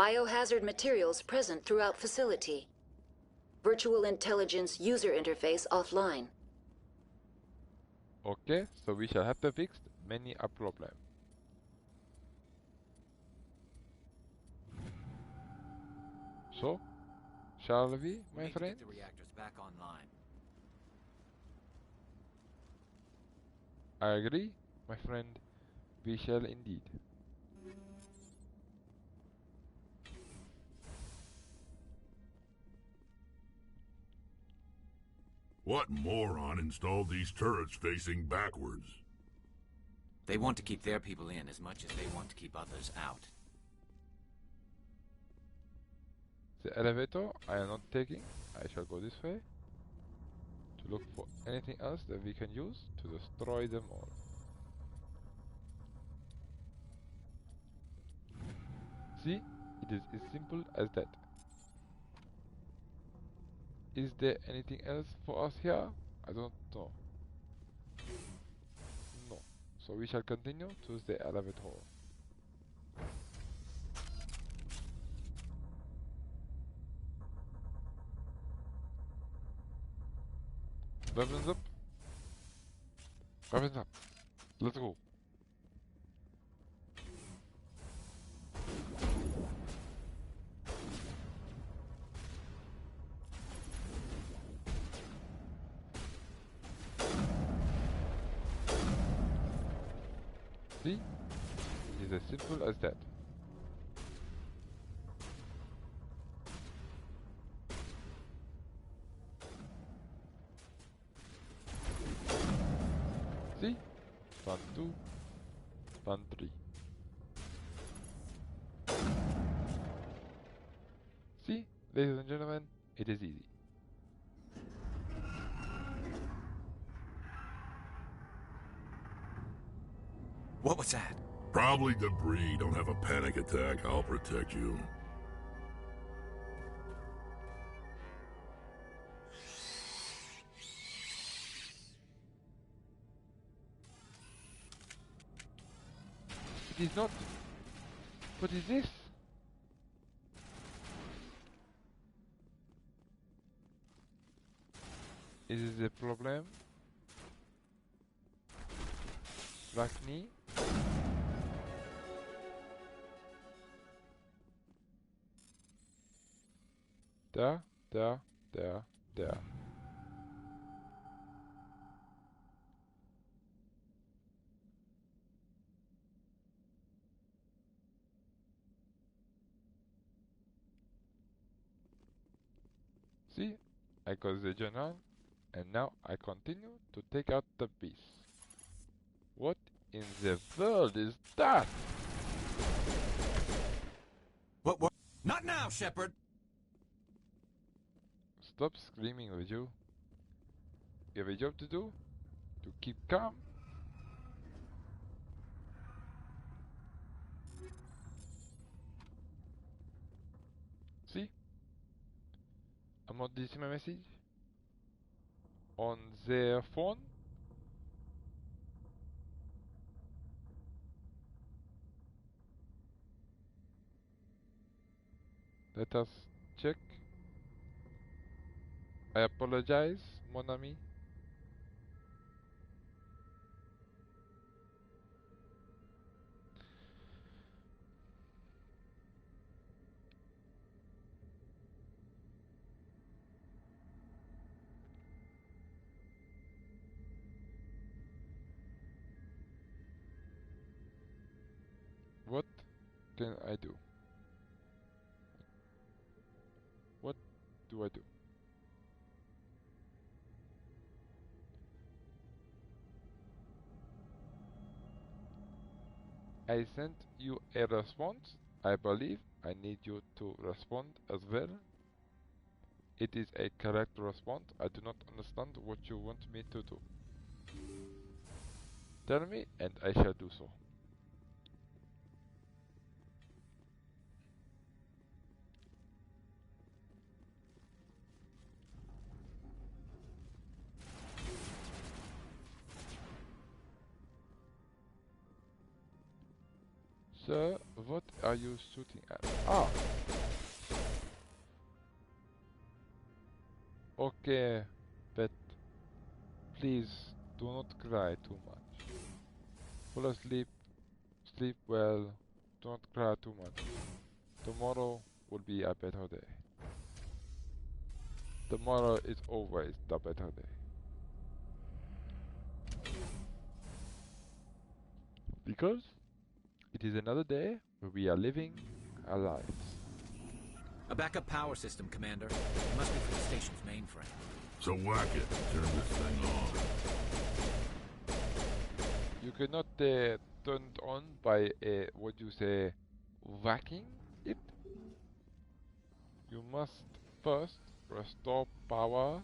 Biohazard materials present throughout facility. Virtual intelligence user interface offline. Okay, so we shall have to fix many a problem. So, shall we, my friend? Get the reactors back online. I agree, my friend. We shall indeed. What moron installed these turrets facing backwards? They want to keep their people in as much as they want to keep others out. The elevator I am not taking. I shall go this way to look for anything else that we can use to destroy them all. See, it is as simple as that. Is there anything else for us here? I don't know. No. So we shall continue to the elevator. Weapons up. Weapons up. Let's go. See? It is as simple as that. See? Turn 2, turn 3. See, ladies and gentlemen, it is easy. What was that? Probably debris. Don't have a panic attack. I'll protect you. It is not. What is this? Is this a problem? Rakni? There. See, I got the journal, and now I continue to take out the piece. What in the world is that? What? Not now, Shepard! Stop screaming, would you? You have a job to do? To keep calm? See? I'm not deleting my message on their phone. Let us check. I apologize, mon ami. What can I do? What do I do? I sent you a response. I believe I need you to respond as well. It is a correct response. I do not understand what you want me to do. Tell me and I shall do so. Sir, what are you shooting at? Ah! Okay, but please do not cry too much. Fall asleep, sleep well, do not cry too much. Tomorrow will be a better day. Tomorrow is always the better day. Because it is another day where we are living our lives. A backup power system, Commander. It must be for the station's mainframe. So whack it and turn this thing on. You cannot turn it on by, what you say, whacking it. You must first restore power.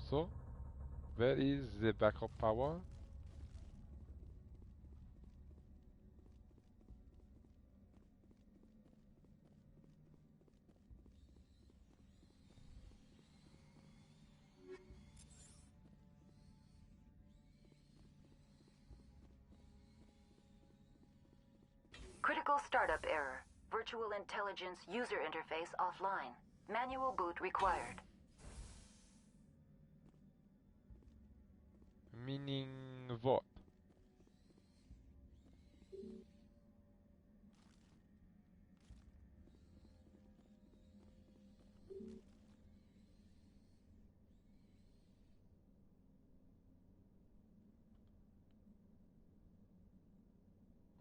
So, where is the backup power? Critical startup error. Virtual intelligence user interface offline. Manual boot required. Meaning what?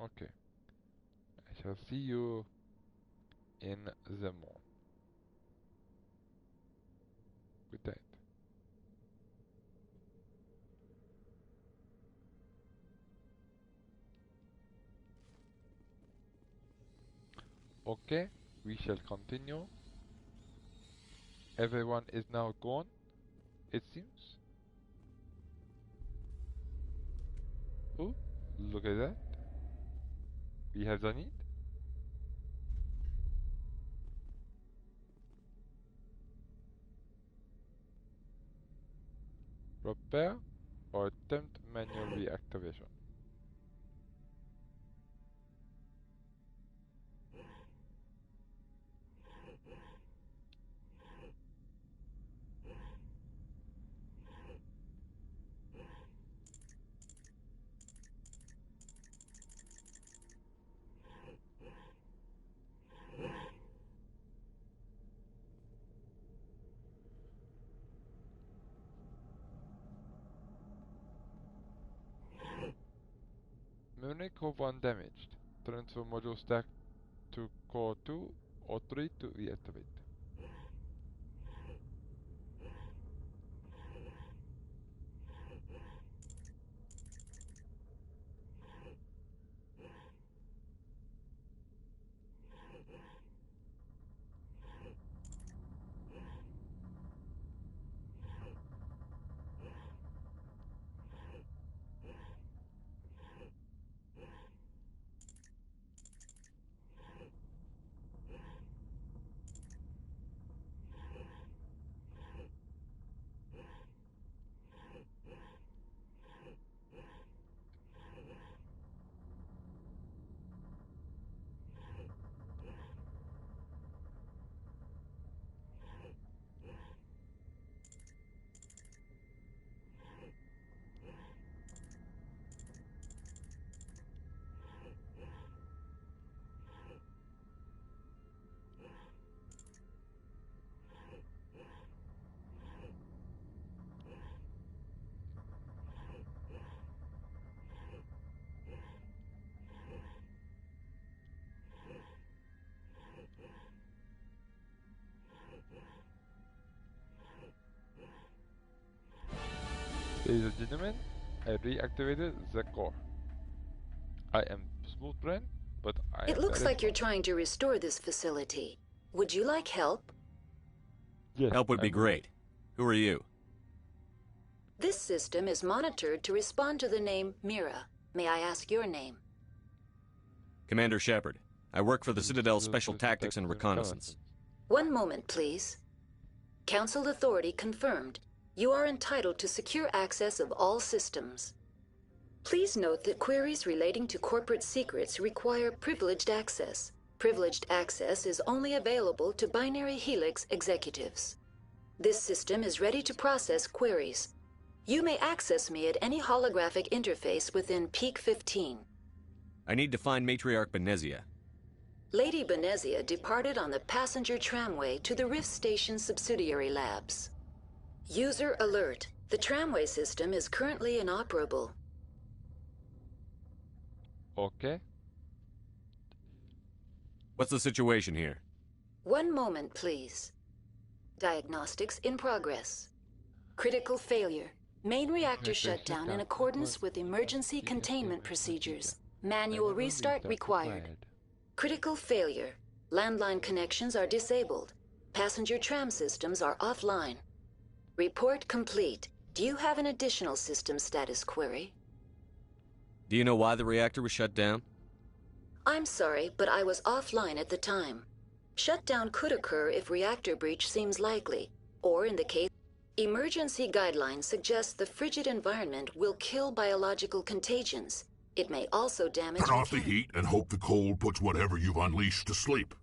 Okay. I shall see you in the morning. Good night. Okay, we shall continue. Everyone is now gone, it seems. Oh, look at that. We have done it. Repair or attempt manual reactivation. Memory core 1 damaged. Transfer module stack to core 2 or 3 to reactivate. Ladies and gentlemen, I reactivated the core. I am smooth brain, but I It am looks very like you're smart. trying to restore this facility. Would you like help? Yes, Help would be great. Who are you? This system is monitored to respond to the name Mira. May I ask your name? Commander Shepard. I work for the Citadel's Special Tactics and Reconnaissance. One moment, please. Council authority confirmed. You are entitled to secure access of all systems. Please note that queries relating to corporate secrets require privileged access. Privileged access is only available to Binary Helix executives. This system is ready to process queries. You may access me at any holographic interface within Peak 15. I need to find Matriarch Benezia. Lady Benezia departed on the passenger tramway to the Rift Station subsidiary labs. User alert. The tramway system is currently inoperable. Okay. What's the situation here? One moment, please. Diagnostics in progress. Critical failure. Main reactor shutdown in accordance with emergency containment procedures. Manual restart required. Critical failure. Landline connections are disabled. Passenger tram systems are offline. Report complete. Do you have an additional system status query? Do you know why the reactor was shut down? I'm sorry, but I was offline at the time. Shutdown could occur if reactor breach seems likely, or in the case, emergency guidelines suggest the frigid environment will kill biological contagions. It may also damage... Turn off the heat and hope the cold puts whatever you've unleashed to sleep.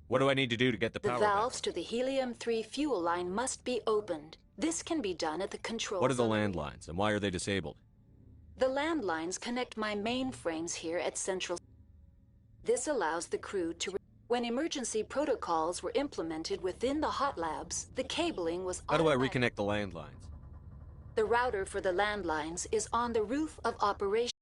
What do I need to do to get the power The valves to the helium-3 fuel line must be opened. This can be done at the control... What are the landlines, and why are they disabled? The landlines connect my mainframes here at Central. This allows the crew to... When emergency protocols were implemented within the hot labs, the cabling was... How do I reconnect the landlines? The router for the landlines is on the roof of operation.